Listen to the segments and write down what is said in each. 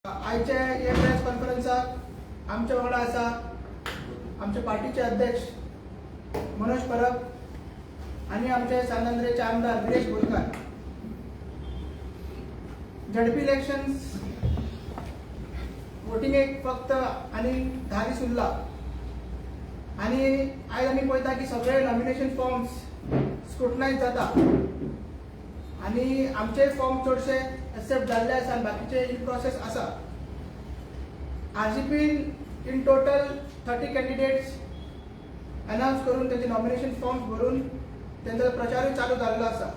आजच्या या प्रेस कॉन्फरन्सात आमच्या वांगडा आसा आमचे पार्टीचे अध्यक्ष मनोज परब आणि आमचे सांगांद्रेचे आमदार गिरीश बोरकार. झडपी इलेक्शन्स वोटिंगेक फक्त आणि 10 दीस उरला आणि आज आम्ही पळयता की सगळे नॉमिनेशन फॉर्म्स स्क्रुटनाइज जाता आणि आमचे फॉर्म चडशे एक्सेप्ट जाल्ले आसा आणि बाकीचे इन प्रोसेस आसा. आरजीपीन इन टोटल 30 कॅन्डिडेट्स अनाउन्स करून त्यांचे नॉमिनेशन फॉर्म्स भरून त्यांचा प्रचारही चालू झालेलो आसा.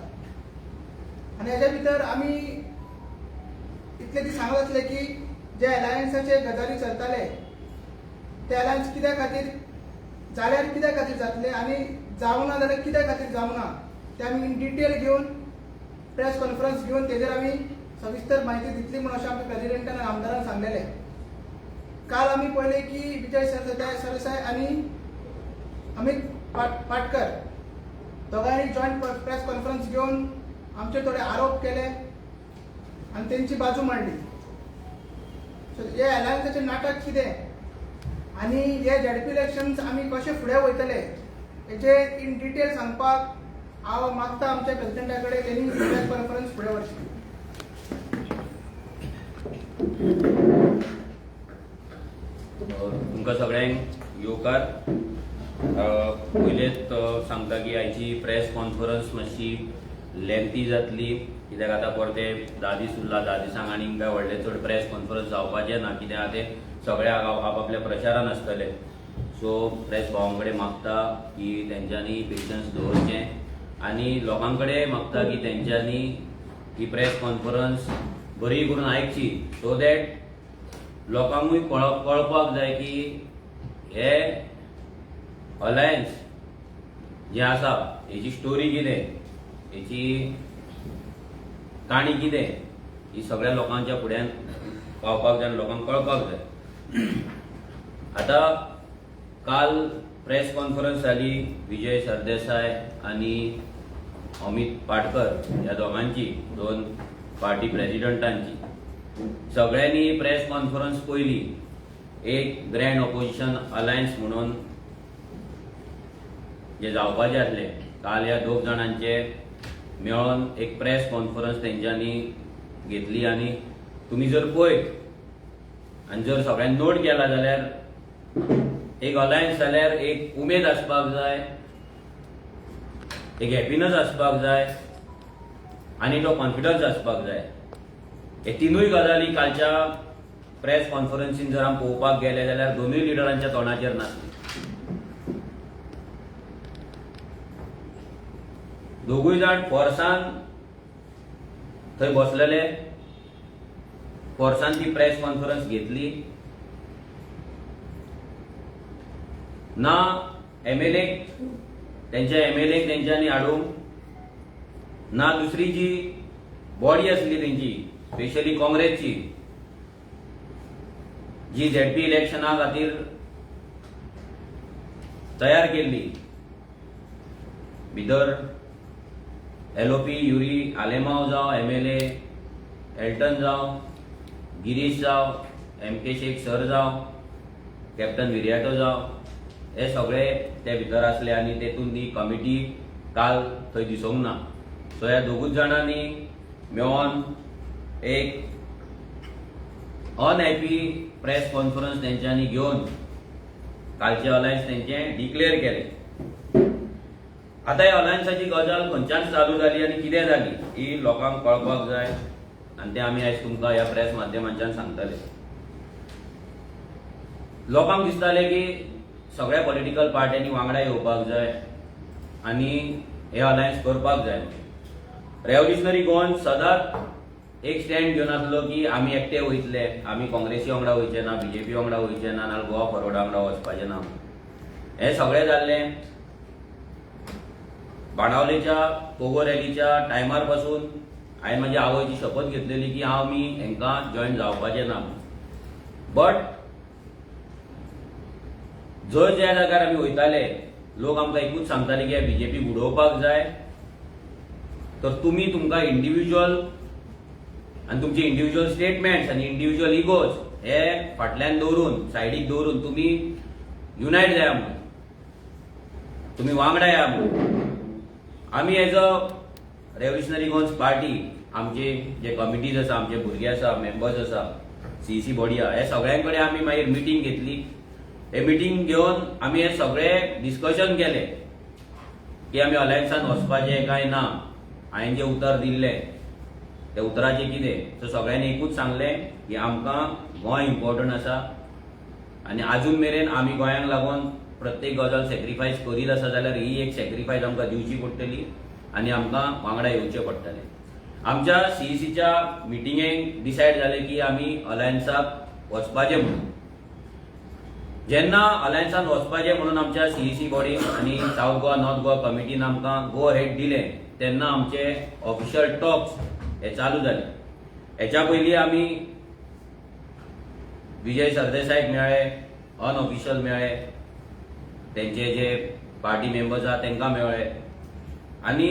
आणि हेच्या भितर आम्ही इतले ती सांगत असले की जे अलायन्साचे गजाली चलताले ते अलायन्स कित्या खातीर जाल्यार कित्या खातीर जातले आणि जावना जाल्यार कित्या खातीर जावना ते आमी इन डिटेल घेवन प्रेस कॉन्फरन्स घेवन तेजेर आमी सविस्तर माहिती दितली म्हणून अशें आमच्या प्रेसिडेंटान आनी आमदारान सांगलेले. काल आमी पळयले की विजय सरदेसाय आणि अमित पाटकर दोगांनी जॉईंट प्रेस कॉन्फरन्स घेवन आमचे थोडे आरोप केले आणि त्यांची बाजू मांडली. सो हे अलायन्साचे नाटक कितें आणि हे झडपी इलेक्शन्स आमी कशे फुडें वयतले हेचे इन डिटेल सांगपाक हांव मागता आमच्या प्रेसिडेंटा कडेन त्यांनी प्रेस कॉन्फरन्स फुडें व्हरची. तुमकां सगळ्यांक येवकार. पयलेच सांगता की आयची प्रेस कॉन्फरन्स मातशी लेंथी जातली कित्याक आतां परते 10 दीस उरला. 10 दिसांक आनीक काय व्हडले चड प्रेस कॉन्फरन्स जावपाचें ना कित्याक ते सगळे आपआपल्या प्रचारान आसतले. सो प्रेस भावां कडेन मागता की तेंच्यांनी पेशन्स दवरचें आणि लोकां कडेन मागता की तेंच्यांनी ही प्रेस कॉन्फरन्स बरी करून आयकची सो दॅट लोकांकूय कळपाक जाय की हे अलायन्स जे आसा हेची स्टोरी कितें, हेची काणी कितें ही सगळ्या लोकांच्या फुड्यान पावपाक जाय, लोकांक कळपाक जाय. आतां काल प्रेस कॉन्फरन्स जाली विजय सरदेसाय आणि अमित पाटकर ह्या दोगांची, दोन पार्टी प्रेसिडेंटांची. सगळ्यांनी प्रेस कॉन्फरन्स पयली एक ग्रँड ऑपोजिशन अलायन्स म्हणून जे जावपाचे आसले काल ह्या दोग जाणांचे मेळोन एक प्रेस कॉन्फरन्स तेंच्यांनी घेतली. आणि तुम्ही जर पळयत आनी जर सगळ्यांनी नोट केला जाल्यार एक अलायन्स जाल्यार एक उमेद आसपाक जाय, एक हॅपीनेस आसपाक जाय आणि तो कॉन्फिडन्स आसपाक जाय. हे तिनूय गजाली कालच्या प्रेस कॉन्फरन्सीन जर आमी पळोवपाक गेले जाल्यार दोनूय लिडरांच्या तोंडाचेर नासली. दोगूय जाण फोर्सान थंय बसलेले, फोर्सान ती प्रेस कॉन्फरन्स घेतली. ना एमएलए त्यांच्या एमएलए तेंच्यांनी हाडूंक, ना दुसरी जी बॉडी आसली तेंची स्पेशली काँग्रेसची जी झेडपी इलेक्शना खातीर तयार केल्ली, भितर एलओपी युरी आलेमाव जावं, एमएलए एल्टन जावं, गिरीश जावं, एमके शेख सर जावं, कॅप्टन विरियाटो जावं, हे सगळे ते भितर आसले आणि तेतून ती कमिटी काल थंय दिसूंक ना. सो ह्या दोगूच जाणांनी मेळोन एक अनहॅपी प्रेस कॉन्फरन्स तेंच्यांनी घेवन कालचे अलायन्स तेंचे डिक्लेअर केले. आता ह्या अलायन्साची गजाल खंयच्यान चालू जाली आणि कितें जाली ही लोकांक कळपाक जाय आणि ते आमी आयज तुमकां ह्या प्रेस माध्यमांच्यान सांगतले. लोकांक दिसताले की सगळ्या पॉलिटिकल पार्ट्यांनी वांगडा येवपाक जाय आणि हे अलायन्स करपाक जाय. रेव्होल्युशनरी गोवन सदांच एक स्टँड घेवन आसलो की आमी एकटे वयतले, आमी काँग्रेसी वांगडा वयचे ना, बीजेपी वांगडा वयचे ना, नाल्यार गोवा फॉरवर्डा वांगडा वचपाचे ना. हे सगळें जाल्लें बाणावलेच्या पोगो रॅलीच्या टायमार पासून हांवें म्हाज्या आवयची शपथ घेतलेली की आमी हेंकां जॉयन जावपाचें ना. बट जर ज्या जाग्यार आमी वयताले लोक आमकां एकूच सांगताले की बीजेपी उडोवपाक जाय, तर तुमकां इंडिव्हिज्युअल आणि तुमचे इंडिव्हिज्युअल स्टेटमेंट्स आणि इंडिव्हिज्युअल इगोज हे फाटल्यान दवरून सायडीक दवरून तुम्ही युनायट जाया म्हणून, तुम्ही वांगडा या म्हणून आमी एज अ रेव्होल्युशनरी गोन्स पार्टी आमचे जे कमिटीज आसा, आमचे भुरगे आसा, मेंबर्स आसा, सीईसी बॉडी आहा, हे सगळ्यांकडे आमी मागीर मिटींग घेतली. हे मिटींग घेवन आमी हे सगळे डिस्कशन केले की आमी अलायन्सान वचपाचे काय ना. हांवें जे उतर दिल्ले त्या उतराचे कितें, सो सगळ्यांनी एकूच सांगलें की आमकां गोंय इम्पॉर्टंट आसा आनी आजून मेरेन आमी गोंयांक लागून प्रत्येक गजाल सॅक्रिफायस करीत आसा जाल्यार ही एक सॅक्रिफायस आमकां दिवची पडटली आनी आमकां वांगडा येवचें पडटलें. आमच्या सीईसीच्या मिटिंगेक डिसायड जालें की आमी अलायन्साक वचपाचें म्हणून. जेन्ना अलायन्सान वचपाचें म्हणून आमच्या सीईसी बॉडी आनी साऊथ गोवा नॉर्थ गोवा कमिटीन आमकां गो हेड दिलें तेन्ना आमचे ऑफिशियल टॉक्स हे चालू जाले. हेच्या पयलीं आमी विजय सरदेसायक मेळ्ळे, अनऑफिशियल मेळ्ळे, तेंचे जे पार्टी मेंबर्स आहा तेंकां मेळ्ळे आनी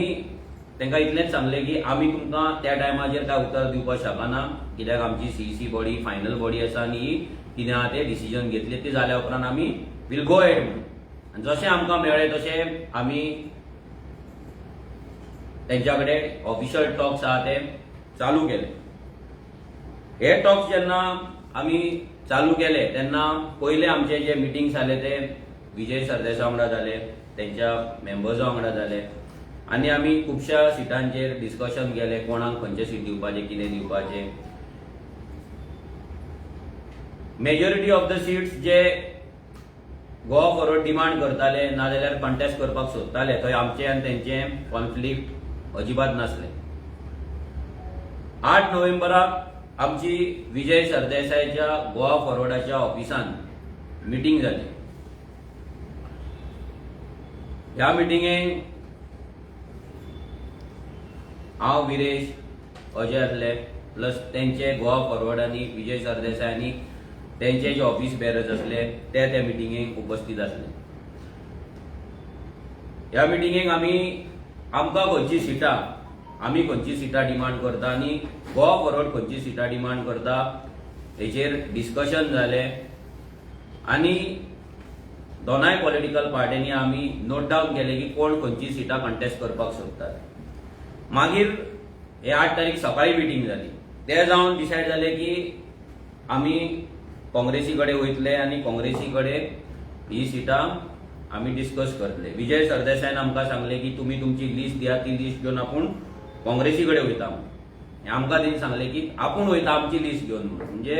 तेंकां इतलेंच सांगलें की आमी तुमकां त्या टायमाचेर कांय उतर दिवपाक शकना कित्याक आमची सीईसी बॉडी फायनल बॉडी आसा आनी ही कितें आहा तें डिसिजन घेतलें ते जाल्या उपरांत आमी वील गो हेड म्हणून. आनी जशें आमकां मेळ्ळें तशें आमी तेंच्या कडेन ऑफिशियल टॉक्स आहा ते चालू केले. हे टॉक्स जेन्ना आमी चालू केले तेन्ना पयले आमचे जे मिटिंग्स जाले ते विजय सरदेसा वांगडा जाले, तेंच्या मेंबर्सा वांगडा जाले आनी आमी खुबश्या सिटांचेर डिस्कशन केले, कोणाक खंयचे सीट दिवपाचें, कितें दिवपाचें. मेजॉरिटी ऑफ द सीट्स जे गोवा फॉरवर्ड डिमांड करताले नाजाल्यार कंटेस्ट करपाक सोदताले थंय आमचे आनी तेंचे कॉन्फ्लिक्ट अजिबात नासले. 8 नोव्हेंबराक आमची विजय सरदेसायच्या गोवा फॉरवर्डाच्या ऑफिसान मिटींग जाली. ह्या मिटींगेक हांव विरेश अजय आसले प्लस तेंचे गोवा फॉरवर्ड आनी विजय सरदेसाय आनी तेंचे जे ऑफिस बेरर्स आसले ते त्या मिटींगेक उपस्थित आसले. ह्या मिटींगेक आमकां खंयची सिटां, आमी खंयची सिटां डिमांड करता आनी गोवा फॉरवर्ड खंयची सिटां डिमांड करता हेचेर डिस्कशन जालें आनी दोनाय पॉलिटिकल पार्टींनी आमी नोट डावन केले की कोण खंयची सिटां कंटेस्ट करपाक सोदतात. मागीर हे 8 तारीख सकाळी मिटींग जाली. ते जावन डिसायड जालें की आमी काँग्रेसी कडेन वयतले आनी काँग्रेसी कडेन ही सिटां आमी डिस्कस करतले. विजय सरदेसायन आमकां सांगलें की तुमी तुमची लिस्ट दिया, ती लिस्ट घेवन आपूण काँग्रेसी कडेन वयता म्हणून. हें आमकां तेणी सांगलें की आपूण वयता आमची लिस्ट घेवन म्हणून. म्हणजे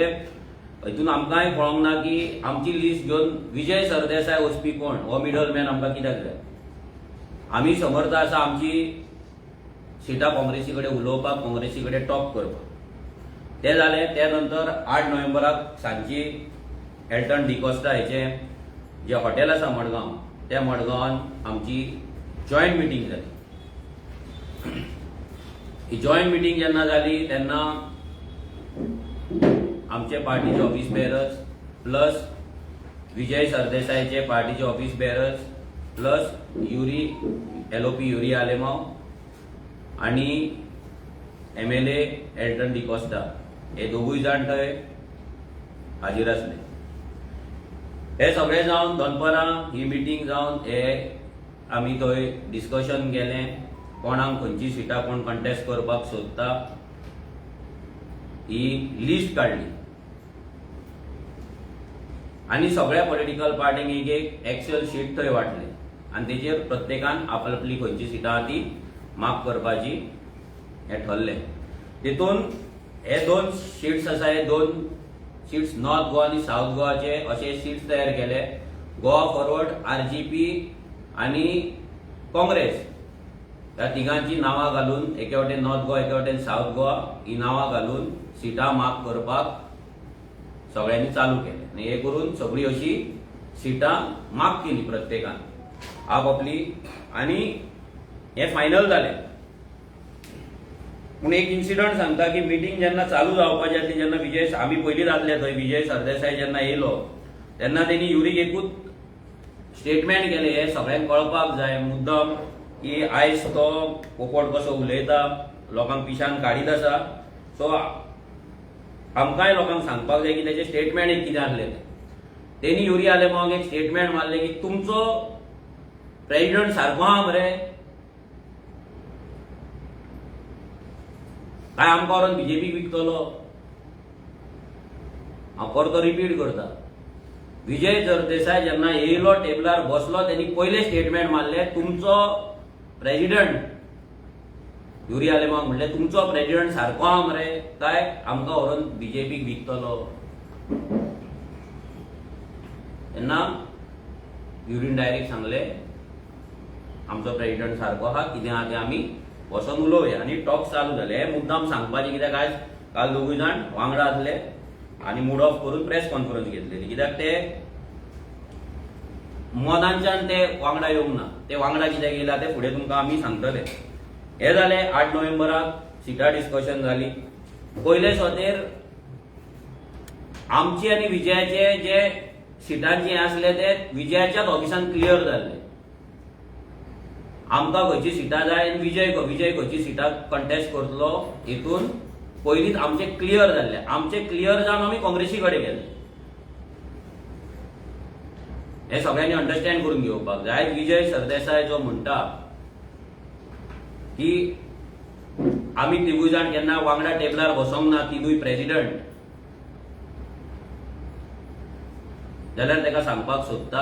हितून आमकांय कळोंक ना की आमची लिस्ट घेवन विजय सरदेसाय वचपी कोण, हो मिडल मॅन आमकां कित्याक जाय. आमी समर्थ आसा आमची सिटां काँग्रेसी कडेन उलोवपाक, काँग्रेसी कडेन टॉक करपाक. ते जालें. त्या नंतर 8 नोव्हेंबराक सांजची हेल्टन डिकोस्टा हेचे जे हॉटेल आसा मडगांव, त्या मडगांवान आमची जॉयंट मिटींग जाली. ही जॉयंट मिटींग जेन्ना जाली तेन्ना आमचे पार्टीचे ऑफिस बेरर्स प्लस विजय सरदेसायचे पार्टीचे office bearers plus Yuri LOP Yuri Alemao आनी MLA एल्टन डिकोस्टा हे दोगूय जाण थंय हाजीर आसले. हे सगळे जावन दनपारां ही मिटींग जावन हे आमी थंय डिस्कशन केलें कोणाक खंयची सिटां कोण कंटेस्ट करपाक सोदता ही लिस्ट काडली आनी सगळ्या पॉलिटिकल पार्टींक एक एक्सेल शीट थंय वाटले आनी तेजेर प्रत्येकान आपली खंयची सिटां आहा ती मार्क करपाची हें ठरलें. तितून हे 2 शीट्स आसा, हे 2 शीट्स नॉर्थ गोवा आनी साऊथ गोवाचे अशे शीट्स तयार केले. गोवा फॉरवर्ड, RGP आनी काँग्रेस ह्या तिगांची नांवां घालून एके वटेन नॉर्थ गोवा एके वटेन साऊथ गोवा ही नांवां घालून सिटां मार्क करपाक सगळ्यांनी चालू केलें. आनी हे करून सगळीं अशी सिटां मार्क केली प्रत्येकान आपली आनी हे फायनल जालें. पूण एक इन्सिडंट सांगता की मिटींग जेन्ना चालू जावपाची आसली जेन्ना आमी पयलींच आसले थंय विजय सरदेसाय जेन्ना येयलो तेन्ना तेणी युरीक एकूच स्टेटमेंट केलें हे सगळ्यांक कळपाक जाय मुद्दम की आयज तो पोपट कसो उलयता, लोकांक पिशान काडीत आसा. सो आमकांय लोकांक सांगपाक जाय की त्याचे स्टेटमेंट एक कितें आसलें तेणी युरी आलेमांक एक स्टेटमेंट मारले की तुमचो प्रेसिडेंट सारको आहा मरे काय आमकां व्हरून बीजेपीक विकतलो. हांव परतो रिपीट करता, विजय सरदेसाय जेन्ना येयलो टेबलार बसलो तेणी पयले स्टेटमेंट मारले तुमचो प्रेसिडेंट युरी आलेमांक म्हणले तुमचो प्रेसिडेंट सारको आहा मरे काय आमकां व्हरून बीजेपीक विकतलो. तेन्ना युरीन डायरेक्ट सांगले आमचो प्रेसिडेंट सारको आहा, कितें आहा तें आमी वचोन उलोवया. आनी टॉक चालू जाले. हे मुद्दाम सांगपाचें कित्याक आयज काल दोगूय जाण वांगडा आसले आनी मूड ऑफ करून प्रेस कॉन्फरन्स घेतलेली. कित्याक ते मनांच्यान ते वांगडा येवंक ना. ते वांगडा कित्याक येयला ते फुडें तुमकां आमी सांगतले. हे जाले 8 नोव्हेंबराक सिटा डिस्कशन जाली. पयले स्वतेर आमची आनी विजयाचे जे सिटांचे आसले ते विजयाच्याच ऑफिसान क्लियर जाल्ले. आमकां खंयची सिटां जाय आनी विजय खंयची सिटां कंटेस्ट करतलो हेतून पयलींच आमचे क्लियर जाल्ले. आमचे क्लियर जावन आमी काँग्रेसी कडेन गेले. हे सगळ्यांनी अंडरस्टँड करून घेवपाक जाय. विजय सरदेसाय जो म्हणटा की आमी तिगूय जाण केन्ना वांगडा टेबलार बसोंक ना तिनूय प्रेसिडेंट, जाल्यार ताका सांगपाक सोदता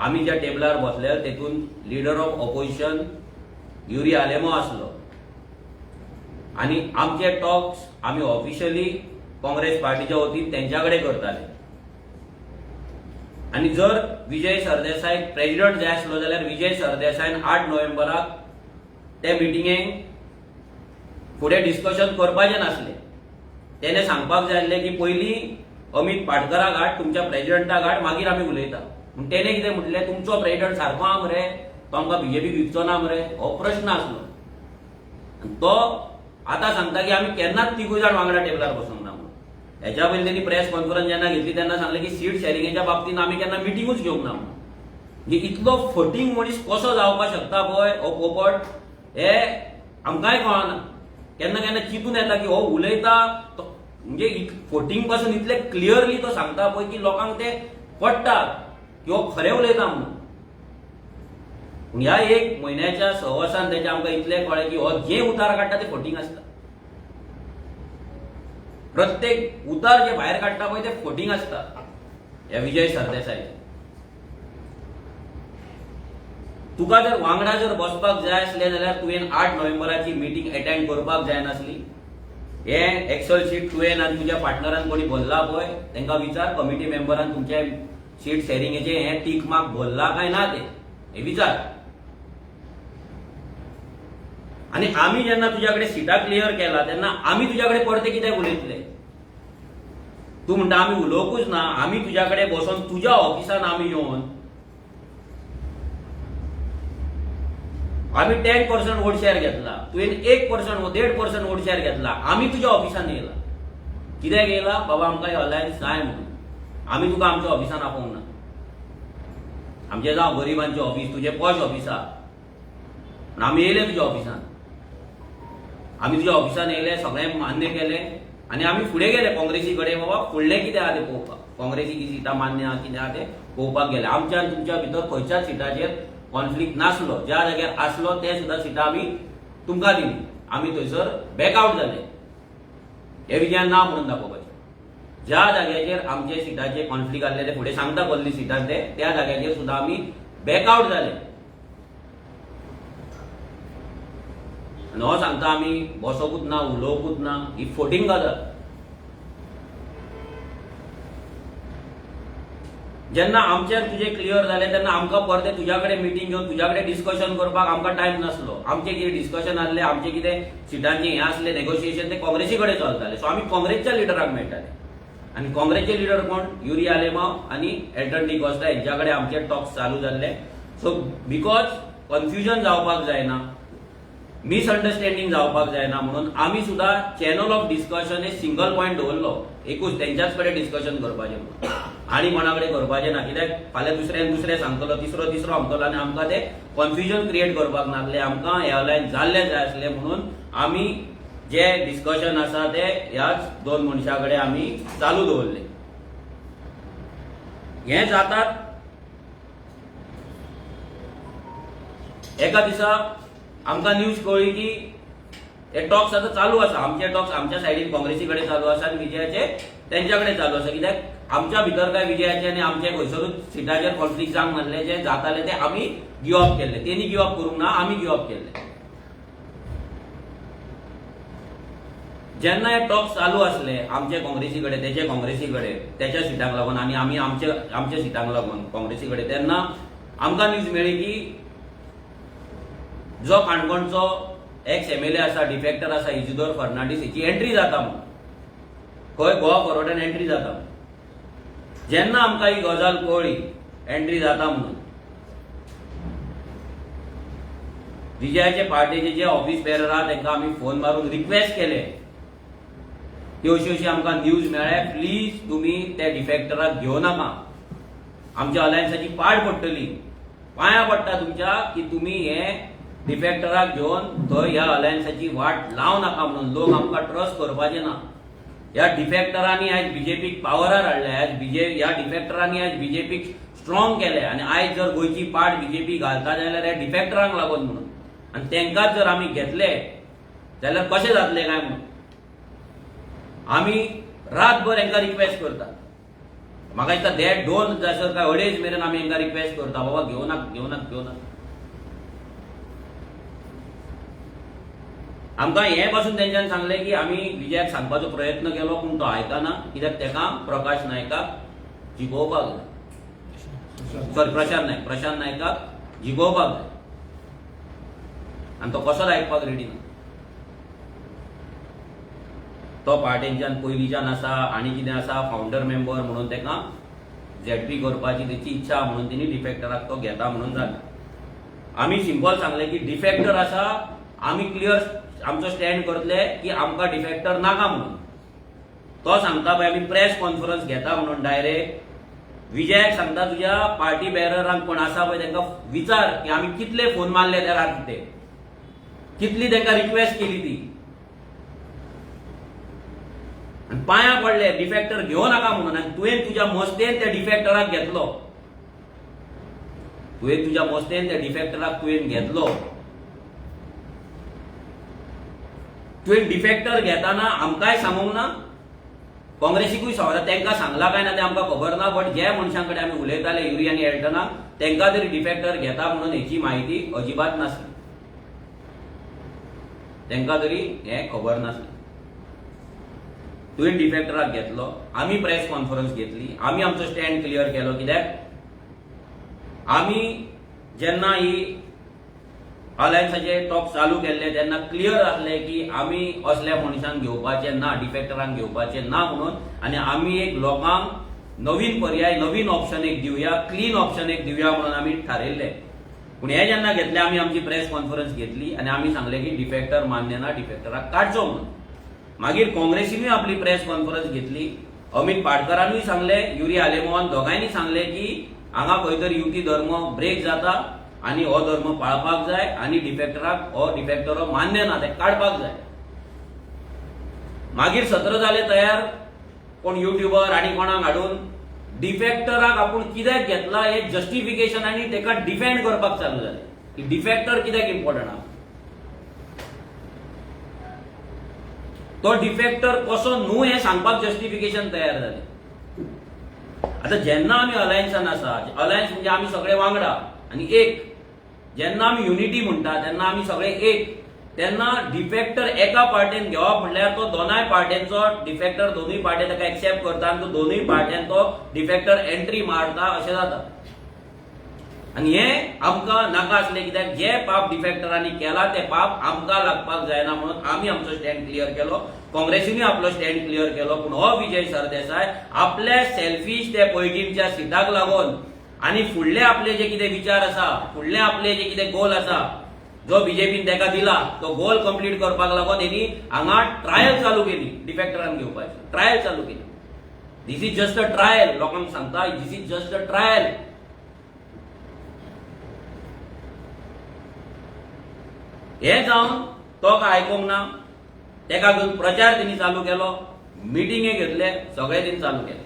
आमी ज्या टेबलार बसले तेतून लिडर ऑफ ऑपोजिशन युरी आलेमो आसलो आनी आमचे टॉक्स आमी ऑफिशियली काँग्रेस पार्टीच्या वतीन तेंच्या कडेन करताले. आनी जर विजय सरदेसाय प्रेसिडेंट जाय आसलो जाल्यार विजय सरदेसायन 8 नोव्हेंबराक ते मिटिंगेक फुडें डिस्कशन करपाचें नासलें. तेणे सांगपाक जाय आसलें की पयलीं अमित पाटकराक हाड, तुमच्या प्रेसिडेंटाक हाड, मागीर आमी उलयता. पूण तेणे कितें म्हटलें तुमचो प्रेसिडेंट सारको आहा मरे तो आमकां बीजेपीक विकचो ना मरे, हो प्रश्न आसलो. तो आतां सांगता की आमी केन्नाच तिगूय जाण वांगडा टेबलार बसोंक ना म्हणून. हेच्या पयलीं तेणी प्रेस कॉन्फरन्स जेन्ना घेतली तेन्ना सांगलें की सीट शेअरिंगेच्या बाबतींत आमी केन्ना मिटिंगूच घेवंक ना म्हणून. म्हणजे इतलो फटींग मनीस कसो जावपाक शकता पळय हो पोपट, हे आमकांय कळना. केन्ना केन्ना चिंतून येता की हो उलयता म्हणजे फटींग पासून इतले क्लियरली तो सांगता पळय की लोकांक ते पडटा की हो खरें उलयता म्हणून. पूण ह्या 1 म्हयन्याच्या सहवासान तेचे आमकां इतलें कळ्ळें की हो जे उतार काडटा ते फटींग आसता. प्रत्येक उतार जे भायर काडटा पळय ते फटींग आसता ह्या विजय सरदेसायचे. तुका जर वांगडा जर बसपाक जाय आसलें जाल्यार तुवें 8 नोव्हेंबराची मिटींग अटेंड करपाक जाय नासली. हे एक्सेल शीट तुवें आनी तुज्या पार्टनरान कोणी भरला पळय तांकां विचार, कमिटी मेंबरान तुमचे शीट शेअरिंगेचे हे टीक मार्क भरला काय ना ते हे विचार. आनी आमी जेन्ना तुज्या कडेन सिटां क्लियर केला तेन्ना आमी तुज्या कडेन परते कित्याक उलयतले. तूं म्हणटा आमी उलोवंकूच ना. आमी तुज्या कडेन बसोन तुज्या ऑफिसान आमी येवन आमी 10% वोट शेअर घेतला, तुवें 1% 1.5% वोट शेअर घेतला. आमी तुज्या ऑफिसान येयला. कित्याक येयला बाबा आमकां हे अलायन्स जाय म्हणून. आमी तुका आमच्या ऑफिसान आपोवंक ना. आमचें जावं गरिबांचें ऑफिस, तुजें पॉश ऑफिस आहा, आमी येयले तुज्या ऑफिसान. आमी तुज्या ऑफिसान येयले, सगळें मान्य केलें आनी आमी फुडें गेले काँग्रेसी कडेन. बाबा फुडलें कितें आहा तें पळोवपाक, काँग्रेसीची सिटां मान्य आहा कितें आहा तें पळोवपाक गेले. आमच्या आनी तुमच्या भितर खंयच्याच सिटाचेर कॉन्फ्लिक्ट नासलो. ज्या जाग्यार आसलो ते सुद्दां सिटां आमी तुमकां दिली. आमी थंयसर बॅकआउट जाले. हे विजयान नांव म्हणून दाखोवपाचें. ज्या जाग्याचेर आमचे सिटाचे कॉन्फ्लिक्ट आसले ते फुडें सांगता कसली सिटां ते त्या जाग्याचेर सुद्दां आमी बॅकआउट जाले. आनी हो सांगता आमी बसोकूच ना, उलोवंकूच ना, ही फटींग गजाल. जेन्ना आमचेर तुजें क्लियर जालें तेन्ना आमकां परते तुज्या कडेन मिटींग घेवन तुज्या कडेन डिस्कशन करपाक आमकां टायम नासलो. आमचें कितें डिस्कशन आसलें, आमचें कितें सिटांचें हें आसलें नेगोशिएशन ते काँग्रेसी कडेन चलतालें. सो आमी काँग्रेसच्या लिडराक मेळटाले. आनी काँग्रेसचे लिडर कोण युरी आलेमांव आनी एल्टन डिकॉस्टा हेंच्या कडेन आमचे टॉक्स चालू जाल्ले. सो बिकॉज कन्फ्युजन जावपाक जायना, मिसअंडरस्टँडिंग जावपाक जायना म्हणून आमी सुद्दां चॅनल ऑफ डिस्कशन एक सिंगल पॉयंट दवरलो. एकूच तेंच्याच कडेन डिस्कशन करपाचें म्हणून. आनी कोणा कडेन करपाचें ना. कित्याक फाल्यां दुसरें सांगतलो, तिसरो सांगतलो आनी आमकां ते कन्फ्युजन क्रिएट करपाक नासलें. आमकां हे अलायन्स जाल्लें जाय आसलें म्हणून आमी जे डिस्कशन आसा ते ह्याच दोन मनशां कडेन आमी चालू दवरले. हे जातात एका दिसा आमकां न्यूज कळ्ळी की हे टॉक्स आतां चालू आसा. आमचे टॉक्स आमच्या सायडीन काँग्रेसी कडेन चालू आसा आनी विजयाचे तेंच्या कडेन चालू आसा. कित्याक आमच्या भितर काय विजयाचे आनी आमचे खंयसरूच सिटाचेर कॉन्फ्लिक्ट जावंक नासले. जे जाताले ते आमी गिव अप केल्ले. तेणी गिव अप करूंक ना, आमी गिव अप केल्ले. जेन्ना हे टॉक्स चालू असले आमचे काँग्रेसी कडेन तेचे काँग्रेसी कडेन तेच्या सिटांक लागून आनी आमी आमच्या सिटांक लागून काँग्रेसी कडेन, तेन्ना आमकां न्यूज मेळ्ळी की जो काणकोणचो एक्स MLA आसा, डिफेक्टर आसा, इजिदोर फर्नांडीस, हेची एंट्री जाता म्हणून. खंय गोवा फॉरवर्डान एंट्री जाता म्हणून. जेन्ना आमकां ही गजाल कळ्ळी एंट्री जाता म्हणून, विजयाचे पार्टीचे जे ऑफिस बेरर आहा तांकां आमी फोन मारून रिक्वेस्ट केले की अशी आमकां न्यूज मेळ्ळ्या, प्लीज तुमी त्या डिफेक्टराक घेव नाका, आमच्या अलायन्साची पाड पडटली, पांयां पडटा तुमच्या की तुमी हे डिफेक्टराक घेवन थंय ह्या अलायन्साची वाट लाव नाका म्हणून. लोक आमकां ट्रस्ट करपाचे ना. ह्या डिफेक्टरांनी आयज बीजेपीक पावरार हाडले. ह्या डिफेक्टरांनी आयज बीजेपीक स्ट्रॉंग केले आनी आयज जर गोंयची पाड बीजेपी घालता जाल्यार ह्या डिफेक्टरांक लागून म्हणून. आनी तेंकाच जर आमी घेतले जाल्यार कशें जातले काय म्हणून आमी रातभर हांकां रिक्वेस्ट करता. म्हाका दिसता 2 जायसर काय 2:30 मेरेन आमी हांकां रिक्वेस्ट करता, बाबा घेव नाका. आमकां हे पासून तेंच्यान सांगले की आमी विजयाक सांगपाचो प्रयत्न केलो पूण तो आयकना. कित्याक तेका प्रकाश नायकाक जिखोवपाक जाय. प्रशांत नायकाक जिखोवपाक जाय आनी तो कसोच आयकपाक रेडी ना. तो पार्टींच्यान पयलींच्यान आसा आनी कितें आसा, फावंडर मेंबर म्हणून तेका ZP करपाची तेची इच्छा म्हणून तिणी डिफेक्टराक तो घेता म्हणून जालें. आमी सिंपल सांगले की डिफेक्टर आसा, आमी क्लियर आमचो स्टँड करतले की आमकां डिफेक्टर नाका म्हणून. तो सांगता पळय आमी प्रेस कॉन्फरन्स घेता म्हणून डायरेक्ट विजयाक सांगता तुज्या पार्टी बेररांक कोण आसा पळय तांकां विचार की आमी कितले फोन मारले त्या राती, कितली तांकां रिक्वेस्ट केली ती, आनी पांयां पडले डिफेक्टर घेव नाका म्हणून. आनी तुवें तुज्या मस्तेन त्या डिफेक्टराक घेतलो. तुवें डिफेक्टर घेताना आमकांय सांगूंक ना, काँग्रेसीकूय सांगता. तांकां सांगला काय ना तें आमकां खबर ना, बट जे मनशां कडेन आमी उलयताले युरी आनी एल्टनाक तांकां तरी डिफेक्टर घेता म्हणून हेची म्हायती अजिबात नासली. तांकां तरी हें खबर नासलें. तुवें डिफेक्टराक घेतलो, आमी प्रेस कॉन्फरन्स घेतली, आमी आमचो स्टँड क्लियर केलो. कित्याक आमी जेन्ना ही अलायन्साचे टॉक चालू केल्ले तेन्ना क्लियर आसले की आमी असल्या मनशांक घेवपाचे ना, डिफेक्टरांक घेवपाचे ना म्हणून. आनी आमी एक लोकांक नवीन पर्याय, नवीन ऑप्शन एक दिवया, क्लीन ऑप्शन एक दिवया म्हणून आमी थारायल्ले. पूण हे जेन्ना घेतले आमी आमची प्रेस कॉन्फरन्स घेतली आनी आमी सांगले की डिफेक्टर मान्य ना, डिफेक्टराक काडचो म्हणून. मागीर काँग्रेसीनूय आपली प्रेस कॉन्फरन्स घेतली. अमित पाडकरानूय सांगले, युरी आलेमोहन दोगांयनी सांगले की हांगा खंय तरी युती धर्म ब्रेक जाता आनी हो धर्म पाळपाक जाय आनी डिफेक्टराक हो डिफेक्टर मान्य ना, ते काडपाक जाय. मागीर सत्र जाले तयार. कोण युट्यूबर आनी कोणाक हाडून डिफेक्टराक आपूण कित्याक घेतला हे जस्टिफिकेशन आनी तेका डिफेंड करपाक चालू जाले की डिफेक्टर कित्याक इम्पॉर्टंट आहा, तो डिफेक्टर कसो न्हू हे सांगपाक जस्टिफिकेशन तयार जाले. आता जेन्ना आमी अलायन्सान आसा, अलायन्स म्हणजे आमी सगळे वांगडा आनी एक, जेन्ना आमी युनिटी म्हणटा तेन्ना आमी सगळे एक, तेन्ना डिफेक्टर एका पार्टीन घेवप म्हणल्यार तो दोनाय पार्टींचो डिफेक्टर दोनूय पार्टी ताका एक्सेप्ट करता आनी तो दोनूय पार्ट्यान तो डिफेक्टर एंट्री मारता अशें जाता. आनी हे आमकां नाका आसले. कित्याक जे पाप डिफेक्टरांनी केला ते पाप आमकां लागपाक जायना म्हणून आमी आमचो स्टँड क्लियर केलो. काँग्रेसीनूय आपलो स्टँड क्लियर केलो. पूण हो विजय सरदेसाय आपल्या सेल्फिश ते पयलींच्या सिटाक लागून आनी फुडले आपले जे कितें विचार आसा, फुडले आपले जे कितें गोल आसा, जो बीजेपीन तेका दिला तो गोल कंप्लीट करपाक लागून हेणी हांगा ट्रायल चालू केली. डिफेक्टरांक घेवपाची ट्रायल चालू केली. दिस इज जस्ट अ ट्रायल. लोकांक सांगता दिस इज जस्ट अ ट्रायल. हे जावन तो काय आयकूंक ना. तेका घेऊन प्रचार त्यांनी चालू केलो, मिटिंगे घेतले, सगळे त्यांनी चालू केले.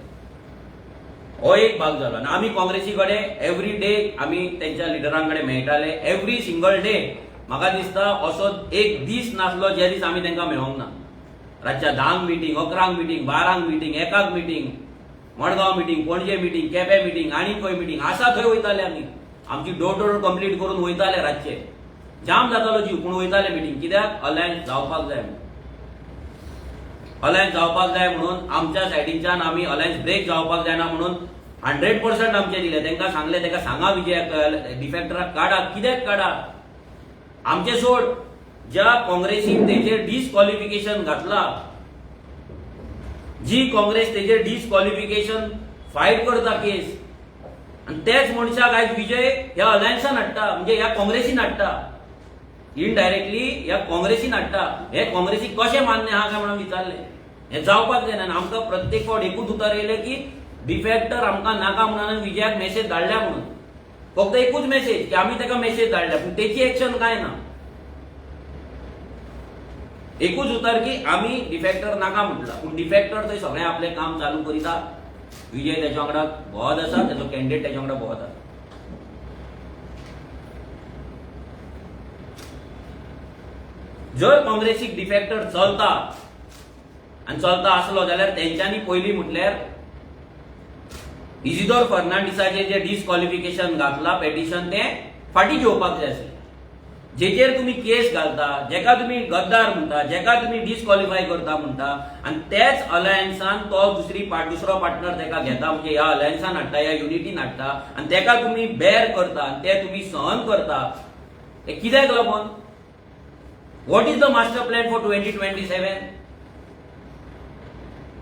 हो एक भाग झाला. आणि आम्ही काँग्रेसीकडे एव्हरी डे आम्ही त्यांच्या लिडरांकडे मेळटाले. एव्हरी सिंगल डे म्हाका दिसता असो एक दीस नासलो ज्या दीस आम्ही तांकां मेळोंक ना. रातच्या 10 meeting, 11 meeting, 12 meeting, 1 meeting, Madgaon meeting, पणजे मिटींग, केपें मिटींग, आनी खंय मिटींग आसा थंय वयताले आमी. आमची डोर टू डोर कंप्लीट करून वयताले रातचे. जाम जातालो जीव पूण वयताले मिटींग. कित्याक अलायन्स जावपाक जाय म्हणून. अलायन्स जावपाक जाय म्हणून आमच्या सायडींच्यान आमी अलायन्स ब्रेक जावपाक जायना म्हणून 100% आमचे दिले. तांकां सांगले, ताका सांगा विजयाक डिफेक्टराक काडा. कित्याक काडा? आमचे सोड, ज्या काँग्रेसीन तेजेर डिस्क्वॉलिफिकेशन घातला, जी काँग्रेस तेजेर डिस्क्वॉलिफिकेशन फायल करता केस, आणि तेच मनशाक आयज विजय ह्या अलायन्सान हाडटा, म्हणजे ह्या काँग्रेसीन हाडटा. इनडायरेक्टली ह्या काँग्रेसीन हाडटा. हे काँग्रेसीक कशें मान्य आहा काय म्हणून विचारले. हे जावपाक जायना. आमकां प्रत्येक फावट एकूच उतर येयलें की डिफेक्टर आमकां नाका म्हणून विजयाक मेसेज धाडल्या म्हणून. फक्त एकूच मेसेज की आमी ताका मेसेज धाडल्या, पूण तेची एक्शन काय ना. एकूच उतर की आमी डिफेक्टर नाका म्हटला, पूण डिफेक्टर थंय सगळें आपलें काम चालू करीता. विजय तेच्या वांगडा भोवत आसा, तेजो कॅन्डिडेट तेच्या वांगडा भोवत आसा. जर काँग्रेसीक डिफेक्टर चलता आनी चलता आसलो जाल्यार तेंच्यांनी पयलीं म्हटल्यार इजिदोर फर्नांडिसाचेर जे डिस्क्वॉलिफिकेशन घातला पेटिशन तें फाटीं घेवपाक जाय आसलें. जेचेर तुम्ही केस घालता, जेका तुम्ही गद्दार म्हणटा, जेका तुम्ही डिस्क्वॉलिफाय करता म्हणटा, आणि तेच अलायन्सान तो दुसरो पार्टनर तेका घेता, म्हणजे ह्या अलायन्सान हाडटा, ह्या युनिटीन हाडटा, आणि तेका तुम्ही बेर करता, ते तुम्ही सहन करता. हे कित्याक लागून? What is the master plan for 2027?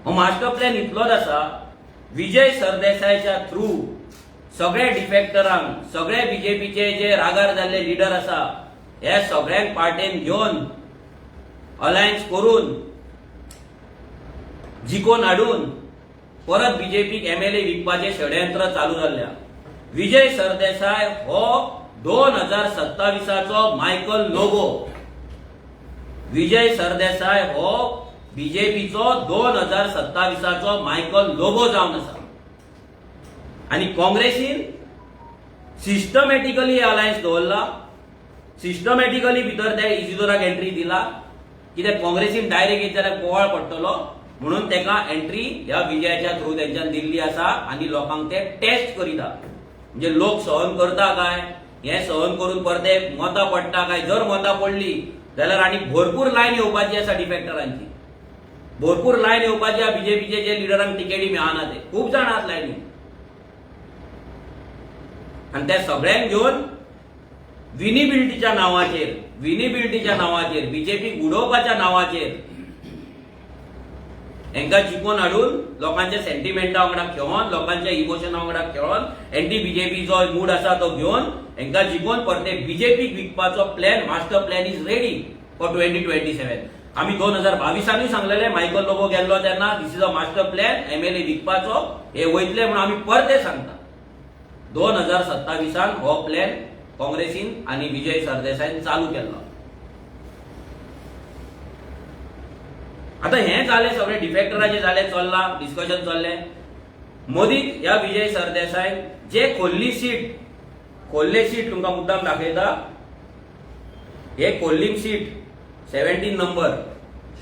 हो मास्टर प्लॅन इतलोच आसा, विजय सरदेसायच्या थ्रू सगळे डिफेक्टरांक, सगळे बीजेपीचे जे रागार जाल्ले लिडर आसा, हे सगळ्यांक पार्टेन घेवन अलायन्स करून जिखोवन हाडून परत बीजेपीक एमएलए विकपाचे षडयंत्र चालू जाल्ल्या. विजय सरदेसाय हो 2027चो मायकल लोबो. विजय सरदेसाय हो बीजेपीचो 2027चो मायकल लोबो जावन आसा. आणि काँग्रेसीन सिस्टमॅटिकली अलायन्स दवरला, सिस्टमॅटिकली भितर त्या इजिदोराक एंट्री दिला. कित्याक काँग्रेसीन डायरेक्ट येत जाल्यार बोवाळ पडटलो म्हणून तेका एंट्री ह्या विजयाच्या थ्रू तेंच्यान दिल्ली आसा. आणि लोकांक ते टेस्ट करिता, म्हणजे लोक सहन करता काय, हे सहन करून परते मतां पडटा काय. जर मतां पडली जाल्यार आनी भरपूर लायन येवपाची आसा डिफेक्टरांची, भरपूर लायन येवपाची आसा. बीजेपीचे जे लिडरांक टिकेटी मेळना ते खूब जाण आसात लायनी, आणि त्या सगळ्यांक घेवन विनिबिलिटीच्या नावाचेर बीजेपी उडोवपाच्या नावाचेर हांकां जिखोवन हाडून लोकांच्या सेंटिमेंटा वांगडा खेळोन, लोकांच्या इमोशना वांगडा खेळोन, एंटी बीजेपी जो मूड आसा तो घेवन हांकां जिखोवन परते बीजेपीक विकपाचो plan, master plan is ready for 2027. आमी 2022 सांगलेले मायकल लोबो गेल्लो तेन्ना this is a master plan MLA विकपाचो, हे वयतले म्हणून आमी परते सांगता. 2027 हो प्लॅन काँग्रेसीन आणि विजय सरदेसायन चालू केल्लो. आता हे जाले सगळे डिफेक्टराचे जाले, चल्ला डिस्कशन चल्ले. मोदीक ह्या विजय सरदेसाय जे खोल्ली सीट तुमकां मुद्दाम दाखयता. हे कोल्लीम सीट 17 नंबर,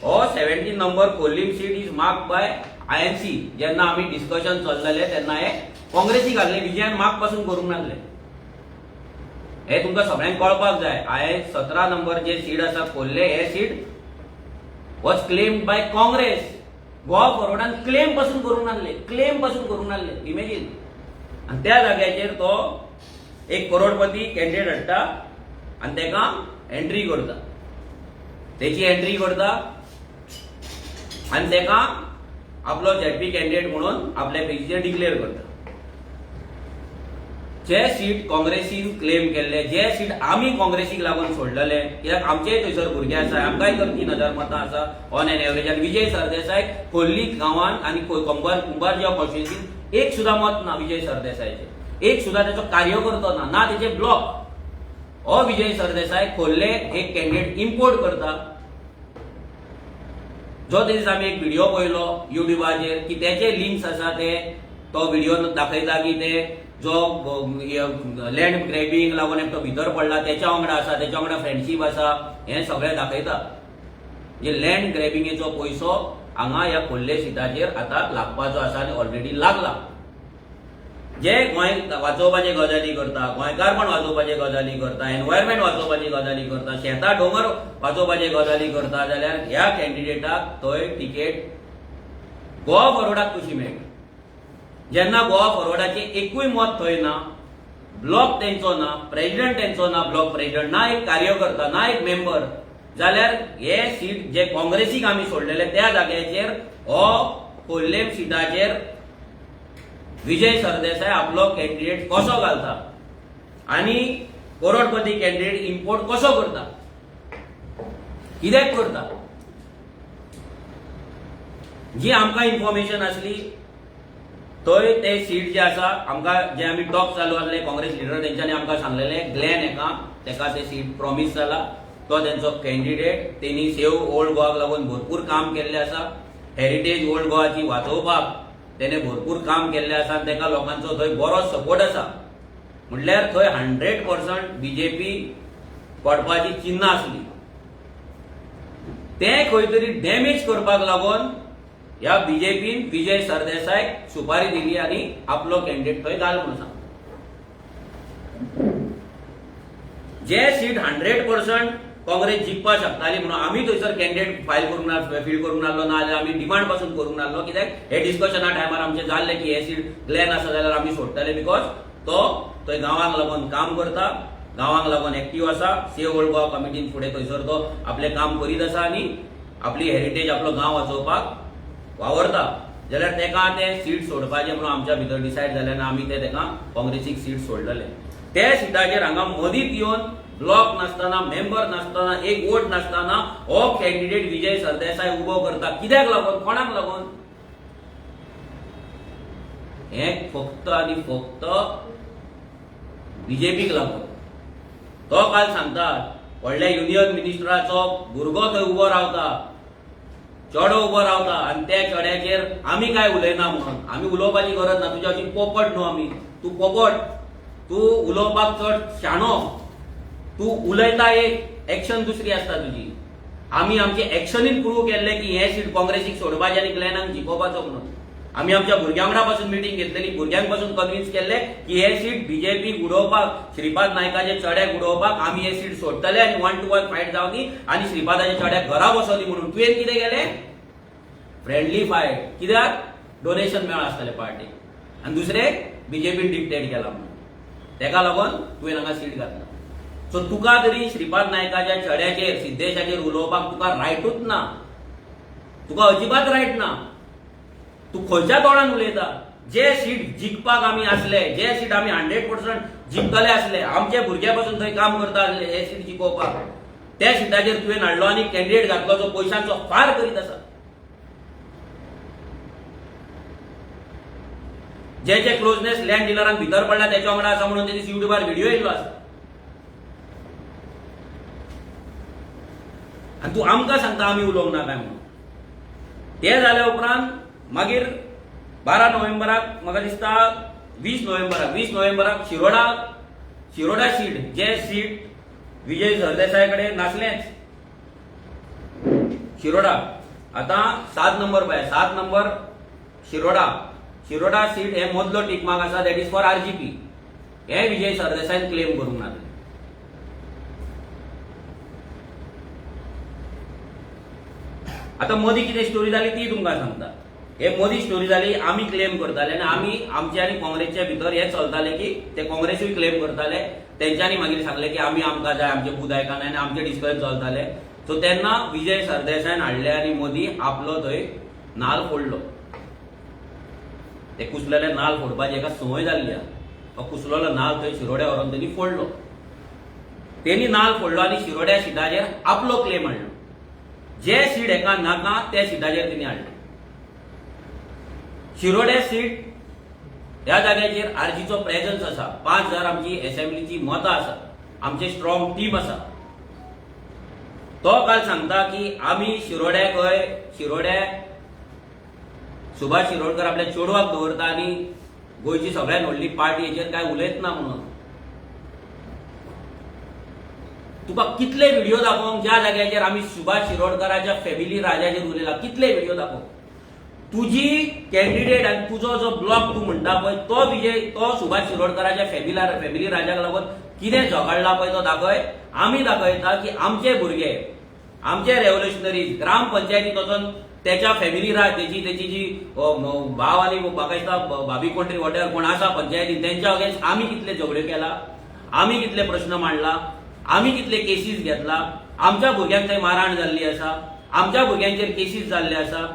हो 17 नंबर कोल्लीम seat is mark by INC. जेन्ना आमी डिस्कशन चल्लेले तेन्ना हे काँग्रेसीक घातले, विजयान मार्क पासून करूंक नासले. हे तुमकां सगळ्यांक कळपाक जाय. 17 नंबर जे सीट आसा खोल्ले, हे seat was claimed by Congress. Goa फॉरवर्डान क्लेम पासून करूंक नासले, इमेजिन. आणि त्या जाग्याचेर तो एक करोडपती कॅन्डिडेट हाडटा आणि तेका एंट्री करता, तेची एंट्री करता आणि तेका आपलो झेडपी कॅन्डिडेट म्हणून आपल्या पेजीचेर डिक्लेअर करता. जे सीट काँग्रेसीन क्लेम केल्ले, जे सीट आमी काँग्रेसीक लागून सोडलेले, कित्याक आमचेय थंयसर भुरगे आसा, आमकांय तर 3000 मतां आसा ऑन एन एवरेज. आनी विजय सरदेसाय खोल्ली गांवांत आनी कुंभार ज्या कॉन्स्टिट्युएन्सीन एक सुद्धा मत ना विजय सरदेसायचे, एक सुद्धा त्याचो कार्यकर्तो ना तेचे ब्लॉक. हो विजय सरदेसाय खोल्ले एक कॅन्डिडेट इम्पोर्ट करता जो दीस आमी एक व्हिडिओ पळयलो युट्यूबाचेर की तेचे लिंक्स आसा ते तो व्हिडिओ दाखयता की ते जो लँड ग्रॅबिंग लागून एकटो भितर पडला त्याच्या वांगडा आसा, त्याच्या वांगडा फ्रेंडशीप आसा, हे सगळें दाखयता. म्हणजे लँड ग्रॅबिंगेचो पयसो हांगा ह्या खोर्ले सिटाचेर आतां लागपाचो आसा आनी ऑलरेडी लागला. जे गोंय वाचोवपाचे गजाली करता, गोंयकारपण वाचोवपाचे गजाली करता, एनवायरमेंट वाचोवपाची गजाली करता, शेतां डोंगर वाचोवपाचे गजाली करता जाल्यार ह्या कॅन्डिडेटाक थंय तिकेट गोवा फॉरवर्डाक कशी मेळटा. जेन्ना गोवा फॉरवर्डाचे एकूय मत थंय ना, ब्लॉक तेंचो ना, प्रेसिडेंट तेंचो ना, ब्लॉक प्रेसिडेंट ना, एक कार्यकर्ता ना, एक मेंबर, जाल्यार हे सीट जे काँग्रेसीक आमी सोडलेले त्या जाग्याचेर हो खोर्ले सिटाचेर विजय सरदेसाय आपलो कॅन्डिडेट कसो घालता आनी करोडपती कॅन्डिडेट इम्पोर्ट कसो करता, कित्याक करता. जी आमकां इन्फॉर्मेशन आसली थंय ते सीट जे आसा आमकां जे आमी टॉक चालू आसले काँग्रेस लिडर तेंच्यांनी आमकां सांगलेले ग्लेन तेका ते सीट प्रॉमिस जाला. तो तेंचो कॅन्डिडेट. तेणी सेव ओल्ड गोवाक लागून भरपूर काम केल्लें आसा. हेरिटेज ओल्ड गोवाची वाचोवपाक तेणे भरपूर काम केल्लें आसा आनी तेका लोकांचो थंय बरो सपोर्ट आसा. म्हटल्यार थंय 100% बीजेपी पडपाची चिन्ह आसली. ते खंय तरी डॅमेज करपाक लागून ह्या बीजेपीन विजय सरदेसायक सुपारी दिली आनी आपलो कॅन्डिडेट थंय घाल म्हणून सांगता. जे सीट 100% काँग्रेस जिखपाक शकताली म्हणून आमी थंयसर कॅन्डिडेट फायल करून फील करून आसलो ना जाल्यार आमी डिमांड पासून करून आसलो. कित्याक हे डिस्कशना टायमार आमचे जाल्ले की हे सीट ग्लेन आसा जाल्यार आमी सोडटले बिकॉज तो थंय गांवांक लागून काम करता, गांवांक लागून एक्टीव आसा. सेव ओल्ड गोवा कमिटीन फुडें थंयसर तो आपलें काम करीत आसा आनी आपली हेरिटेज आपलो गांव वाचोवपाक वावरता. जाल्यार तेका ते सीट सोडपाचें म्हणून आमच्या भितर डिसायड जालें आनी आमी तेका काँग्रेसीक सीट सोडलेले. त्या सिटाचेर हांगा मदींच येवन ब्लॉक नासतना, मेंबर नासतना, एक वोट नासतना हो कॅन्डिडेट विजय सरदेसाय उबो करता. कित्याक लागून, कोणाक लागून? हे फक्त आनी फक्त बीजेपीक लागून. तो काल सांगता व्हडल्या युनियन मिनिस्टराचो भुरगो थंय उबो रावता, चेडो उबो रावता आनी त्या चेड्याचेर आमी काय उलयना म्हणून. आमी उलोवपाची गरज ना, तुज्या अशी पोपट न्हू आमी. तूं पोपट, तूं उलोवपाक चड शाणो, तूं उलयता एक, एक्शन दुसरी आसता तुजी. आमी आमचे एक्शनीन प्रूव केल्ले की हे सीट काँग्रेसीक सोडपाचें आनी ग्लेनाक जिखोवपाचो म्हणून. आमी आमच्या भुरग्यां वांगडा पासून मिटींग घेतलेली, भुरग्यांक पासून कन्विन्स केल्ले की हे सीट बीजेपीक उडोवपाक, श्रीपाद नायकाचे चेड्याक उडोवपाक आमी हे सीट सोडटले आनी 1-to-1 फायट जावनी आनी श्रीपादाच्या चेड्याक घरा बसोवनी म्हणून. तुवें कितें केलें? Friendly fight. कित्याक? डोनेशन मेळ आसतले पार्टीक. आनी दुसरें बीजेपीन डिक्टेट केला म्हणून. तेका लागून तुवें हांगा सीट घातला. सो तुका तरी श्रीपाद नायकाच्या चेड्याचेर, सिद्धेशाचेर उलोवपाक तुका रायटूच ना. तुका अजिबात रायट ना. तूं खंयच्या तोंडान उलयता? जे सीट जिखपाक आमी आसले, जे सीट आमी 100% जिखतले आसले, आमचे भुरग्या पासून थंय काम करता आसले हे सीट जिखोवपाक, त्या सीटाचेर तुवें हाडलो आनी कॅन्डिडेट घातलो जो पयशांचो फार करीत आसा. जे क्लोजनेस लँड डिलरांक भितर पडला त्याच्या वांगडा आसा म्हणून तेणी युट्यूबार व्हिडिओ येयल्लो आसा. आनी तूं आमकां सांगता आमी उलोवंक ना काय म्हणून. ते जाल्या उपरांत मागीर 12 नोव्हेंबराक म्हाका दिसता 20 नोव्हेंबराक शिरोडा सीट, जे सीट विजय सरदेसाय कडेन नासलेंच. शिरोडा आतां 7 नंबर पळय, 7 नंबर शिरोडा सीट हे मदलो टीक मार्क आसा, दॅट इज फॉर आरजीपी. हे विजय सरदेसायन क्लेम करूंक ना. आतां मदीं कितें स्टोरी जाली ती तुमकां सांगता. हे मदीं स्टोरी जाली, आमी क्लेम करताले आनी आमी आमचे आनी काँग्रेसच्या भितर हे चलताले की ते काँग्रेसूय क्लेम करताले, तेंच्यांनी मागीर सांगले की आमकां जाय, आमचे बूथ आयकना आनी आमचे डिस्कशन चलताले. सो तेन्ना विजय सरदेसायन हाडले आनी मदीं आपलो थंय नाल्ल फोडलो. ते कुसलेले नाल्ल फोडपाची एका संवय जाल्ली आहा. तो कुसलेलो नाल्ल थंय शिरोड्या व्हरून तेणी फोडलो. तेणी नाल्ल फोडलो आनी शिरोड्या सिटाचेर आपलो क्लेम हाडलो. जे सीट एका नाका त्या सिटाचेर तेणी हाडले. शिरोड्या सीट ह्या जाग्याचेर आरजीचो प्रेझन्स आसा. 5000 आमची असेंब्लीची मतां आसा. आमचे स्ट्रॉंग टीम आसा. तो काल सांगता की आमी शिरोड्या सुभाष शिरोडकर आपल्या चेडवाक दवरता आनी गोंयची सगळ्यात व्हडली पार्टी हेचेर काय उलयत ना म्हणून. तुका कितले व्हिडिओ दाखोवंक ज्या जाग्याचेर आमी सुभाष शिरोडकराच्या फॅमिली राजाचेर उलयला, कितले व्हिडिओ दाखोवंक. तुजी कॅन्डिडेट आनी तुजो जो ब्लॉक तूं म्हणटा पळय तो सुभाष शिरोडकराच्या फॅमिली राजाक लागून कितें झगडला पळय तो दाखय. आमी दाखयता की आमचे भुरगे, आमचे रेव्होल्युशनरीज ग्रामपंचायतीत वचून त्याच्या फॅमिली राज त्याची जी भाव आनी म्हाका दिसता भाभी कोण वॉटेवर कोण आसा पंचायतीन त्यांच्या अगेन्स्ट आमी कितले झगड्यो केला, आमी कितले प्रश्न मांडला, आमी कितले केसीस घेतला. आमच्या भुरग्यांक थंय मारहाण जाल्ली आसा, आमच्या भुरग्यांचेर केसीस जाल्ले आसा,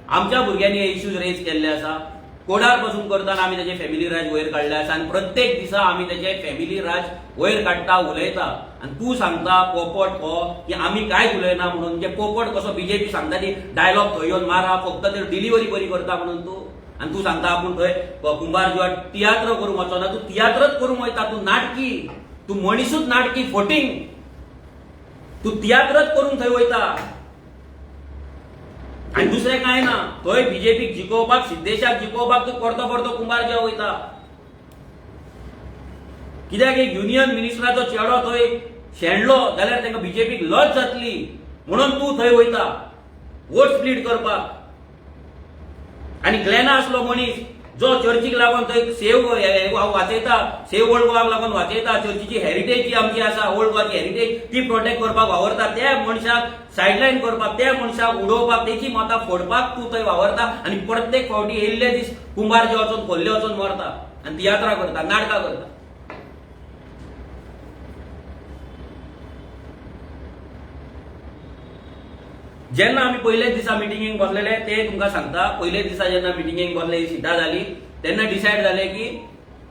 आमच्या भुरग्यांनी हे इश्यूज रेज केल्ले आसा. कोडार पासून करताना आमी त्याचे फॅमिली राज वयर काडले आसा आनी प्रत्येक दिसा आमी त्याचे फॅमिली राज वयर काडटा, उलयता. आनी तूं सांगता पोपट हो की आमी कांयच उलयना म्हणून. म्हणजे पोपट कसो बीजेपी सांगता ती डायलॉग थंय येवन मारा, फक्त ते डिलिव्हरी बरी करता म्हणून तूं. आनी तूं सांगता आपूण थंय कुंभार जीवाक तियात्र करूंक वचना. तूं तियात्रच करूंक वयता, तूं नाटकी, तूं मनीसूच नाटकी फोटींग. तूं तियात्रच करूंक थंय वयता आणि दुसरें कांय ना. थंय बीजेपीक जिखोवपाक, सिद्धेशाक जिखोवपाक तूं परतो परतो कुंभार जीवा वयता. कित्याक एक युनियन मिनिस्टराचो चेडो थंय शेणलो जाल्यार तांकां बीजेपीक लज जातली म्हणून तूं थंय वयता वोट स्प्लीट करपाक. आनी ग्लेना असलो मनीस जो चर्चीक लागून थंय सेव वाचयता, सेव ओल्ड गोवाक लागून वाचयता, चर्चीची हेरिटेज जी आमची आसा ओल्ड गोवाची हेरिटेज ती प्रोटेक्ट करपाक वावरता, त्या मनशाक सायडलायन करपाक, त्या मनशाक उडोवपाक, तेची मतां फोडपाक तूं थंय वावरता. आनी प्रत्येक फावटी येयल्ले दीस कुंभार जे वचून खोल्ले वचून मरता आनी तियात्रां करता, नाटकां करता. जेन्ना आमी पयलेच दिसा मिटिंगेक बसलेले ते तुमकां सांगता. पयलेच दिसा जेन्ना मिटिंगेक बसले ही सिटां जाली तेन्ना डिसायड जालें की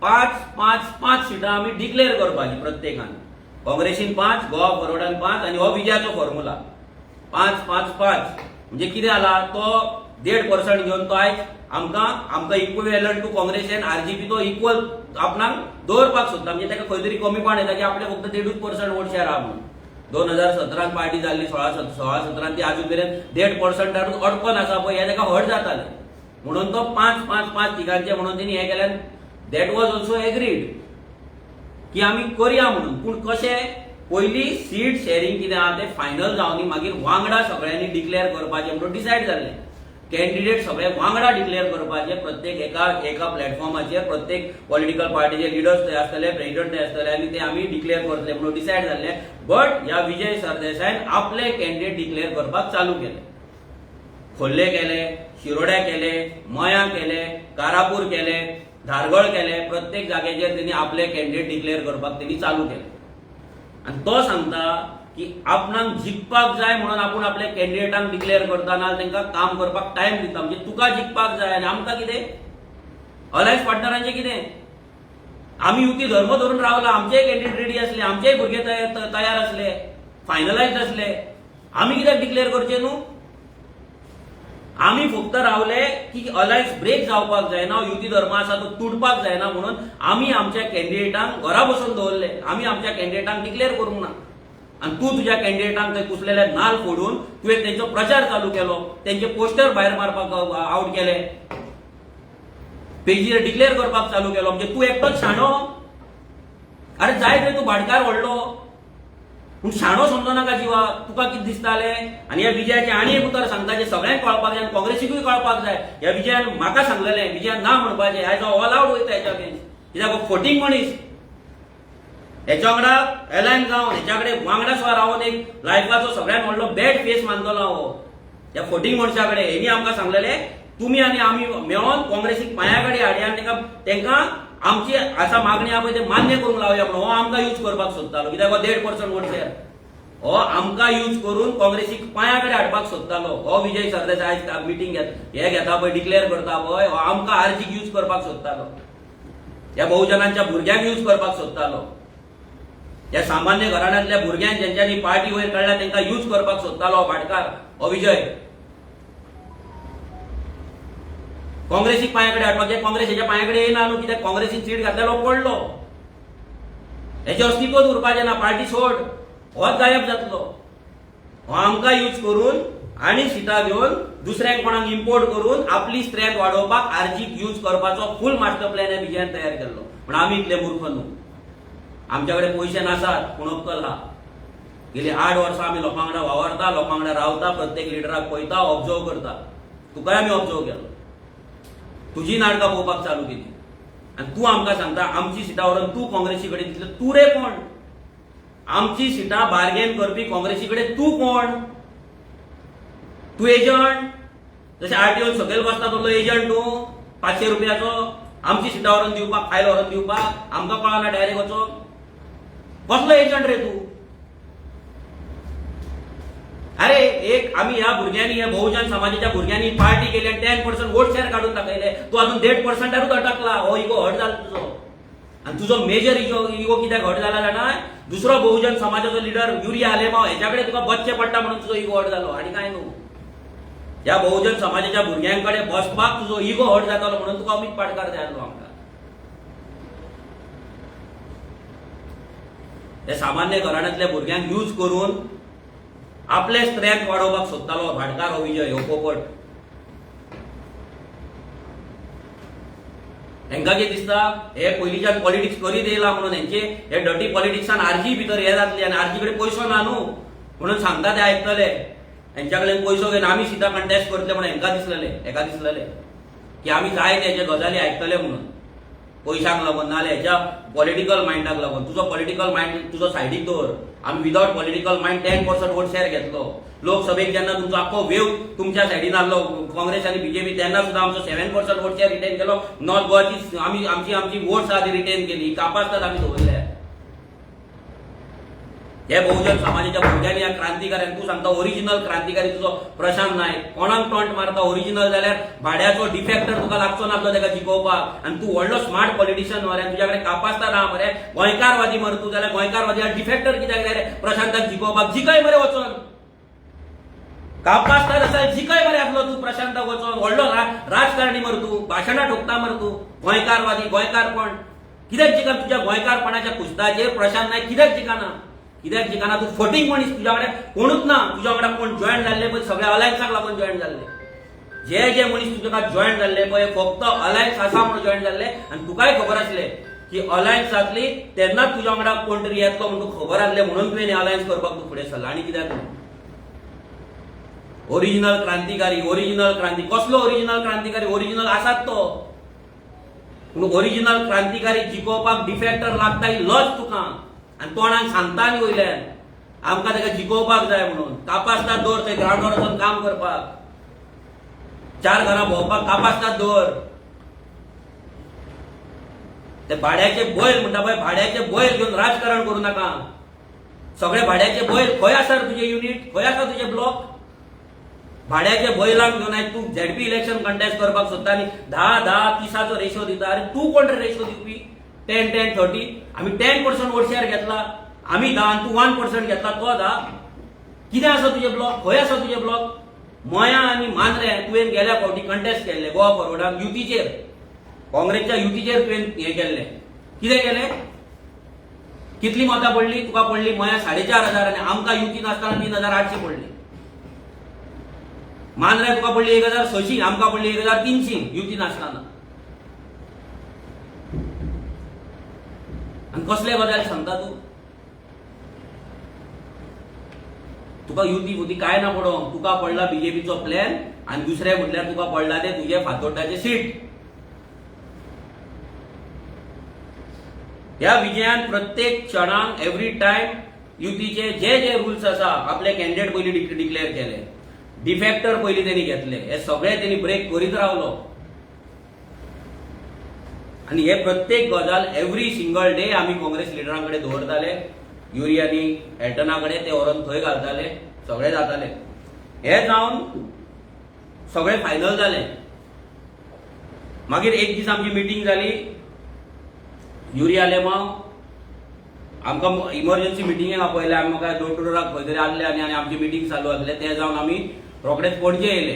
5 सिटां आमी डिक्लेअर करपाची प्रत्येकान. काँग्रेसीन 5, गोवा फॉरवर्डान 5 आनी हो विजयाचो फॉर्म्युला 5-5-5. म्हणजे कितें जाला तो 1.5% घेवन तो आयज आमकां equivalent to Congress and RGP तो इक्वल आपणाक दवरपाक सोदता. म्हणजे ताका खंय तरी कमीपण येता की आपले फक्त 1.5% वोट शेअर आहा म्हणून. 2017 पार्टी जाल्ली 16-17 ती अजून मेरेन 1.5% अडकून आसा पळय हे ताका हट जातालें म्हणून तो 5-5-5 तिगांचे म्हणून तेणी हें केल्यान. दॅट वॉज ऑल्सो एग्रीड की आमी करया म्हणून. पूण कशें पयली सीट शेअरिंग कितें आहा तें फायनल जावनी मागीर वांगडा सगळ्यांनी डिक्लेअर करपाचें म्हणून डिसायड जाल्लें. कॅन्डिडेट सगळे वांगडा डिक्लेअर करपाचे प्रत्येक एका प्लॅटफॉर्माचेर. प्रत्येक पॉलिटिकल पार्टीचे लिडर्स थंय आसतले, प्रेसिडेंट थंय आसतले आनी ते आमी डिक्लेअर करतले म्हणून डिसायड जाल्ले. बट ह्या विजय सरदेसायन आपले कॅन्डिडेट डिक्लेअर करपाक चालू केले. खोर्ले केले, शिरोड्या केले, मयां केले, कारापूर केले, धारगळ केले. प्रत्येक जाग्याचेर तेणी आपले कॅन्डिडेट डिक्लेअर करपाक तेणी चालू केले. आनी तो सांगता की आपणाक जिखपाक जाय म्हणून आपूण आपल्या कॅन्डिडेटांक डिक्लेअर करतना तांकां काम करपाक टायम दिता. म्हणजे तुका जिखपाक जाय आनी आमकां कितें, अलायन्स पार्टनरांचें कितें. आमी युती धर्म धरून रावला, आमचेय कॅन्डिडेट रेडी आसले, आमचेय भुरगे तयार आसले, फायनलायज आसले. आमी कित्याक डिक्लेअर करचें न्हू. आमी फक्त रावले की अलायन्स ब्रेक जावपाक जायना, युती धर्म आसा तो तुटपाक जायना म्हणून आमी आमच्या कॅन्डिडेटांक घरा बसून दवरले. आमी आमच्या कॅन्डिडेटांक डिक्लेअर करूंक ना. आणि तू तुझ्या कॅन्डिडेटांक थंय कुसलेले नाल फोडून तुवें तेंचो प्रचार चालू केलो, तेंचे पोस्टर भायर मारपाक आउट केले, पेजीर डिक्लेअर करपाक चालू केलो. म्हणजे तू एकटोच शाणो. अरे जाय रे तू भाटकार व्हडलो पूण शाणो समजो नाका जिवा. तुका कितें दिसतालें. आनी ह्या विजयाचें आनी एक उतर सांगता जें सगळ्यांक कळपाक जाय आनी काँग्रेसीकूय कळपाक जाय. ह्या विजयान म्हाका सांगलेलें विजयान ना म्हणपाचें. आयज हांव ऑल आवट वयता हेच्या अगेन्स्ट. कित्याक हो फोटींग मनीस. हेच्या वांगडा एलायन जावन हेच्या कडेन वांगडा सुद्दां रावन एक लायफाचो सगळ्यात व्हडलो बॅड फेस मानतलो हो ह्या फोटींग मनशा कडेन. हेणी आमकां सांगलेलें तुमी आनी आमी मेळोन काँग्रेसीक पांया कडेन हाडया आनी तांकां आमची आसा मागणी आहा पळय ते मान्य करूंक लावया म्हणून हो आमकां यूज करपाक सोदतालो. कित्याक हो 1.5% वोट शेअर हो आमकां यूज करून काँग्रेसीक पांया कडेन हाडपाक सोदतालो. हो विजय सरदेसाय आयज मिटींग हे घेता पळय, डिक्लेअर करता पळय, हो आमकां आरजीक यूज करपाक सोदतालो. ह्या बहुजनांच्या भुरग्यांक यूज करपाक सोदतालो. ह्या सामान्य घराण्यांतल्या भुरग्यांक ज्यांच्यानी पार्टी वयर काडल्या तांकां यूज करपाक सोदतालो हो भाटकार, हो विजय. काँग्रेसीक पांया कडेन हाडपाक जाय. काँग्रेस हेच्या पांया कडेन येयना न्हू. कित्याक काँग्रेसीन सीट घातलेलो पडलो. हेचें अस्तित्वच उरपाचें ना. पार्टी सोड, होच गायब जातलो. हो आमकां यूज करून आनी सिटां घेवन दुसऱ्यांक कोणाक इम्पोर्ट करून आपली स्ट्रेंथ वाडोवपाक आर्जीक यूज करपाचो फूल मास्टर प्लॅन ह्या विजयान तयार केल्लो. पण आमी इतले मूर्ख न्हू. आमच्या कडेन पयशे नासात पूण अक्कल आहा. गेली 8 वर्सां आमी लोकां वांगडा वावरता, लोकां वांगडा रावता, प्रत्येक लिडराक पळयता, ऑब्जर्व करता. तुकाय आमी ऑब्जर्व केलो. तुजी नाटकां पळोवपाक चालू केली आनी तूं आमकां सांगता आमची सिटां व्हरून तूं काँग्रेसी कडेन दितले. तूं रे कोण? आमची सिटां बार्गेन करपी काँग्रेसी कडेन तूं कोण? तूं एजंट? जशें आरटीओन सकयल बसता तसलो एजंट तूं 500 रुपयाचो आमची सिटां व्हरून दिवपाक, फायल व्हरून दिवपाक? आमकां कळना डायरेक्ट वचोन? कसलो एजंट रे तूं? अरे एक आमी ह्या भुरग्यांनी, ह्या बहुजन समाजाच्या भुरग्यांनी पार्टी केली आनी 10% वोट शेअर काढून दाखयले. तूं अजून 1.5%रूच अटकला. हो इगो हट जाला तुजो. आनी तुजो मेजर इगो कित्याक हट जाला जाणा? दुसरो बहुजन समाजाचो लिडर युरिया आलेमाव हेच्या कडेन तुका बसचें पडटा म्हणून तुजो इगो हट जालो, आनी कांय न्हू. ह्या बहुजन समाजाच्या भुरग्यांकडे बसपाक तुजो इगो हट जातालो म्हणून तुका अमित पाटकार जाय आसलो आमकां. हे सामान्य घराण्यांतल्या भुरग्यांक यूज करून आपले स्ट्रेंथ वाडोवपाक सोदतालो भाटकार हो विजय, हो पोपट. हेंकां कितें दिसता हे पयलींच्यान पॉलिटिक्स करीत येयला म्हणून हेंचे हे डर्टी पॉलिटिक्सान आरजी भितर हे जातली आनी आरजी कडेन पयसो ना न्हू म्हणून सांगता ते आयकतले. हेंच्या कडेन पयसो घेवन आमी सिटां कंटेस्ट करतले म्हणून हेंका दिसलेले की आमी जाय तेजे गजाली आयकतले म्हणून. पयशांक लागून नाल्यार हेच्या पॉलिटिकल मायंडाक लागून. तुजो पॉलिटिकल मायंड तुजो सायडीक दवर. आमी without political mind 10% vote share घेतलो. लोकसभेक जेन्ना तुमचो आख्खो वेव तुमच्या सायडीन आहलो काँग्रेस आनी बीजेपी तेन्ना सुद्दां आमचो 7% वोट शेअर रिटेन केलो. नॉर्थ गोवाची आमची वोट्स आहा ती रिटेन केली. कापासतात आमी दवरल्या. हे बहुजन समाजाच्या भुरग्यांनी ह्या क्रांतिकाऱ्यांक तूं सांगता ओरिजिनल क्रांतिकारी तुजो प्रशांत नायक. कोणाक टॉन्ट मारता ओरिजिनल जाल्यार भाड्याचो डिफेक्टर तुका लागचो नासलो तेका जिखोवपाक. आनी तूं व्हडलो स्मार्ट पॉलिटिशियन मरे तुज्या कडेन कापासता ना मरे. गोंयकारवादी मरे तूं जाल्यार गोंयकारवादी डिफेक्टर कित्याक जाय रे प्रशांताक जिखोवपाक? जिखय मरे वचोन. कापासता आसा जिखय मरे आपलो तूं प्रशांताक वचोन. व्हडलो राजकारणी मरे तूं. भाशणां ठोकता मरे तूं. गोंयकारवादी गोंयकारपण कित्याक जिखना? तुज्या गोंयकारपणाच्या कुस्ताचेर प्रशांत नायक कित्याक जिखना? कित्याक जिखना? तूं फटींग मनीस. तुज्या कडेन कोणूच ना. तुज्या वांगडा कोण जॉयन जाल्ले पळय सगळे अलायन्साक लागून जॉयन जाल्ले. जे मनीस तुज्या जॉयन जाल्ले पळय फक्त अलायन्स आसा म्हणून जॉयन जाल्ले. आनी तुकाय खबर आसले की अलायन्स जातली तेन्नाच तुज्या वांगडा कोण तरी येतलो म्हणून तुका खबर आसले म्हणून तुवें अलायन्स करपाक तूं फुडें सरला. आनी कित्याक ओरिजिनल क्रांती कसलो ओरिजिनल क्रांतिकारी? ओरिजिनल आसात तो पूण ओरिजिनल क्रांतिकारी जिखोवपाक डिफेक्टर लागता लज तुका. आनी तोंडाक सांगता आनी वयल्यान आमकां ताका जिखोवपाक जाय म्हणून. कापासतात दवर थंय ग्रावंडार वचून काम करपाक. 4 घरां भोंवपाक कापासतात दवर. ते भाड्याचे बैल म्हणटा पळय भाड्याचे बैल घेवन राजकारण करूं नाका. सगळे भाड्याचे बैल खंय आसा तुजे युनिट? खंय आसा तुजे ब्लॉक? भाड्याचे बैलांक घेवन आयज तूं झेडपी इलेक्शन कंटेस्ट करपाक सोदता आनी 10-10-30 रेशो दिता. अरे तूं कोण रे रेशो दिवपी? 10-10-30 आमी 10% वोट शेअर घेतला. आमी 10 आनी तूं 1% घेतला. तो 10 कितें आसा तुजे ब्लॉक? खंय आसा तुजे ब्लॉक? मोया आनी मांद्रे तुवें गेल्या फावटी कंटेस्ट केल्ले गोवा फॉरवर्डाक युतीचेर. काँग्रेसच्या युतीचेर तुवें हें केल्लें. कितें केलें? कितली मतां पडली? तुका पडली मोया 4,500 आनी आमकां युती नासतना 3,800 पडली. मांद्रे तुका पडली 1,600 आमकां पडली 1,300 युती नासतना. आनी कसले गजाली सांगता तूं? तुका युती काय ना पडो. तुका पडला बीजेपीचो प्लॅन आनी दुसरे म्हटल्यार तुका पडला ते तुजे फातोड्डाचे सीट. ह्या विजयान प्रत्येक क्षणाक एवरी टायम युतीचे जे रुल्स आसा आपले कॅन्डिडेट पयलीं डिक्लेअर केले. डिफेक्टर पयलीं तेणी घेतले. हे सगळे तेणी ब्रेक करीत रावलो. आनी हे प्रत्येक गजाल एवरी सिंगल डे आमी काँग्रेस लिडरां कडेन दवरताले. युरियानी एल्टना कडेन ते व्हरून थंय घालताले. सगळे जाताले. हे जावन सगळे फायनल जाले. मागीर एक दीस आमची मिटींग जाली. युरिया आलेमाव आमकां इमर्जन्सी मिटींगेक आपयले. आमकां डोर टू डोराक खंय तरी आसले आनी आमची मिटींग चालू आसले. ते जावन आमी रोखडेच पणजे येयले.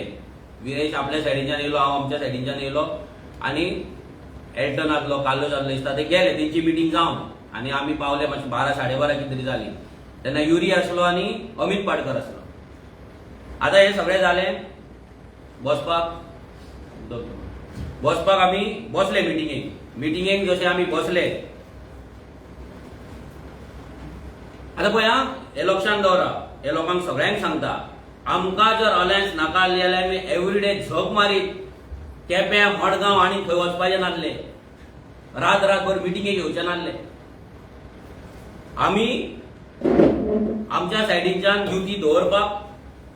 विरेश आपल्या सायडीच्यान येयलो, हांव आमच्या सायडीच्यान येयलो आनी एल्टन आसलो काल्लोच आसलो दिसता ते गेले. तेंची मिटींग जावन आनी आमी पावले मातशें 12-12:30 कितें तरी जाली. तेन्ना युरिया आसलो आनी अमित पाटकर आसलो. आता हे सगळे झाले, बसपाक आम्ही बसले मिटिंगेक जसे आम्ही बसले. आता पळय हा, हे लक्षात दवरा, हे लोकांक सगळ्यांक सांगता, आमकां जर अलायन्स नाका जाल्यार आमी एवरीडे झक मारीत केप्यां मडगांव आनी खंय वचपाचे नासले, रातभर मिटिंगेक येवचे नासले. आमी आमच्या सायडीच्यान युती दवरपाक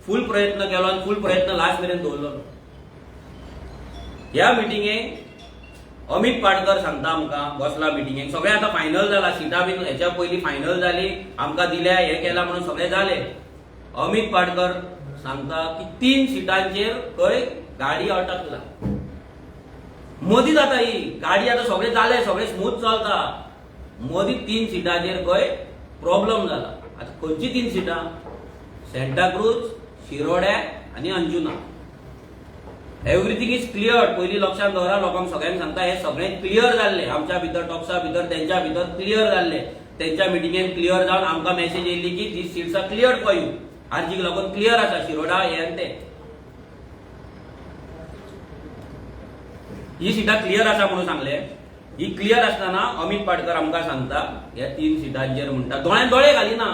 फूल प्रयत्न केलो आनी फूल प्रयत्न लास्ट मेरेन दवरलो. ह्या मिटिंगेक अमित पाडकर सांगता आमकां, बसला मिटिंगेक, सगळें आतां फायनल जाला, सिटां बीन हेच्या पयलीं फायनल जाली, आमकां दिल्या, हें केलां म्हणून सगळें जालें. अमित पाडकर सांगता की 3 सिटांचेर खंय गाडी अटकला. मदीं जाता ही गाडी, आतां सगळें जालें, सगळें स्मूथ चलता, मदीं 3 सिटांचेर खंय प्रॉब्लेम जाला. आतां खंयची 3 सिटां? सेंटाक्रूज, शिरोड्या आनी अंजुना. Everything is clear. पयलीं लक्षात दवरा, लोकांक सगळ्यांक सांगता, हे सगळें क्लियर जाल्लें. आमच्या भितर, टॉक्सा भितर, तेंच्या भितर क्लियर जाल्लें. तेंच्या मिटिंगेन क्लियर जावन आमकां मेसेज येयल्ली की these seats are clear for you. आरजीक लागून क्लियर आसा, शिरोडा हे आनी ते. ही सिटां क्लियर आसा म्हणून सांगले. ही क्लियर आसतना अमित पाडकर आमकां सांगता, ह्या 3 सिटांचेर म्हणटा, दोळ्यान दोळे घालिना,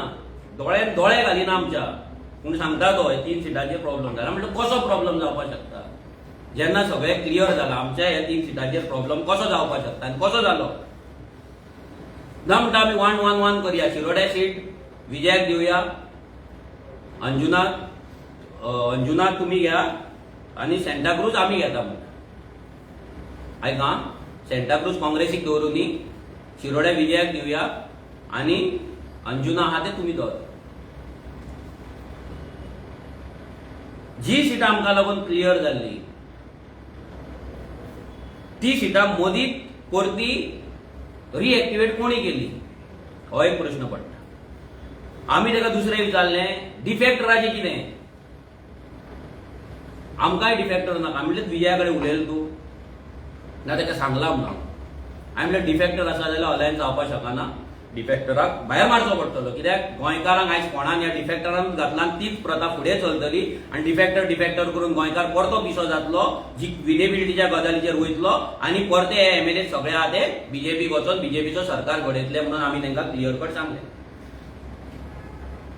दोळ्यान दोळे घालिना आमच्या, पूण सांगता तो, हे 3 सिटांचेर प्रॉब्लेम जाला. म्हणटा कसो प्रॉब्लेम जावपाक शकता? जेन्ना सगळें क्लियर जाला, आमच्या ह्या 3 सिटांचेर प्रॉब्लेम कसो जावपाक शकता आनी कसो जालो? ना म्हणटा आमी 1-1-1 करया, शिरोड्या सीट विजयाक दिवया, अंजुनाक तुमी घ्या आनी सेंटाक्रूज आमी घेता म्हणटा. आयका, सेंटाक्रूज काँग्रेसीक दवरूं न्ही, शिरोड्या विजयाक दिवया आनी अंजुना आहा ते तुमी दवर. जी सिटां आमकां लागून क्लियर जाल्ली, ती सिटां मदींच परती रिएक्टिवेट कोणी केली? हो एक प्रश्न पडटा. आमी ताका दुसरें विचारलें, डिफेक्टराचें कितें? आमकांय डिफेक्टर नाका. आमी म्हणलें विजया कडेन उलयलो तूं? ना, ताका सांगलां म्हणून. हांवें म्हणलें डिफेक्टर आसा जाल्यार अलायन्स जावपाक शकना, डिफेक्टराक भायर मारचो पडटलो. कित्याक गोंयकारांक आयज कोणान ह्या डिफेक्टरांत घातला, तीच प्रथा फुडें चलतली आनी डिफेक्टर करून गोंयकार परतो पिसो जातलो, जी विनेबिलिटीच्या गजालीचेर वयतलो आनी परते हे एमएलए सगळे आहा ते बीजेपीक वचोन बीजेपीचो सरकार घडयतले म्हणून आमी तांकां क्लियर कट सांगलें.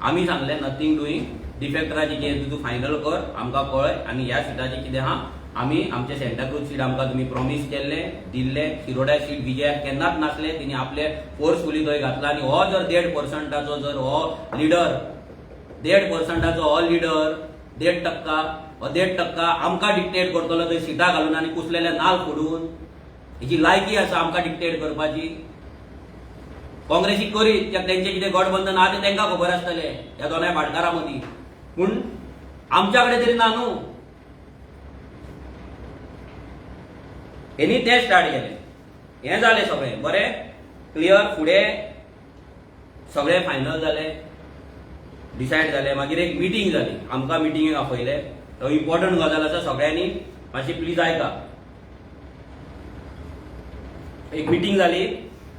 आमी सांगलें नथींग डुईंग, डिफेक्टराची कितें तूं फायनल कर, आमकां कळय, आनी ह्या सिटाचें कितें आहा, आमी आमचे सेंटाक्रूज सीट आमकां तुमी प्रॉमीस केल्लें, दिल्लें. शिरोड्या सीट विजयाक केन्नाच नासले, तिणी आपले फोर्सफुली थंय घातला. आनी हो जर 1.5%ाचो जर हो लिडर, 1.5%ाचो हो लिडर 1.5%, हो 1.5% आमकां डिक्टेट करतलो थंय सिटां घालून आनी कुसलेले नाल फोडून, हेची लायकी आसा आमकां डिक्टेट करपाची? काँग्रेसीक करीत, कित्याक तेंचें कितें गठबंधन आहा तें तेंकां खबर आसतलें ह्या दोनाय भाटकारां मदीं, पूण आमच्या कडेन तरी ना न्हू. हेनी तें स्टार्ट केलें. हें जालें सगळें बरें क्लियर. फुडें सगळें फायनल जालें, डिसायड जालें. मागीर एक मिटींग जाली, आमकां मिटिंगेक आपयलें. तो इम्पॉर्टंट गजाल आसा, सगळ्यांनी मातशी प्लीज आयका. एक मिटींग जाली,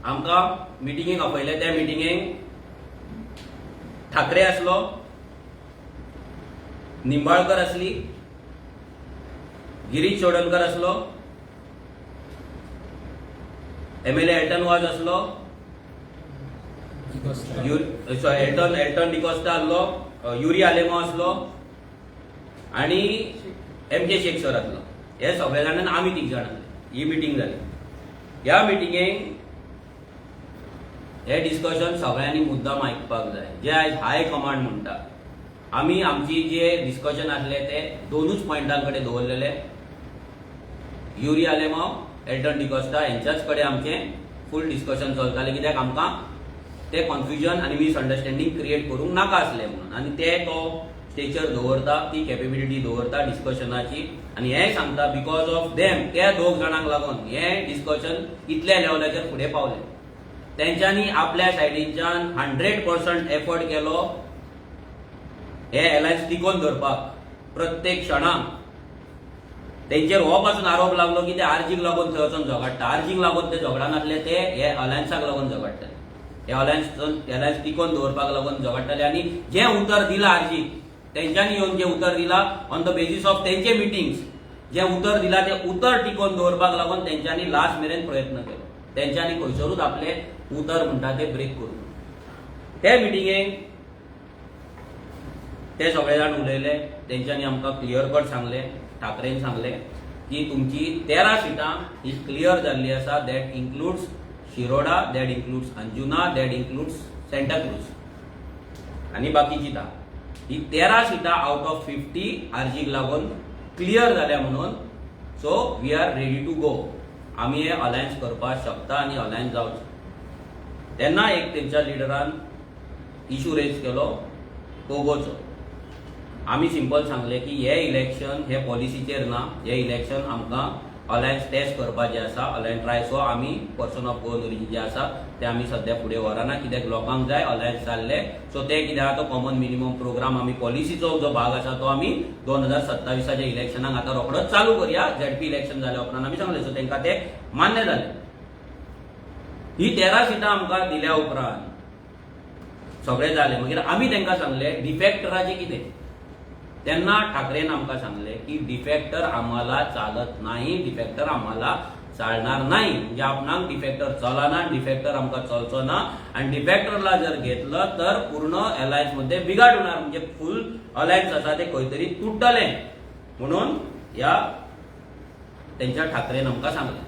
आमकां मिटिंगेक आपयलें. त्या मिटिंगेक ठाकरे आसलो, निंबाळकर आसली, गिरीश चोडणकर आसलो, एमएलए एल्टन वाज आसलो, एल्टन डिकोस्टा आसलो, युरी आलेमो आसलो आनी एमके शेख सर आसलो. हे सगळे जाणांनी आमी 3 जाण आसले. ही मिटींग जाली. ह्या मिटिंगेक हे डिस्कशन सगळ्यांनी मुद्दाम आयकपाक जाय, जे आयज हाय कमांड म्हणटा. आमी आमची जे डिस्कशन आसले ते 2च पॉयंटां कडेन दवरलेले. युरी आलेमो, एल्टन डिकोस्टा हेंच्याच कडेन आमचें फूल डिस्कशन चलतालें, कित्याक आमकां ते कन्फ्युजन आनी मिसअंडरस्टँडींग क्रिएट करूंक नाका आसलें म्हणून. आनी ते तो स्टेचर दवरता, ती कॅपेबिलिटी दवरता डिस्कशनाची. आनी हेंय सांगता बिकॉज ऑफ देम, त्या 2 जाणांक लागून हें डिस्कशन इतल्या लेवलाचेर फुडें पावलें. तेंच्यांनी आपल्या सायडीच्यान 100% एफर्ट केलो हे अलायन्स टिकोवन धरपाक. प्रत्येक क्षणाक तेंचेर हो पासून आरोप लागलो की ते आरजीक लागून थंय वचून झगडटा. आरजीक लागून ते झगडनासले, ते हे अलायन्साक लागून झगडटाले. हे अलायन्स टिकोवन दवरपाक लागून झगडटाले. आनी जें उतर दिलां आरजीक तेंच्यांनी येवन जे उतर दिला ऑन द बेसिस ऑफ तेंचे मिटिंग्स जे उतर दिला ते उतर टिकोवन दवरपाक लागून तेंच्यांनी लास्ट मेरेन प्रयत्न केलो. तेंच्यांनी खंयसरूच आपले उतर म्हणटा ते ब्रेक करूं. ते मिटिंगेक ते सगळे जाण उलयले. तेंच्यांनी आमकां क्लियर कट सांगले, ठाकरेन सांगले की तुमची 13 सिटां ही क्लियर जाल्ली आसा. That includes Shiroda, that includes Anjuna, that includes Santa Cruz आनी बाकीची ही 13 सिटां आउट ऑफ 50 आरजीक लागून क्लियर जाल्या म्हणून. So we are ready to go. आमी हे अलायन्स करपाक शकता आनी अलायन्स जावचो. तेन्ना एक तेंच्या लिडरान इशू रेज केलो कोगोचो. आमी सिंपल सांगले की हे इलेक्शन हे पॉलिसीचेर ना. हे इलेक्शन आमकां अलायन्स टेस्ट करपाचें आसा, अलायन्स ट्राय. सो आमी पर्सन ऑफ गोवनरी जे आसा ते आमी सध्या फुडें व्हरना. कित्याक लोकांक जाय अलायन्स जाल्ले. सो ते कित्याक तो कॉमन मिनिमम प्रोग्राम आमी पॉलिसीचो जो भाग आसा तो आमी 2027च्या इलेक्शनाक आतां रोखडोच चालू करया. झेडपी इलेक्शन जाल्या उपरांत आमी सांगलें. सो तेंकां ते मान्य जालें. ही 13 सिटां आमकां दिल्या उपरांत सगळें जालें. मागीर आमी तेंकां सांगलें डिफेक्टराचें कितें. तेन्ना ठाकरेन आमकां सांगले की डिफेक्टर आम्हाला चालत नाही, डिफेक्टर आम्हाला चालणार नाही. म्हणजे आपणाक डिफेक्टर चलना, डिफेक्टर आमकां चलचो ना. आणि डिफेक्टरला जर घेतलं तर पूर्ण अलायन्स मध्ये बिघाड होणार. म्हणजे फुल अलायन्स आसा ते खंय तरी तुटतलें म्हणून ह्या तेंच्या ठाकरेन आमकां सांगलें.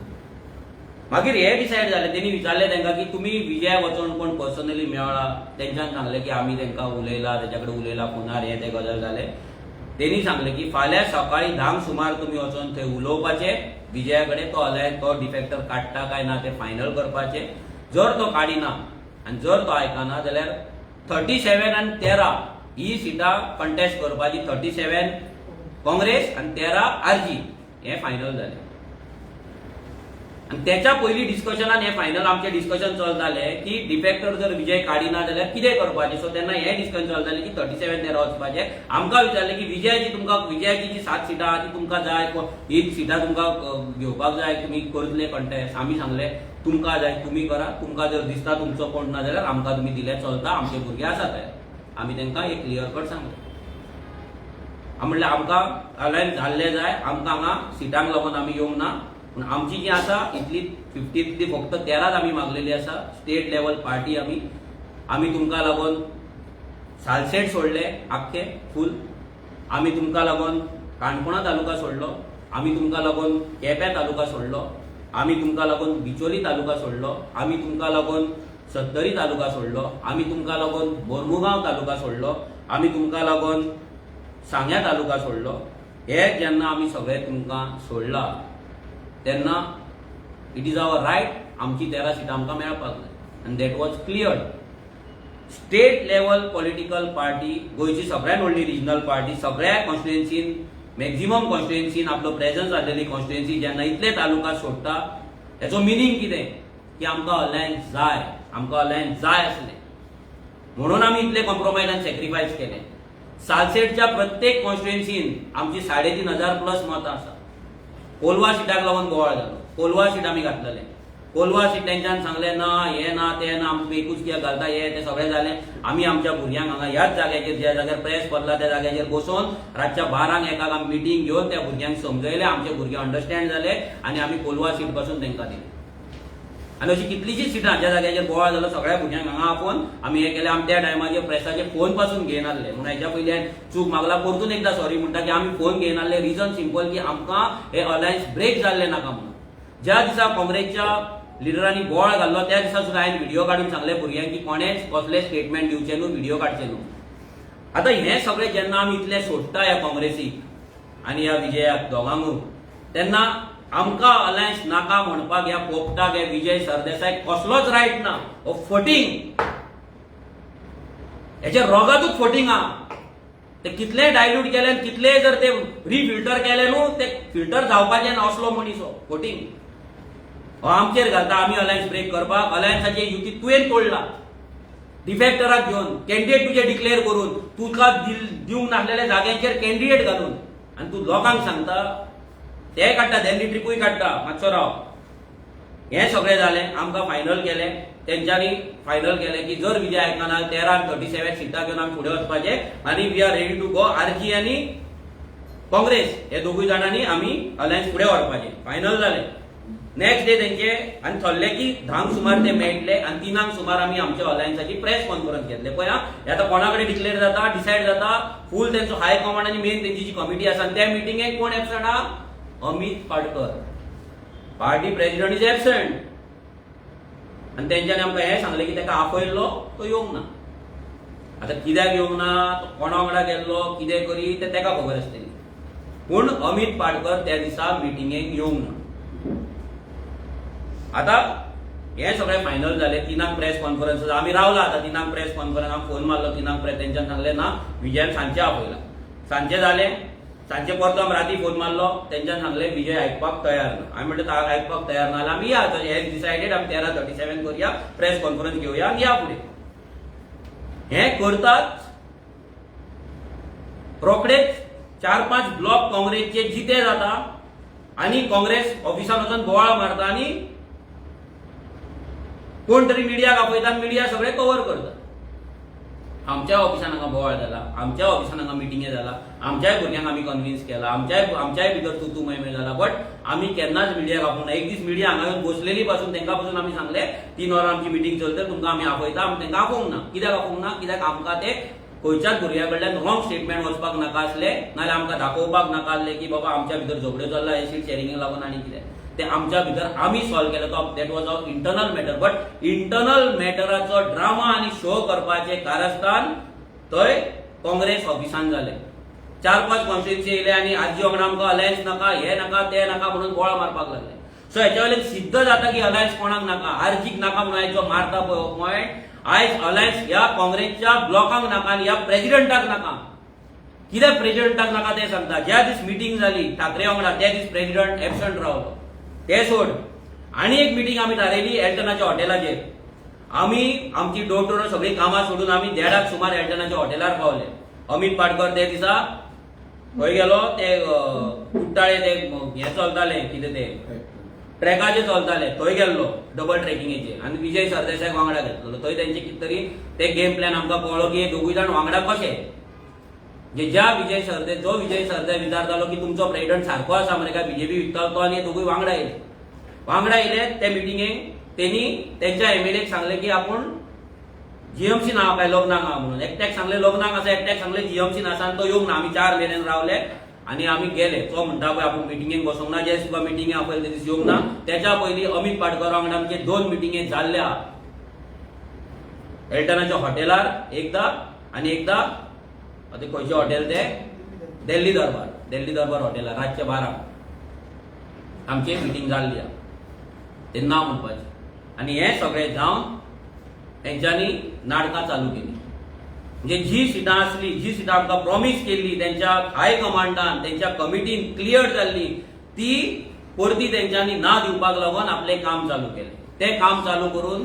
मागीर हे डिसायड जालें. तेणी विचारलें तेंकां की तुमी विजयाक वचोन कोण पर्सनली मेळ्ळा. तेंच्यांनी सांगलें की आमी तेंकां उलयला, तेच्या कडेन उलयला फोनार हे ते गजाल जाले. तेणी सांगलें की फाल्यां सकाळीं 10 सुमार तुमी वचोन थंय उलोवपाचें विजया कडेन. तो अलायन्स तो डिफेक्टर काडटा काय ना ते फायनल करपाचें. जर तो काडिना आनी जर तो आयकना जाल्यार 37 आनी 13 ही सिटां कंटेस्ट करपाची. 37 काँग्रेस आनी 13 आरजी हे फायनल जालें. आनी तेच्या पयलीं डिस्कशनान हे फायनल आमचें डिस्कशन चलतालें की डिफेक्टर जर विजय काडिना जाल्यार कितें करपाचें. सो तेन्ना हे डिस्कशन चलतालें की 37 13 वचपाचें. आमकां विचारलें की विजयाची जी 7 सिटां आहा ती तुमकां जाय, ही सिटां तुमकां घेवपाक जाय, तुमी करतले कंटेस्ट. आमी सांगलें तुमकां जाय तुमी करा. तुमकां जर दिसता तुमचो कोण ना जाल्यार आमकां तुमी दिलें चलता. आमचे भुरगे आसात. आमी तेंकां एक क्लियर कट सांगलें. म्हणलें आमकां अलायन्स जाल्ले जाय. आमकां हांगा सिटांक लागून आमी येवंक ना. पूण आमची जी आसा इतली 50 फक्त 13च आमी मागलेली आसा. स्टेट लेवल पार्टी आमी तुमकां लागून सालसेट सोडले आख्खे फूल. आमी तुमकां लागून काणकोणा तालुका सोडलो. आमी तुमकां लागून केपें तालुका सोडलो. आमी तुमकां लागून बिचोली तालुका सोडलो. आमी तुमकां लागून सत्तरी तालुका सोडलो. आमी तुमकां लागून बोरमुगांव तालुका सोडलो. आमी तुमकां लागून सांग्या तालुका सोडलो. हे जेन्ना आमी सगळे तुमकां सोडला तेन्ना इट इज आवर रायट. आमची 13 सिटां आमकां मेळपाक जाय. आनी that was cleared. State level political party, गोंयची सगळ्यात व्हडली रिजनल पार्टी, सगळ्या कॉन्स्टिट्युएन्सीन मॅक्झिमम कॉन्स्टिट्युएन्सीन आपलो प्रेझन्स आसलेली कॉन्स्टिट्युएन्सी जेन्ना इतले तालुका सोडटा हेचो मिनींग कितें की आमकां अलायन्स जाय. आमकां अलायन्स जाय आसलें म्हणून आमी इतले कॉम्प्रोमायज आनी सॅक्रिफायस केले. सालसेटच्या प्रत्येक कॉन्स्टिट्युएन्सीन आमची 3,500+ मतां आसा. कोलवा सिटाक लागून बोवाळ जालो. कोलवा सीट आमी घातलेले. कोलवा सीट तेंच्यान सांगलें ना हे ना ते ना आमकां एकूच कित्याक घालता हे ते सगळें जालें. आमी आमच्या भुरग्यांक हांगा ह्याच जाग्याचेर ज्या जाग्यार प्रेस भरला त्या जाग्याचेर बसोवन रातच्या 12 एकाक आमी मिटींग घेवन त्या भुरग्यांक समजयलें. आमचे भुरगे अंडरस्टँड जाले आनी आमी कोलवा सीट पासून तेंकां दिली. आनी अशी कितलीशीच सिटां ज्या जाग्याचेर बोवाळ जालो सगळ्या भुरग्यांक हांगा आपोवन आमी हे केलें. आमी त्या टायमाचेर प्रेसाचे फोन पासून घेयन आसले. म्हणून हेच्या पयलीं हांवें चूक मागला. परतून एकदां सॉरी म्हणटा की आमी फोन घेयन आसले. रिजन सिंपल की आमकां हे अलायन्स ब्रेक जाल्लें नाका म्हणून. ज्या दिसा काँग्रेसच्या लिडरांनी बोवाळ घाल्लो त्या दिसा सुद्दां हांवें व्हिडिओ काडून सांगलें भुरग्यांक की कोणेच कसले स्टेटमेंट दिवचे न्हू, व्हिडिओ काडचे न्हू. आतां हें सगळें जेन्ना आमी इतलें सोडटा ह्या काँग्रेसीक आनी ह्या विजयाक दोगांकूय तेन्ना आमकां अलायन्स नाका म्हणपाक ह्या पोपटाक हे विजय सरदेसायक कसलोच रायट ना. हो फटींग हेचे रोगातूच फटींग आहा. ते कितले डायल्यूट केले कितले जर ते रिफिल्टर केले न्हू ते फिल्टर जावपाचें ना असलो मनीस हो फटींग. हो आमचेर घालता आमी अलायन्स ब्रेक करपाक. अलायन्साचे युती तुवें तोडला डिफेक्टराक घेवन कॅन्डिडेट तुजे डिक्लेअर करून तुका दिवंक नासलेल्या जाग्यांचेर कॅन्डिडेट घालून आनी तूं लोकांक सांगता ते काडटा दिल्ली ट्रिपूय काडटा. मातसो राव हे सगळें जालें आमकां फायनल केलें तेंच्यांनी फायनल केलें की जर विजय आयकना 13 आणि 37 सिटां घेवन आमी फुडें वचपाचें आनी we are ready to go RG आनी काँग्रेस हे दोगूय जाणांनी आमी अलायन्स फुडें व्हरपाचें फायनल जालें. नेक्स्ट डे तेंचे आनी थरलें की 10 सुमार ते मेळटले आनी 3 सुमार आमी आमच्या अलायन्साची प्रेस कॉन्फरन्स घेतले. पळय हें आतां कोणा कडेन डिक्लेअर जाता डिसायड जाता फूल तेंचो हाय कमांड आनी मेन तेंची जी कमिटी आसा त्या मिटिंगेक कोण एबसंट आहा? Amit Padkar party president is absent. आनी तेंच्यांनी आमकां हें सांगलें की ताका आपयल्लो तो येवंक ना. आतां कित्याक येवंक ना तो कोणा वांगडा गेल्लो कितें करी तें ताका खबर आसतली पूण अमित पाडकर त्या दिसा मिटिंगेक येवंक ना. आता हे सगळें फायनल जालें 3 प्रेस कॉन्फरन्स आमी रावला. आतां 3 प्रेस कॉन्फरन्स हांव फोन मारलो 3 प्रेस तेंच्यान सांगलें ना विजयान सांजचें आपयला. सांजचें जालें सांजचें परतो आमी राती फोन मारलो तेंच्यान सांगलें विजय आयकपाक तयार ना. हांवें म्हणलें आयकपाक तयार ना जाल्यार आमी या हे डिसायडेड आमी 13:37 करुया प्रेस कॉन्फरन्स घेवया आनी या फुडें. हें करतात रोखडेच 4-5 ब्लॉक काँग्रेसचे जिते जाता आनी काँग्रेस ऑफिसान वचून बोवाळ मारता आनी कोण तरी मिडियाक आपयता मिडिया सगळें कव्हर करता. आमच्या ऑफिसान हांगा बोवाळ जाला आमच्या ऑफिसान हांगा मिटिंगे जाला आमच्याय भुरग्यांक आमी कन्विन्स केला आमच्याय भितर तू मैमे जाला बट आमी केन्नाच मिडियाक आपोवंक ना. एक दीस मिडिया हांगा येवन बसलेली पासून तेंका पासून आमी सांगलें 3 वरां आमची मिटींग चलता तुमकां आमी आपयता आमी तेंका आपोवंक ना. कित्याक आपोवंक ना कित्याक आमकां ते खंयच्याच भुरग्या कडल्यान रॉंग स्टेटमेंट वचपाक नाका आसले नाल्यार आमकां दाखोवपाक नाका आसले की बाबा आमच्या भितर झगड्यो चल्ला हे सीट शेअरिंगेक लागून आनी कितें ते आमच्या भितर आमी सॉल्व केलो तो that was our internal matter. But internal मॅटराचो ड्रामा आनी शो करपाचें कारस्थान थंय काँग्रेस ऑफिसान जालें. 4-5 कॉन्स्टिट्युएन्सी येयले आनी आजी वांगडा आमकां अलायन्स नाका हे नाका ते नाका म्हणून बोवाळ मारपाक लागले. सो हेच्या वयल्यान सिद्ध जाता की अलायन्स कोणाक नाका आरजीक नाका म्हणून हांवें जो मारता पळय हो पॉयंट आयज अलायन्स ह्या काँग्रेसच्या ब्लॉकांक नाका आनी ह्या प्रेसिडेंटाक नाका. कित्याक प्रेसिडेंटाक नाका ते सांगता. ज्या दीस मिटींग जाली ठाकरे वांगडा त्या दीस प्रेसिडेंट एबसंट रावलो ते सोड. आनी एक मिटींग आमी थारायली एल्टनाच्या हॉटेलाचेर. आमी आमची डोर टू डोर सगळीं कामां सोडून आमी 1:30 सुमार एल्टनाच्या हॉटेलार पावले. अमित पाडकर ते दिसा खंय गेलो ते कुट्टाळे ते हे चलताले कितें ते ट्रॅकाचे चलताले थंय गेल्लो डबल ट्रॅकिंगेचे आनी विजय सरदेसाय वांगडा घेतलेलो. थंय तेंचे कितें तरी ते गेम प्लॅन आमकां कळ्ळो की हे दोगूय जाण वांगडा कशे जो विजय सरदेसाय विचारतालो की तुमचो प्रेसिडेंट सारको आसा मरे काय बीजेपी विकतालो तो आनी हे दोगूय वांगडा येयले ते मिटिंगेक. तेणी तेंच्या एमएलएक सांगले की आपूण जीएमसी ना काय लग्नाक आहा म्हणून. एकट्याक सांगले लग्नाक आसा एकट्याक सांगले जीएमसी आसा आनी तो येवंक ना. आमी 4 मेरेन रावले आनी आमी गेले. तो म्हणटा पळय आपूण मिटिंगेक बसोंक ना जे तुका मिटिंगे आपयले ते दीस येवंक ना. त्याच्या पयलीं अमित पाडकर वांगडा आमचे 2 मिटिंगे जाल्ल्या एल्टनाच्या हॉटेलार एकदा आनी एकदा खंयचे हॉटेल ते दिल्ली दरबार हॉटेलार रातचे 12 आमची मिटींग जाल्ली ते नांव म्हणपाचें. आनी हें सगळें जावन तेंच्यांनी नाटकां चालू केली. म्हणजे जी सिटां आसली जी सिटां आमकां प्रॉमिस केल्ली तेंच्या हाय कमांडान तेंच्या कमिटीन क्लियर जाल्ली ती परती तेंच्यांनी ना दिवपाक लागून आपलें काम चालू केलें. तें काम चालू करून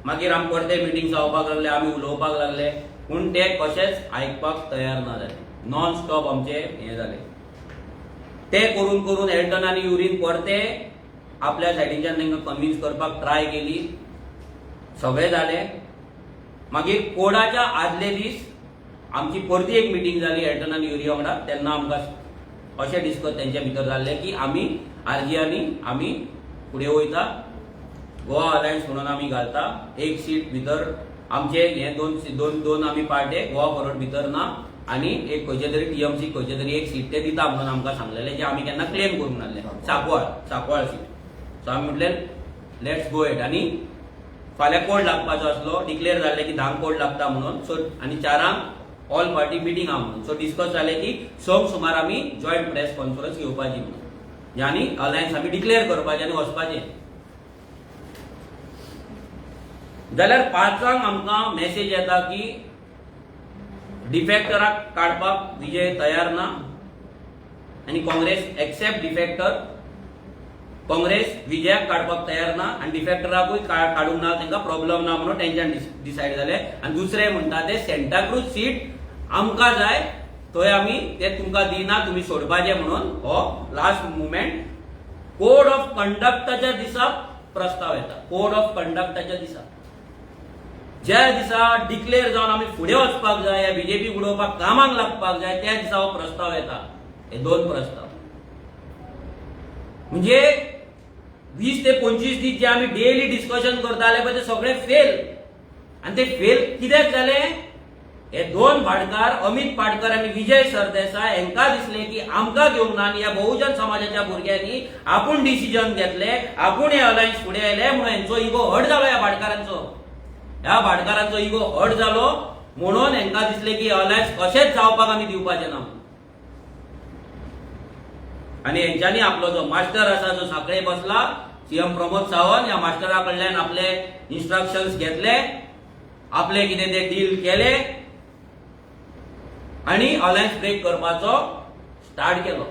मागीर आमी परते मिटींग जावपाक लागले आमी उलोवपाक लागले पूण ते कशेंच आयकपाक तयार ना जाले. नॉन स्टॉप आमचे हें जालें. ते करून करून एल्टन आनी युरीन परते आपल्या सायडीच्यान तांकां कन्विन्स करपाक ट्राय केली. सगळें जालें. मागीर कोडाच्या आदले दीस आमची परती एक मिटींग जाली एल्टन आनी युरी वांगडा. तेन्ना आमकां अशें डिस्कस तेंच्या भितर जाल्लें की आमी आरजी आनी आमी फुडें वयता गोवा अलायन्स म्हणून आमी घालता. एक सीट भितर आमचे हे दोन आमी पार्टे गोवा फॉरवर्ड भितर ना आनी एक खंयचे तरी टीएमसी खंयचे तरी एक सीट ते दिता म्हणून आमकां सांगलेलें जे आमी केन्ना क्लेम करूंक नासलें. सांकवाळ सीट. सो आमी म्हटलें लेट्स गो इट. आनी फाल्यां कोड लागपाचो आसलो. डिक्लेअर जाल्लें की 10 कोड लागता म्हणून. सो आनी 4 ऑल पार्टी मिटींग आहा म्हणून. सो डिस्कस जालें की 6 सुमार आमी जॉयंट प्रेस कॉन्फरन्स घेवपाची म्हणून आनी अलायन्स आमी डिक्लेअर करपाचें आनी वचपाचें. जाल्यार 5 आमकां मेसेज येता की डिफेक्टराक काडपाक विजय तयार ना आनी काँग्रेस एक्सेप्ट डिफेक्टर. काँग्रेस विजयाक काडपाक तयार ना आनी डिफेक्टराकूय काडूंक ना तांकां प्रॉब्लम ना म्हणून तेंच्यान डिसायड जालें. आनी दुसरें म्हणटा ते सेंटाक्रूज सीट आमकां जाय थंय आमी ते तुमकां दिना तुमी सोडपाचें म्हणून हो लास्ट मुवमेंट कोड ऑफ कंडक्टाच्या दिसा प्रस्ताव येता कोड ऑफ कंडक्टाच्या दिसा. ज्या दिसा डिक्लेअर जावन आमी फुडें वचपाक जाय, या बीजेपी उडोवपाक कामाक लागपाक जाय, त्या दिसा हो प्रस्ताव येता. हे दोन प्रस्ताव म्हणजे 20 ते 25 दीस जे आमी डेली डिस्कशन करताले पळय ते सगळे फेल. आणि ते फेल कित्याक जाले? हे दोन भाटकार अमित पाटकर आणि विजय सरदेसाय हांकां दिसले की आमकां घेवंक ना आनी ह्या बहुजन समाजाच्या भुरग्यांनी आपूण डिसिजन घेतले, आपूण हे अलायन्स फुडें आयले म्हणून हांचो इगो हट जालो. ह्या भाटकारांचो इगो हट जालो म्हणून हांकां दिसले की अलायन्स कशेंच जावपाक आमी दिवपाचें ना. आणि हेंच्यांनी आपलो जो मास्टर आसा जो साखळे बसला सीएम प्रमोद सावंत, ह्या मास्टरा कडल्यान आपले इन्स्ट्रक्शन्स घेतले, आपले कितें ते डील केले आणि अलायन्स ब्रेक करपाचो स्टार्ट केलो.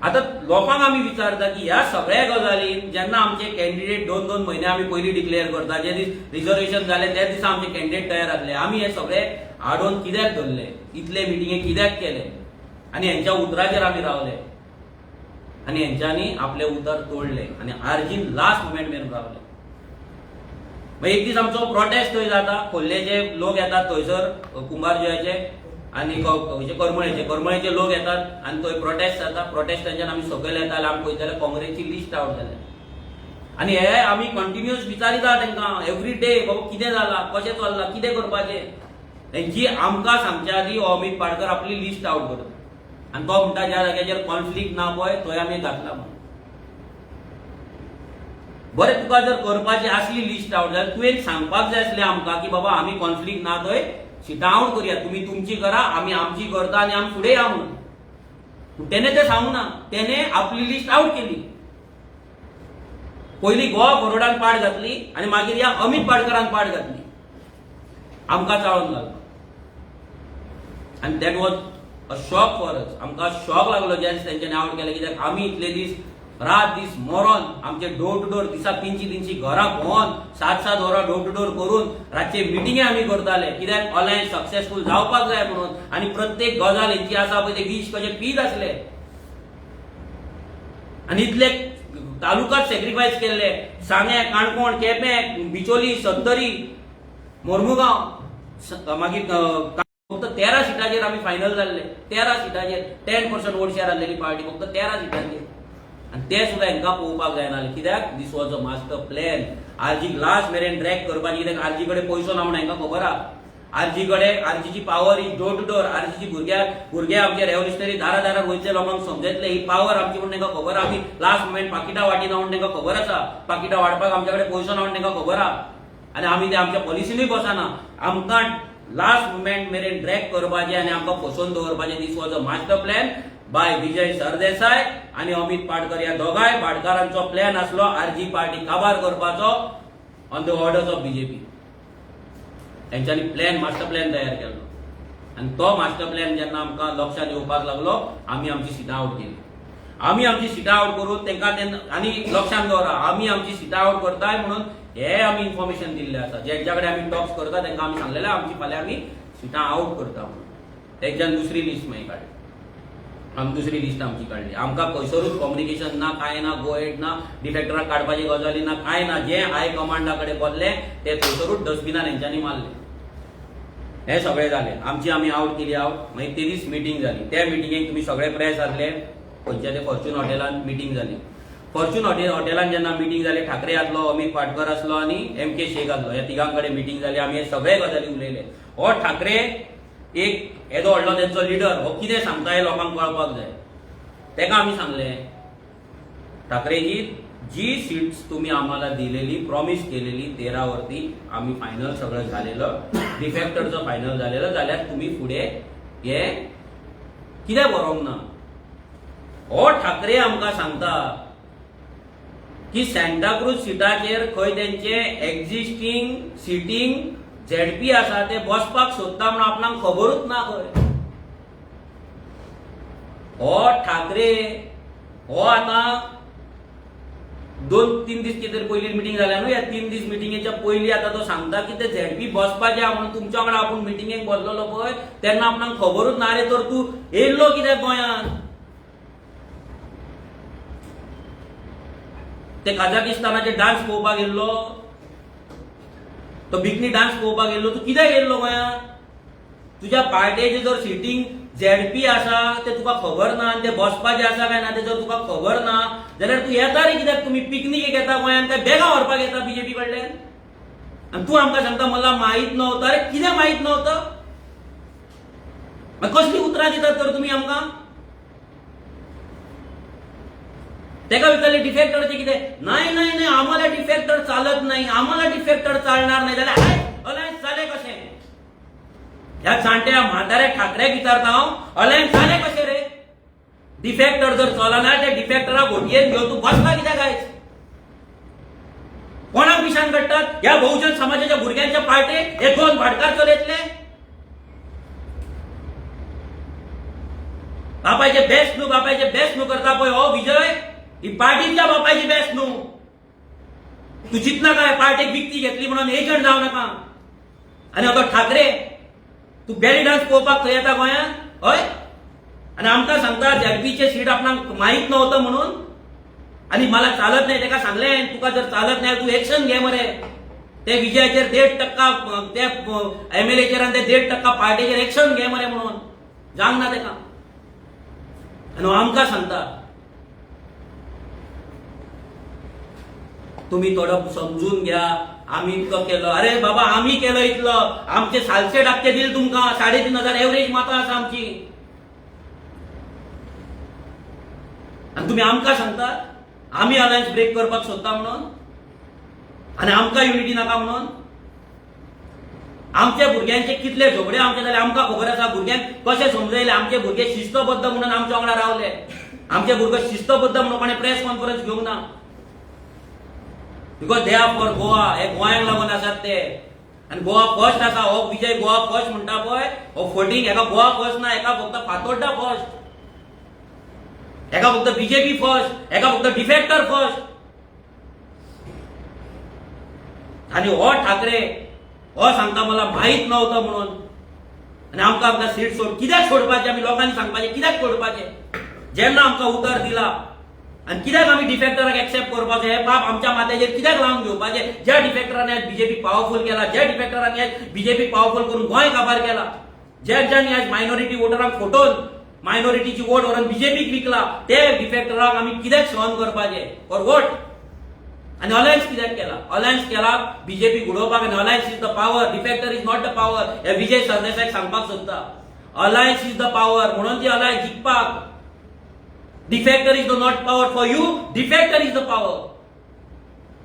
आता लोकांक आमी विचारता की ह्या सगळ्या गजालीन जेन्ना आमचे कॅन्डिडेट 2-2 म्हयने आमी पयलीं डिक्लेअर करता, जे दीस रिझर्वेशन जाले त्या दिसा आमचे कॅन्डिडेट तयार जातले, आमी हे सगळे आडोवन कित्याक धरले, इतले मिटिंगे कित्याक केले आणि हेंच्या उतराचेर आमी रावले आणि हेंच्यांनी आपले उतर तोडले आणि आर्जीन लास्ट मोमेंट मेरेन रावले. मागीर एक दीस आमचो प्रोटेस्ट थंय जाता, खोर्लेचे लोक येतात थंयसर कुंभारजुव्याचे आणि करमळेचे लोक येतात आणि थंय प्रोटेस्ट जाता. प्रोटेस्टांच्यान आमी सकयल येताले, आमी पळयताले काँग्रेसची लिस्ट आवट जाल्या आणि हे आमी कंटिन्युअस विचारिता तांकां एवरी डे, बाबा कितें जालां, कशें चल्लां, कितें करपाचें. तेंची आमकां सांगच्या आदी हो अमित पाटकर आपली लिस्ट आवट करता आणि तो म्हणटा ज्या जाग्याचेर कॉन्फ्लिक्ट ना पळय थंय आमी घातला म्हणून. बरें, तुका जर करपाची आसली लिस्ट आवट जाल्यार तुवें सांगपाक जाय आसलें आमकां की बाबा आमी कॉन्फ्लिक्ट ना थंय सिटां आवट करुया, तुमी तुमची करा, आमी आमची करता आनी आमी फुडें या म्हणून. तेणे तें सांगूंक ना, तेणे आपली लिस्ट आवट केली. पयलीं गोवा फॉरवर्डान पाड घातली आनी मागीर ह्या अमित पाटकरान पाड घातली, आमकां चाळोवन घालपाक. आनी that was a shock for us. आमकां शॉक लागलो ज्या दिसा तेंच्यांनी आवट केलें, कित्याक आमी इतले दीस रात दीस मरोन आमचे डोर टू डोर दिसा 300 घरां भोंवन 7-7 वरां डोर टू डोर करून रातचे मिटिंगे आमी करताले, कित्याक अलायन्स सक्सेसफूल जावपाक जाय म्हणून. आनी प्रत्येक गजाल हेंची आसा पळय ते विश कशे पीत आसले आनी इतले तालुकात सॅक्रिफायस केल्ले, सांगे, काणकोण, केपें, बिचोली, सत्तरी, मोर्मुगांव, मागीर फक्त 13 सिटाचेर आमी फायनल जाल्ले. 13 सिटाचेर 10% वोट शेअर आसलेली पार्टी फक्त 13 सिटांचेर. आणि ते सुद्धा हांकां पळोवपाक जायना, कित्याक this was a master plan. आरजीक लास्ट मेरेन ड्रॅग करपाची, कित्याक आरजी कडेन पयसो ना म्हणून हांकां खबर आहा. आरजी कडेन आरजीची power is door to door. आरजीची भुरगे आमचे रेव्होल्युशनरी दारादाराक वयतले लोकांक समजतले ही पावर आमची म्हणून तांकां खबर आहा. आमी लास्ट मोमेंट पाकिटां वाटिना म्हणून तांकां खबर आसा. पाकिटां वाडपाक आमचे कडेन पयसो ना म्हणून तांकां खबर आहा आनी आमी ते आमच्या पॉलिसीनूय बसना. आमकां लास्ट मोमेंट मेरेन ड्रॅग करपाचें आनी आमकां फसोवन दवरपाचें. This was a master plan by Vijay Sardesai आणि अमित पाटकर. ह्या दोगांय भाटकारांचो प्लॅन आसलो आरजी पार्टी काबार करपाचो on the orders of BJP. तेंच्यांनी प्लॅन मास्टर प्लॅन तयार केल्लो आनी तो मास्टर प्लॅन जेन्ना आमकां लक्षात येवपाक लागलो आमी आमची सिटां आवट केली. आमी आमची सिटां आवट करून तांकां आनी लक्षांत दवरा, आमी आमची सिटां आवट करताय म्हणून हे आमी इन्फॉर्मेशन दिल्लें आसा. जेंच्या कडेन आमी टॉक्स करता तांकां आमी सांगलेलें आमची फाल्यां आमी सिटां आवट करता म्हणून. तेंच्यान दुसरी लिस्ट मागीर काडली, आमी दुसरी लिस्ट आमची काडली. आमकां खंयसरूच कम्युनिकेशन ना, कांय ना, गो एड ना, डिफेक्टराक काडपाची गजाली ना, कांय ना. जे हाय कमांडा कडेन बसले ते थंयसरूच डस्टबिनान हेंच्यांनी मारले. हे सगळें जालें. आमची आमी आवट केली आवट. मागीर ते दीस मिटींग जाली. त्या मिटिंगेक तुमी सगळे प्रेस जाल्ले. खंयच्या ते फॉर्च्यून हॉटेलान मिटींग जाली. फॉर्च्यून हॉटेलान जेन्ना मिटींग जाली, ठाकरे आसलो, अमित पाटकर आसलो आनी MK शेख आसलो. ह्या तिगां कडेन मिटींग जाली. आमी हे सगळे गजाली उलयले. हो ठाकरे एक येदो व्हडलो तेंचो लिडर, हो कितें सांगता हे लोकांक कळपाक जाय. तेका आमी सांगलें, ठाकरेजी जी सीट्स तुम्ही आम्हाला दिलेली, प्रॉमिस केलेली 13 वरती आम्ही फायनल सगळं झालेलं, डिफेक्टरचं फायनल झालेलं जाल्यार तुम्ही पुढे हे कित्याक बरोवंक ना. हो ठाकरे आमकां सांगता की सांताक्रूज सिटाचेर खंय तेंचे एक्झिस्टिंग सिटींग ZP आसा ते बसपाक सोदता म्हणून आपणाक खबरूच ना. खंय हो ठाकरे हो आता 2-3 दीस कितें पयली मिटींग जाल्या न्हू, ह्या 3 दीस मिटींगेच्या पयलीं आता तो सांगता की ते ZP बसपाचें आहा म्हणून. तुमच्या वांगडा आपूण मिटींगेक बसलोलो पळय तेन्ना आपणाक खबरूच ना रे, तर तूं येयल्लो कित्याक गोंयांत. ते काझाकिस्तानाचे डान्स पळोवपाक गेल्लो, तो बिकनी डान्स पळोवपाक गेल्लो, तूं कित्याक गेल्लो गोंयांत? तुज्या पार्टेचे जर सिटींग झेडपी आसा ते तुका खबर ना आनी ते बसपाचे आसा काय ना ते जर तुका खबर ना जाल्यार तूं येता रे कित्याक? तुमी पिकनिकेक येता गोंयांत काय बेगा व्हरपाक येता बीजेपी कडल्यान? आणि तू आमकां सांगता मला माहीत नव्हतं. अरे कित्याक माहीत नव्हतं? कसली उतरां दितात तर तुमी आमकां? तेका विचारले डिफेक्टरचे कितें? नाही नाही नाही, आम्हाला डिफेक्टर चालत नाही, आम्हाला डिफेक्टर चालणार नाही. जाल्यार अलायन्स जालें कशें? ह्या जाणट्या म्हाताऱ्या ठाकऱ्याक विचारता हांव, अलायन्स जालें कशें रे? डिफेक्टर जर चलना त्या डिफेक्टराक घोटयेन घेवन तूं बसला कित्याक आयज? कोणाक पिशान काडटात? ह्या बहुजन समाजाच्या भुरग्यांच्या पार्टेक हे दोन भाटकार चलयतले? बापायचे बेस्ट न्हू करता पळय हो विजय, ही पार्टीच्या बापायची बेस्ट न्हू. तू चिंतना काय पार्टेक विकती घेतली म्हणून एजंट जावं नाका? आनी हो ठाकरे तू बेली डान्स पळोवपाक थंय येता गोंयांत? हय, आणि आमकां सांगता झेडपीचे सीट आपणाक माहीत नव्हतं म्हणून. आणि मला चालत नाही तेका सांगलें तुका जर चालत नाही तू एक्शन घे मरे. ते विजयाचेर 1.5% ते एमएलएचेर आनी ते 1.5% पार्टीचेर एक्शन घे मरे म्हणून जावंक ना तेका. आणि आमकां सांगता तुम्ही थोडं समजून घ्या, आम्ही इतकं केलं. अरे बाबा आम्ही केलं इतलं, आमचे सालसे डाकते दिले तुमका, 3,500 एव्हरेज माता आसा आमची. आणि तुम्ही आमकां सांगता आम्ही अलायन्स ब्रेक करपाक सोदता म्हणून आणि आमकां युनिटी नाका म्हणून. आमच्या भुरग्यांचे कितले झगडे आमचे जाले आमकां खबर आसा. भुरग्यांक कशें समजयले, आमचे भुरगे शिस्तबद्ध म्हणून आमच्या वांगडा रावले. आमचे भुरगे शिस्तबद्ध म्हणून कोणें प्रेस कॉन्फरन्स घेवंक ना. Because they are for Goa, हे गोंयांक लागून आसात ते. आणि गोवा फर्स्ट आसा, हो विजय गोवा फर्स्ट म्हणटा पळय, हो फोटींग हेका गोवा फर्स्ट ना, हेका फक्त फातोड्डा फर्स्ट, हेका फक्त बीजेपी फर्स्ट, हेका फक्त डिफेक्टर फर्स्ट. आणि हो ठाकरे हो सांगता मला माहीत नव्हतं म्हणून. आणि आमकां सीट कित्याक सोडपाचे? आमी लोकांनी सांगपाचे कित्याक सोडपाचे? जेन्ना आमकां उतर दिला आणि कित्याक आमी डिफेक्टराक एक्सेप्ट करपाचें? हे पाप आमच्या माथ्याचेर कित्याक लावन घेवपाचें? ज्या डिफेक्टरांनी आज बीजेपी पॉवरफुल केला, ज्या डिफेक्टरांनी आज बीजेपी पॉवरफुल करून गोंय काबार केला, ज्यांनी आज मायनॉरिटी वोटरांक फटोवन मायनॉरिटीची वोट व्हरून बीजेपीक विकला, ते डिफेक्टराक आमी कित्याक सहन करपाचें? For vote? आणि अलायन्स कित्याक केला? अलायन्स केला बीजेपी घडोवपाक. आणि alliance is the power, डिफेक्टर is not the power. हे विजय सरदेसाईक सांगपाक सोदता. अलायन्स इज द पॉवर, म्हणून ती अलायन्स जिखपाक. Defector is the not power for you, defector is the power.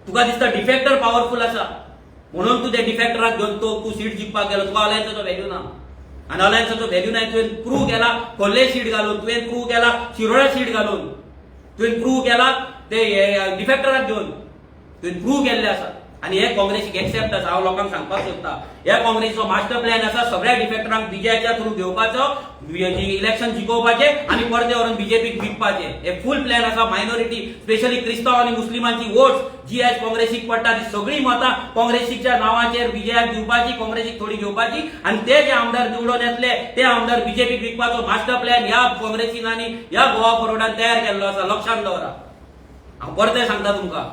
तुका दिसता डिफेक्टर पॉवरफुल आसा म्हणून तू त्या डिफेक्टराक घेवन तू सीट जिखपाक गेलो. तुका अलायन्साचो व्हॅल्यू ना. आणि अलायन्साचो व्हॅल्यू नाही. तुवें प्रूव्ह केला खोर्ले सीट घालून, तुवें प्रूव्ह केला शिरोडा सीट घालून, तुवें प्रूव्ह केला ते डिफेक्टराक घेवन, तुवें प्रूव्ह केल्ले आसा. आणि हे काँग्रेसीक एक्सेप्ट आसा. हांव लोकांक सांगपाक सोदता ह्या काँग्रेसीचो मास्टर प्लॅन आसा सगळ्या डिफेक्टरांक बीजेपीच्या थ्रू घेवपाचो, इलेक्शन जिखोवपाचे आणि परते व्हरून बीजेपीक विकपाचे. हे फूल प्लॅन आसा. मायनॉरिटी स्पेशली क्रिस्तांव आणि मुस्लिमांची वोट्स जी आज काँग्रेसीक पडटा ती सगळी मतां काँग्रेसीच्या नांवाचेर विजयाक दिवपाची, काँग्रेसीक थोडी घेवपाची आणि ते जे आमदार निवडून येतले ते आमदार बीजेपीक विकपाचो मास्टर प्लॅन ह्या काँग्रेसीन आनी ह्या गोवा फॉरवर्डान तयार केल्लो आसा. लक्षांत दवरा. हांव परते सांगता तुमकां,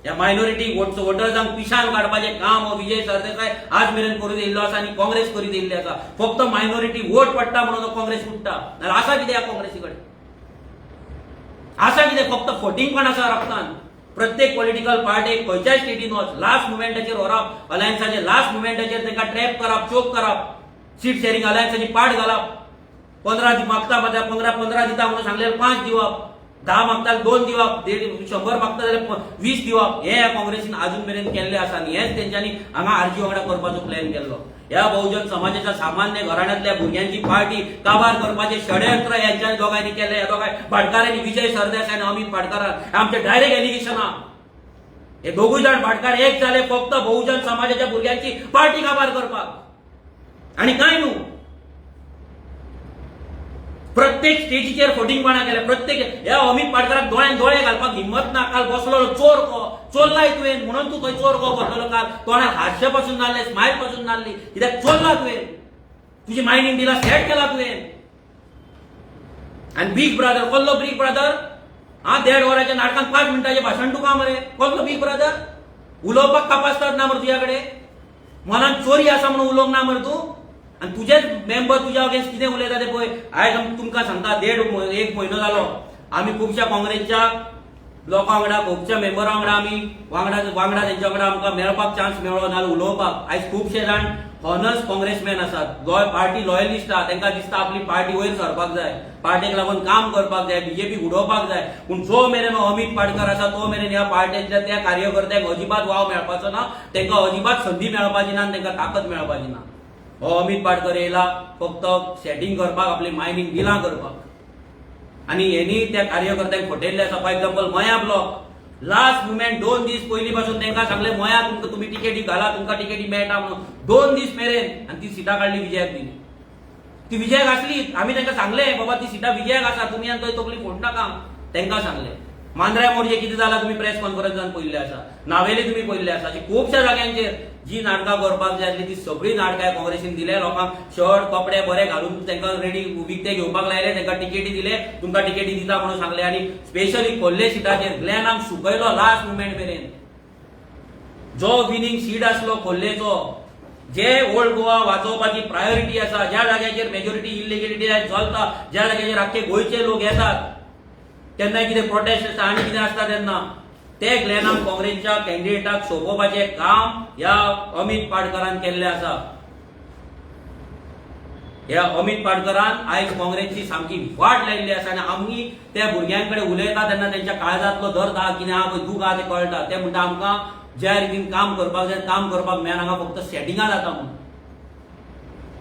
या मायनॉरिटी वोटर्सांक पिशान काडपाचें काम हो विजय सरदेसाय आज मेरेन करून येयल्लो आसा आणि काँग्रेस करीत येयल्ली आसा. फक्त मायनॉरिटी वोट पडटा म्हणून काँग्रेस फुटता. नाल्यार आसा कितें ह्या काँग्रेसी कडेन? आसा कितें? फक्त फोटींग पण आसा रक्तान. प्रत्येक पॉलिटिकल पार्टीक खंयच्याय स्टेटीन वच, लास्ट मुमेंटाचेर व्हरप अलायन्साचे, लास्ट मुमेंटाचेर तांकां ट्रॅप करप, चोक करप, सीट शेअरिंग अलायन्साची पाड घालप. 15 मागता 15 दिता म्हणून सांगलें 5 दिवप, 10 मागता 2 दिवप, 100 मागता जाल्यार 20 दिवप. हे काँग्रेसीन अजून मेरेन केल्ले आसा आनी हेच तेंच्यांनी हांगा आरजी वांगडा करपाचो प्लॅन केल्लो. ह्या बहुजन समाजाच्या सामान्य घराण्यांतल्या भुरग्यांची पार्टी काबार करपाचे षडयंत्र यांच्या दोगांनी केले. ह्या दोगांय भाटकारांनी, विजय सरदेसाय आनी अमित भाटकारान, आमचे डायरेक्ट एलिगेशन आहा. हे दोगूय जाण भाटकार एक जाले फक्त बहुजन समाजाच्या भुरग्यांची पार्टी काबार करपाक आणि काय न्हू. प्रत्येक स्टेजीचेर फोटिंगपणा केले. प्रत्येक ह्या अमित पाटकराक दोळ्यान दोळे घालपाक हिम्मत ना. काल बसलो चोर को चोरलाय तुवें म्हणून तू खंय चोर को करतलो. काल तोंडार हास्य पासून नासले, स्मायल पासून नासली. कित्याक चोरला तुवें, तुजी मायंड इंडियाला सेट केला तुवें. आणि बिग ब्रदर, कसलो बिग ब्रदर? हा 1.5 वराच्या नाटकात 5 मिनिटाचे भाषण तुका मरे कसलो बिग ब्रदर उलोवपाक कापासतात ना मरे तुझ्याकडे मनात चोरी असा म्हणून उलोवंक ना मरे तू आणि तुझेच मेंबर तुझ्या अगेन्स्ट कितें उलयता ते पळय आयज तुमकां सांगता 1.5 म्हयनो जालो आमी खुबशा काँग्रेसच्या लोकां वांगडा खुबशा मेंबरां वांगडा आमी वांगडा तेंच्या वांगडा आमकां मेळपाक चान्स मेळ्ळो नाल्यार उलोवपाक आयज खुबशे जाण हॉनस्ट काँग्रेसमॅन आसात पार्टी लॉयलिस्ट आहा तांकां दिसता आपली पार्टी वयर सरपाक जाय पार्टेक लागून काम करपाक जाय बीजेपी उडोवपाक जाय पूण जो मेरेन अमित पाडकर आसा तो मेरेन ह्या पार्टींतल्या त्या कार्यकर्त्यांक अजिबात वाव मेळपाचो ना तांकां अजिबात संदी मेळपाची ना आनी तांकां ताकद मेळपाची ना हो अमित पाडकर येयला फक्त सेटिंग करपाक आपली मायनिंग डिलां करपाक आणि हेनी त्या कार्यकर्त्यांक फटयल्ले आसा फॉर एक्झाम्पल मया ब्लॉक लास्ट मुमेंट 2 दीस पयलीं पासून तांकां सांगले मया तुमकां तुमी टिकेटी घाला तुमकां टिकेटी मेळटा म्हणून 2 दीस मेरेन आनी ती सिटां काडली विजयाक दिली ती विजयाक आसली आमी तांकां सांगले बाबा ती सिटां विजयाक आसा तुमी आनी थंय तकली फोड नाका तांकां सांगले मांद्र्या मोडचे कितें जालां तुमी प्रेस कॉन्फरन्सान पळयल्ले आसा नावेली तुमी पळयल्ले आसा अशी खुबश्या जाग्यांचेर जी नाटकां करपाक जाय आसली ती सगळी नाटकां काँग्रेसीन दिले लोकांक शर्ट कपडे बरे घालून तांकां रेडी विकते घेवपाक लायले तांकां टिकेटी दिले तुमकां टिकेटी दिता म्हणून सांगले आनी स्पेशली खोल्ले सिटाचेर ग्लॅनाक सुकयलो लास्ट मुमेंट मेरेन जो विनिंग सीट आसलो खोल्लेचो जे ओल्ड गोवा वाचोवपाची प्रायोरिटी आसा ज्या जाग्याचेर मेजॉरिटी इलिगेलिटी चलता ज्या जाग्याचेर आख्खे गोंयचे लोक येतात तेन्ना कितें प्रोटेस्ट आसता आनी कितें आसता तेन्ना ते ग्लॅनाक काँग्रेसच्या कॅन्डिडेटाक सोपोवपाचें काम ह्या अमित पाडकरान केल्लें आसा ह्या अमित पाडकरान आयज काँग्रेसची सामकी वाट लायिल्ली आसा आनी आमी त्या भुरग्यांकडे उलयता तेन्ना तेंच्या काळजांतलो दर्द आहा कितें आहा पळय दूख आहा तें कळटा ते म्हणटा आमकां ज्या रितीन काम करपाक जाय काम करपाक मेळना हांगा फक्त सेटिंगां जाता म्हणून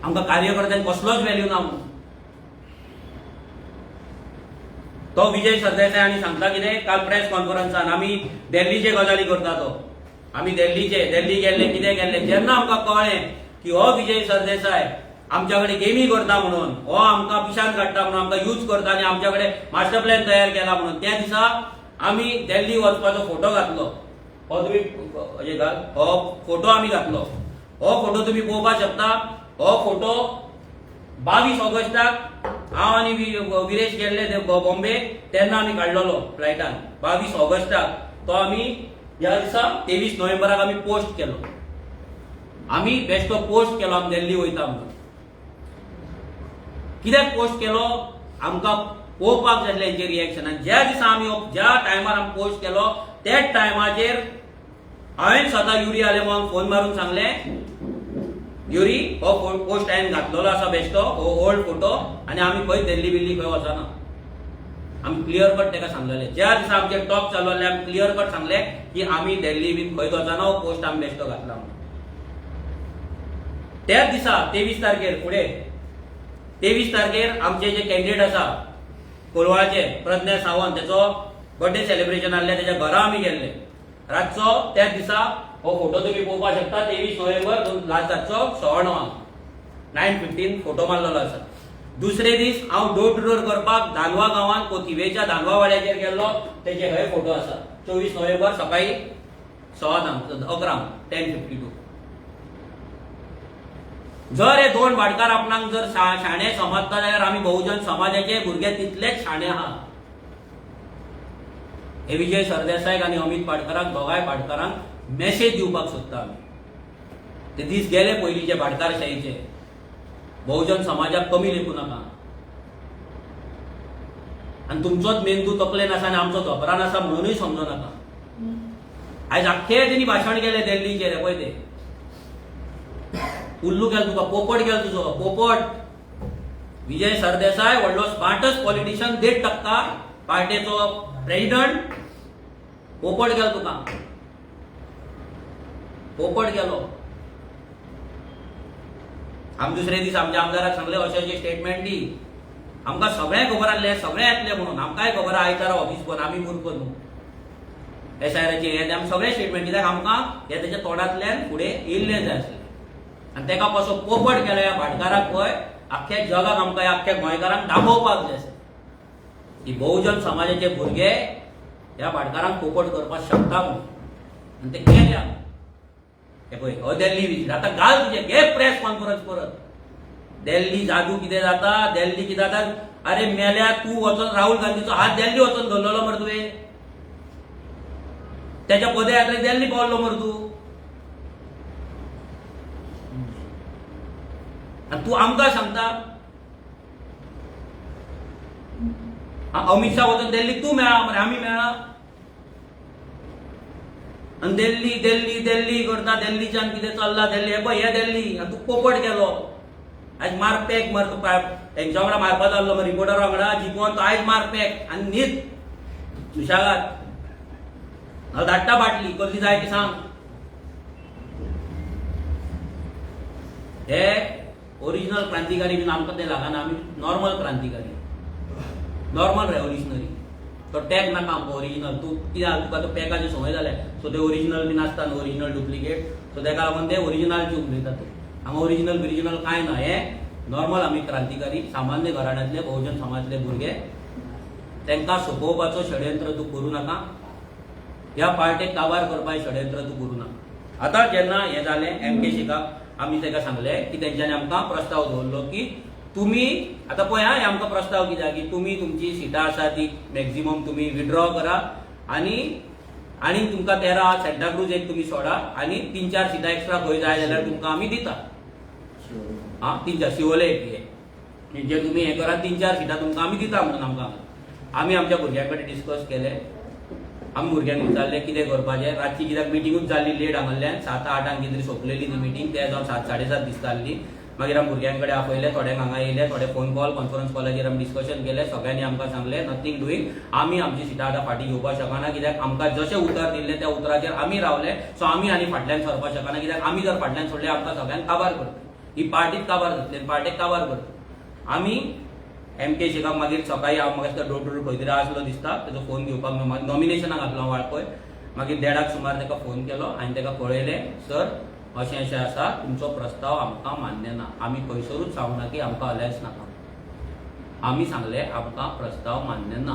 आमकां कार्यकर्त्यांक कसलोच व्हॅल्यू ना म्हणून तो विजय सरदेसाय आनी सांगता कितें काल प्रेस कॉन्फरन्सान आमी दिल्लीचे गजाली करता तो आमी दिल्ली गेल्ले कितें गेल्ले जेन्ना आमकां कळ्ळें की हो विजय सरदेसाय आमच्या कडेन गेमी करता म्हणून हो आमकां पिशान काडटा म्हणून आमकां यूज करता आनी आमच्या कडेन मास्टर प्लॅन तयार केला म्हणून त्या दिसा आमी दिल्ली वचपाचो फोटो घातलो हो तुमी हो फोटो आमी घातलो हो फोटो तुमी पळोवपाक शकता हो फोटो 22 ऑगस्टाक हांव आनी विरेश गेल्ले बॉम्बे तेन्ना आमी काडलेलो फ्लायटान 22 ऑगस्टाक तो आमी ह्या दिसा 23 नोव्हेंबराक आमी पोस्ट केलो आमी बेश्टो पोस्ट केलो आमी दिल्ली वयता म्हणून कित्याक पोस्ट केलो आमकां पळोवपाक जाय तेंचे रिएक्शन आनी ज्या दिसा आमी ज्या टायमार आमी पोस्ट केलो त्याच टायमाचेर हांवें स्वता युरी आलेमांक फोन मारून सांगलें युरी हो पोस्ट हांवें घातलेलो आसा बेश्टो हो ओल्ड फोटो आनी आमी खंय दिल्ली बिल्ली खंय वचना आमी क्लियर कट ताका सांगलेले ज्या दिसा आमचे टॉक चालू आसले आमी क्लियर कट सांगले की आमी दिल्ली बीन खंय वचना हो पोस्ट आमी बेश्टो घातला म्हणून त्याच दिसा 23 तारखेर फुडें 23 तारखेर आमचे जे कॅन्डिडेट आसा कोलवाळाचे प्रज्ञा सावंत तेचो बर्थडे सेलिब्रेशन आसलें तेच्या घरा आमी गेल्ले रातचो त्याच दिसा हो फोटो तुम्ही पळोवपाक शकता 23 नोव्हेंबर रातचो 9:15 9:15 फोटो मारलेलो आसा दुसरे दीस हांव डोर टू डोर करपाक धानवा गांवांत कोथिवेच्या धानवा वाड्याचेर गेल्लो तेचे हे फोटो आसा 24 नोव्हेंबर सकाळी 11 10:52 जर हे दोन भाटकार आपणाक जर शाणे समजता जाल्यार आमी बहुजन समाजाचे भुरगे तितलेच शाणे आहात हे विजय सरदेसायक आनी अमित पाडकराक दोगांय पाडकरांक मेसेज दिवपाक सोदता आमी ते दीस गेले पयलींचे भाटकारशाहीचे बहुजन समाजाक कमी लेखू नाका आनी तुमचोच मेंदू तकलेन आसा आनी आमचो धोपरान आसा म्हणूनय समजो नाका आयज आख्खे तेणी भाशण केले दिल्लीचे रे पळय ते उल्लू गेल तुका पोपट गेल तुजो पोपट विजय सरदेसाय व्हडलो स्मार्टस्ट पॉलिटिशियन 1.5% पार्टीचो प्रेसिडेंट पोपट गेल तुका पोपट गेलो आमी दुसरे दीस आमच्या आमदाराक सांगले अशें स्टेटमेंट दी आमकां सगळें खबर आसलें सगळें येतलें म्हणून आमकांय खबर आहा आयतारा ऑफिस बंद आमी मूर्ख न्हू एसआयआराचेर हे आमी सगळें स्टेटमेंट कित्याक आमकां हे तेच्या तोंडांतल्यान फुडें येयल्लें जाय आसलें आनी तेका कसो पोपट केलो ह्या भाटकाराक पळय आख्ख्या जगाक आमकां आख्ख्या गोंयकारांक दाखोवपाक जाय आसलें की बहुजन समाजाचे भुरगे ह्या भाटकारांक पोपट करपाक शकता म्हणून आनी ते केल्या हे पळय हो दिल्ली विजीट आतां घाल तुजे घे प्रेस कॉन्फरन्स परत दिल्ली जादू कितें जाता दिल्ली कितें जाता अरे मेल्या तू वचून राहुल गांधीचो हात दिल्ली वचून धरलेलो मरे तुवें, त्याच्या पदयात्रेक दिल्ली पावल्लो मरे तू, आणि तू आमकां सांगता अमित शाह वचून दिल्लीक तू मेळ्ळा मरे आमी मेळ्ळा, आणि दिल्ली दिल्ली दिल्ली करता, दिल्लीच्यान कितें चल्ला दिल्ली, हे पळय हे दिल्ली, आणि तू पोपट गेलो आयज मार पॅक मर, तू तेंच्या वांगडा मारपा जाल्लो मरे रिपोर्टर वांगडा जिखोन तो आयज मार पॅक, आनी न्हीद सुशागाद हांव धाडटा बाटली कसली जाय ती सांग. हे ओरिजिनल क्रांतिकारी बीन आमकां ते लागना, आमी नॉर्मल क्रांतिकारी, नॉर्मल रेव्होल्युशनरी. तो टॅग नाका आमकां ओरिजिनल, तू कित्याक तुका तो पॅकाची संवय जाल्या, सो ते ओरिजिनल बीन आसता न्हू, ओरिजिनल डुप्लिकेट, सो तेका लागून ते ओरिजिनलची उलयता तूं. हांगा ओरिजिनल बिरिजिनल कांय ना, हे नॉर्मल आमी क्रांतिकारी सामान्य घराण्यांतले बहुजन समाजातले भुरगे, तांकां सोपोवपाचो षडयंत्र तूं करूं नाका, ह्या पार्टेक काबार करपाचें षडयंत्र तूं करूं नाका. आतां जेन्ना हें जालें MK शेखाक आमी ताका सांगलें की तेंच्यांनी आमकां प्रस्ताव दवरलो की तुमी आतां पळय हें आमकां प्रस्ताव कित्याक की तुमी तुमची सिटां आसा ती मॅक्झिमम तुमी विड्रॉ करा, आनी तुमकां 13 सेंटा क्रूज एक तुमी सोडा, आनी 3-4 सिटां एक्स्ट्रा खंय जाय जाल्यार तुमकां आमी दिता. 3-4 शिवोले जे तुमी हें करा 3-4 सिटां तुमकां आमी दिता म्हणून आमकां. आमी आमच्या भुरग्यां कडेन डिस्कस केलें, आमी भुरग्यांक विचारलें कितें करपाचें. रातची कित्याक मिटिंगूच जाल्ली लेट हांगाल्यान 7-8 कितें तरी सोंपलेली ती मिटींग, ते जावन 7-7:30 दिसता जाल्ली. मागीर आमी भुरग्यां कडेन आपयले, थोड्यांक हांगा येयले, थोडे फोन कॉल कॉन्फरन्स कॉलाचेर आमी डिस्कशन केलें. सगळ्यांनी आमकां सांगलें नथींग डुईंग, आमी आमची सिटां आतां फाटीं घेवपाक शकना, कित्याक आमकां जशें उतर दिल्लें त्या उतराचेर आमी रावले, सो आमी आनी फाटल्यान सरपाक शकना, कित्याक आमी जर फाटल्यान सोडलें आमकां सगळ्यांक काबार करता, ही पार्टीच काबार जातली, पार्टेक काबार करता. आमी MK शेखाक मागीर सकाळीं हांव म्हाका डोर टू डोर खंय तरी आसलो दिसता, तेजो फोन घेवपाक नॉमिनेशनाक घातलो वाळपय. मागीर 1:30 सुमार ताका फोन केलो, हांवें ताका पळयलें, सर अशें अशें आसा, तुमचो प्रस्ताव आमकां मान्य ना, आमी खंयसरूच सांगना की आमकां अलायन्स नाका. आमी सांगलें आमकां प्रस्ताव मान्य ना,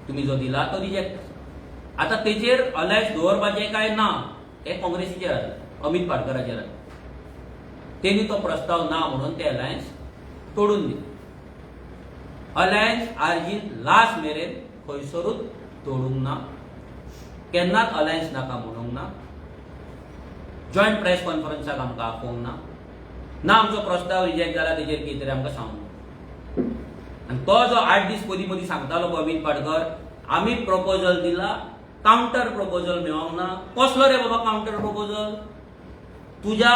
तुमी जो दिला तो रिजेक्ट. आतां तेचेर अलायन्स दवरपाचें काय ना हें काँग्रेसीचेर आसा, अमित पाडकराचेर आसा. तेणी तो प्रस्ताव ना म्हणून ते अलायन्स तोडून दिले. अलायन्स आर्जीन लास्ट मेरेन खंयसरूच तोडूंक ना, केन्नाच अलायन्स नाका म्हणूंक ना, जॉयंट प्रेस कॉन्फरन्साक आमकां आपोवंक ना आमचो प्रस्ताव रिजेक्ट जाला तेजेर कितें तरी आमकां सांगूंक. आनी तो जो 8 दीस मदीं सांगतालो अमित पाडकर, आमी प्रपोजल दिला, काउंटर प्रपोजल मेळोंक ना. कसलो रे बाबा काउंटर प्रपोजल? तुज्या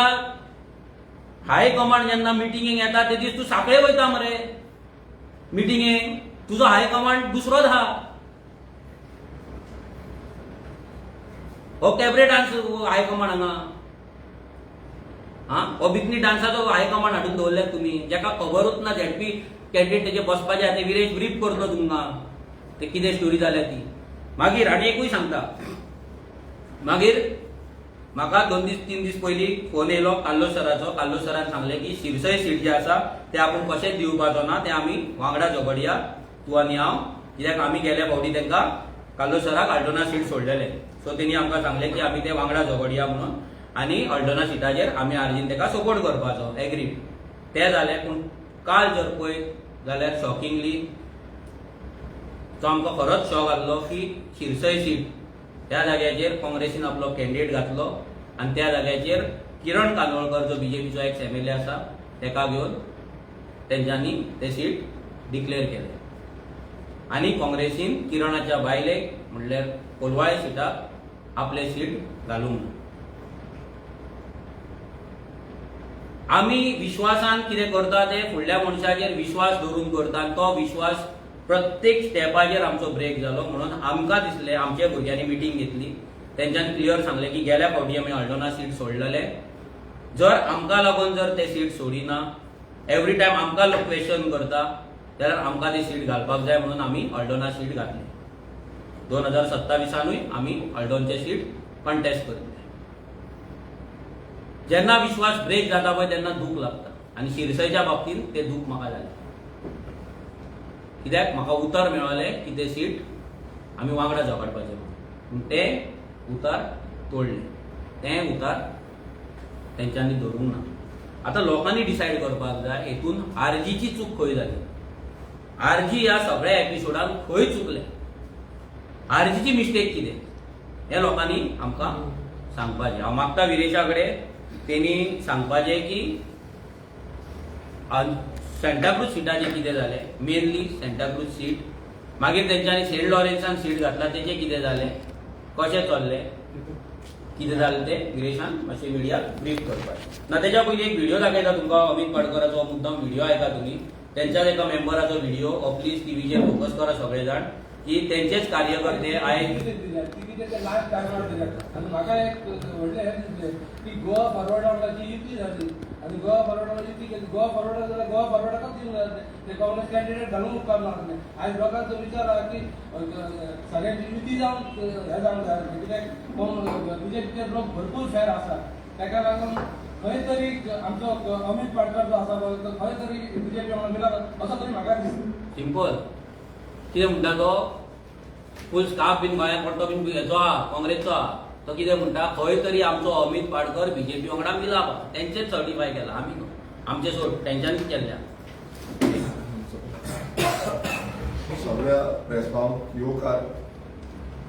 हाय कमांड जेन्ना मिटिंगेक येता ते दीस तूं साखळे वयता मरे मिटिंगेक, तुजो हाय कमांड दुसरोच आहा. हो कॅबरे डान्स हाय कमांड हांगा, हो बिकनी डान्साचो हाय कमांड हाडून दवरल्यात तुमी, जेका खबरूच ना ZP कॅन्डिडेट तेजे बसपाचे आहा, ते विरेश ब्रीफ करतो तुमकां ते कितें स्टोरी जाल्या ती. मागीर आनी एकूय सांगता, मागीर म्हाका 2-3 दीस पयलीं फोन येयलो काल्लोस सराचो. काल्लोस सरान सांगलें की शिरसय सीट जे आसा ते आपूण कशेंच दिवपाचो ना, ते आमी वांगडा झगडया तूं आनी हांव, कित्याक आमी गेल्या फावटी तांकां काल्लोस सराक अल्टोना सीट सोडलेलें, सो तेणी आमकां सांगलें की आमी ते वांगडा झगडया म्हणून, आनी अल्टोना सिटाचेर आमी आर्जीन ताका सपोर्ट करपाचो. एग्रीड तें जालें. पूण काल जर पळयत जाल्यार शॉकिंगली जो आमकां खरोच शॉक आहलो की शिरसय सीट त्या जाग्याचेर काँग्रेसीन आपलो कॅन्डिडेट घातलो, आनी त्या जाग्याचेर किरण कानोळकर जो BJPचो एक्स MLA आसा तेका घेवन तेंच्यांनी ते सीट डिक्लेअर केलें. आनी काँग्रेसीन किरणाच्या बायलेक म्हणल्यार कोलवाळे सीटाक आपले सीट घालूंक ना. आमी विश्वासान कितें करता ते फुडल्या मनशाचेर विश्वास दवरून करता, आनी तो विश्वास प्रत्येक स्टेपाचेर आमचो ब्रेक जालो. म्हणून आमकां दिसलें, आमच्या भुरग्यांनी मिटींग घेतली, तेंच्यांनी क्लियर सांगलें की गेल्या फावटी आमी अल्टोना सीट सोडलेले, जर आमकां लागून जर ते सीट सोडिना, एवरी टायम आमकां लोक क्वेश्चन करता, जाल्यार आमकां ती सीट घालपाक जाय म्हणून आमी अल्टोना सीट घातली. 2027 आमी अल्टोनचे सीट कंटेस्ट करतले. जेन्ना विश्वास ब्रेक जाता पळय तेन्ना दूख लागता, आनी शिरसयच्या बाबतींत ते दूख म्हाका जालें, कित्याक म्हाका उतर मेळ्ळें की ते सीट आमी वांगडा झगडपाचें पूण ते उतार तोडले. तें उतार तेंच्यांनी धरूंक ना. आतां लोकांनी डिसायड करपाक जाय हेतून आरजीची चूक खंय जाली. आरजी ह्या सगळ्या एपिसोडान खंय चुकले, आरजीची मिस्टेक कितें हे लोकांनी आमकां सांगपाचें. हांव मागता विरेशा कडेन तेणी सांगपाचें की सेंटाक्रूज सीटाचें कितें जालें, मेनली सेंटाक्रूज सीट, मागीर तेंच्यांनी सेंट लॉरेन्सान सीट घातला तेचें कितें जालें, कशें चल्लें, कितें जालें तें विरेशान मातशें मिडियाक ब्रीफ करपाचें. ना तेच्या पयलीं एक व्हिडिओ दाखयता तुमकां, अमित पाडकराचो मुद्दाम व्हिडिओ आयका तुमी, तेंच्याच एका मेंबराचो व्हिडिओ, प्लीज टीव्हीचेर फोकस करा सगळे जाण, की तेंचेच कार्यकर्ते आयज लास्ट टायमार दिल्यात आनी म्हाका एक व्हडलें हें दिसलें की गोवा फॉरवर्ड वांगडाची युती जाली आनी गोवा फॉरवर्ड वांगडा युती केली. गोवा फॉरवर्ड जाल्यार गोवा फॉरवर्डाकच दिवंक जाय ते काँग्रेस कॅन्डिडेट घालूंक उपकारना नासलें. आयज लोकांचो विचार आहा की सगळ्यांची युती जावन हें जावंक जाय, कित्याक बीजेपीचे लोक भरपूर फेर आसा, ताका लागून खंय तरी आमचो अमित पाडकर जो आसा पळय तो खंय तरी बीजेपी वांगडा मिलात असो तरी म्हाका दिसता. सिंपल कितें म्हणटा तो फूल स्टाफ बीन गोंयांत पडतो बीन हेचो आहा काँग्रेसचो आहा, तो कितें म्हणटा खंय तरी आमचो अमित पाडकर बीजेपी वांगडा मिलाप, तेंचेच सर्टिफाय केला, आमी आमचे सोड तेंच्यांनीच केल्ल्या. सगळ्या प्रेस भाव येवकार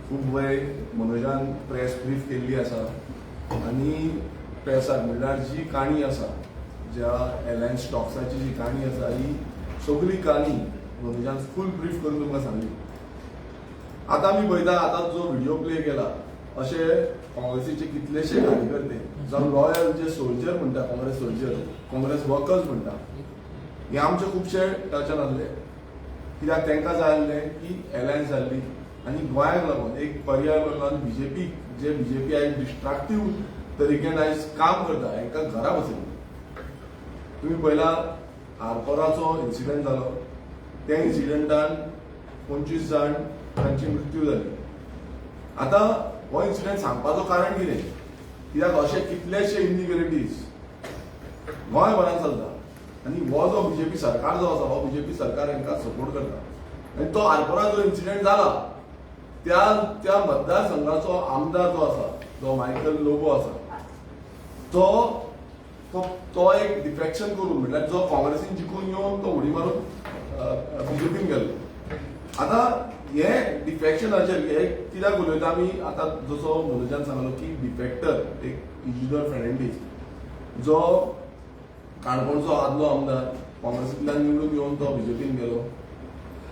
खूब वेळ मनोजान प्रेस ब्रीफ केल्ली आसा आनी प्रेसाक म्हणल्यार जी काणी आसा, ज्या एलायन्स स्टॉक्साची जी काणी आसा ही सगळी काणी मनोजान फूल ब्रीफ करून तुमकां सांगली. आतां आमी पळयता, आतां जो व्हिडिओ प्ले केला अशे काँग्रेसीचे कितलेशे कार्यकर्ते जावं लॉयल जे सोल्जर म्हणटा, काँग्रेस सोल्जर, काँग्रेस वर्कर्स म्हणटा, हे आमचे खुबशे टचान आसले, कित्याक तांकां जाय आसलें की एलायन्स जाल्ली आनी गोंयाक लागून एक पर्याय लागून बीजेपी जे बीजेपी आयज डिस्ट्रक्टीव तरिकेन आयज काम करता हांकां घरा बसयली. तुमी पळयला आरपोराचो इन्सिडंट जालो, त्या इन्सिडंटान 25 जाण तांची मृत्यू जाली. आतां हो इन्सिडंट सांगपाचो कारण कितें, कित्याक अशे कितलेशे इनिक्वेलिटीज गोंयभरांत चलता आनी हो जो बीजेपी सरकार जो आसा, हो बीजेपी सरकार हांकां सपोर्ट करता. आनी तो आरपोरा जो इन्सिडंट जाला त्या मतदारसंघाचो आमदार जो आसा, जो मायकल लोबो आसा, तो एक डिफेक्शन करून, म्हटल्यार जो काँग्रेसीन जिखून येवन तो उडी मारून बीजेपीन गेलो. आतां हे डिफेक्शनाचेर हे कित्याक उलयता आमी, आतां जसो मनोजान सांगलो की डिफेक्टर एक इजिदर फेर्नांडीस जो काणकोणचो आदलो आमदार, काँग्रेसींतल्यान निवडून येवन तो बीजेपीन गेलो.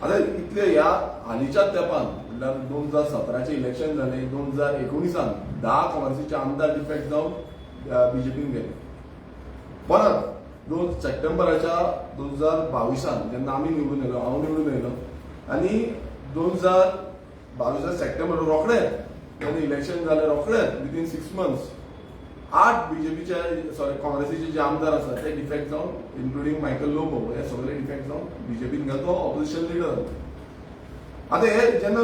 आतां इतले ह्या हालींच्याच तेंपान म्हणल्यार 2017 इलेक्शन जालें, 2019 10 काँग्रेसीचे आमदार डिफेक्ट जावन बीजेपीन गेले. परत 2 सप्टेंबराच्या 2022 जेन्ना आमी निवडून येयलो, हांव निवडून येयलो आनी 2022 सप्टेंबर रोखडेच जेन्ना इलेक्शन जालें रोखडेच विदीन 6 months 8 बीजेपीचे काँग्रेसीचे जे आमदार आसा ते डिफेक्ट जावन, इन्क्लुडींग मायकल लोबो, हे सगळे डिफेक्ट जावन बीजेपीन गेलो, तो ऑपोजिशन लिडर जालो. आतां हे जेन्ना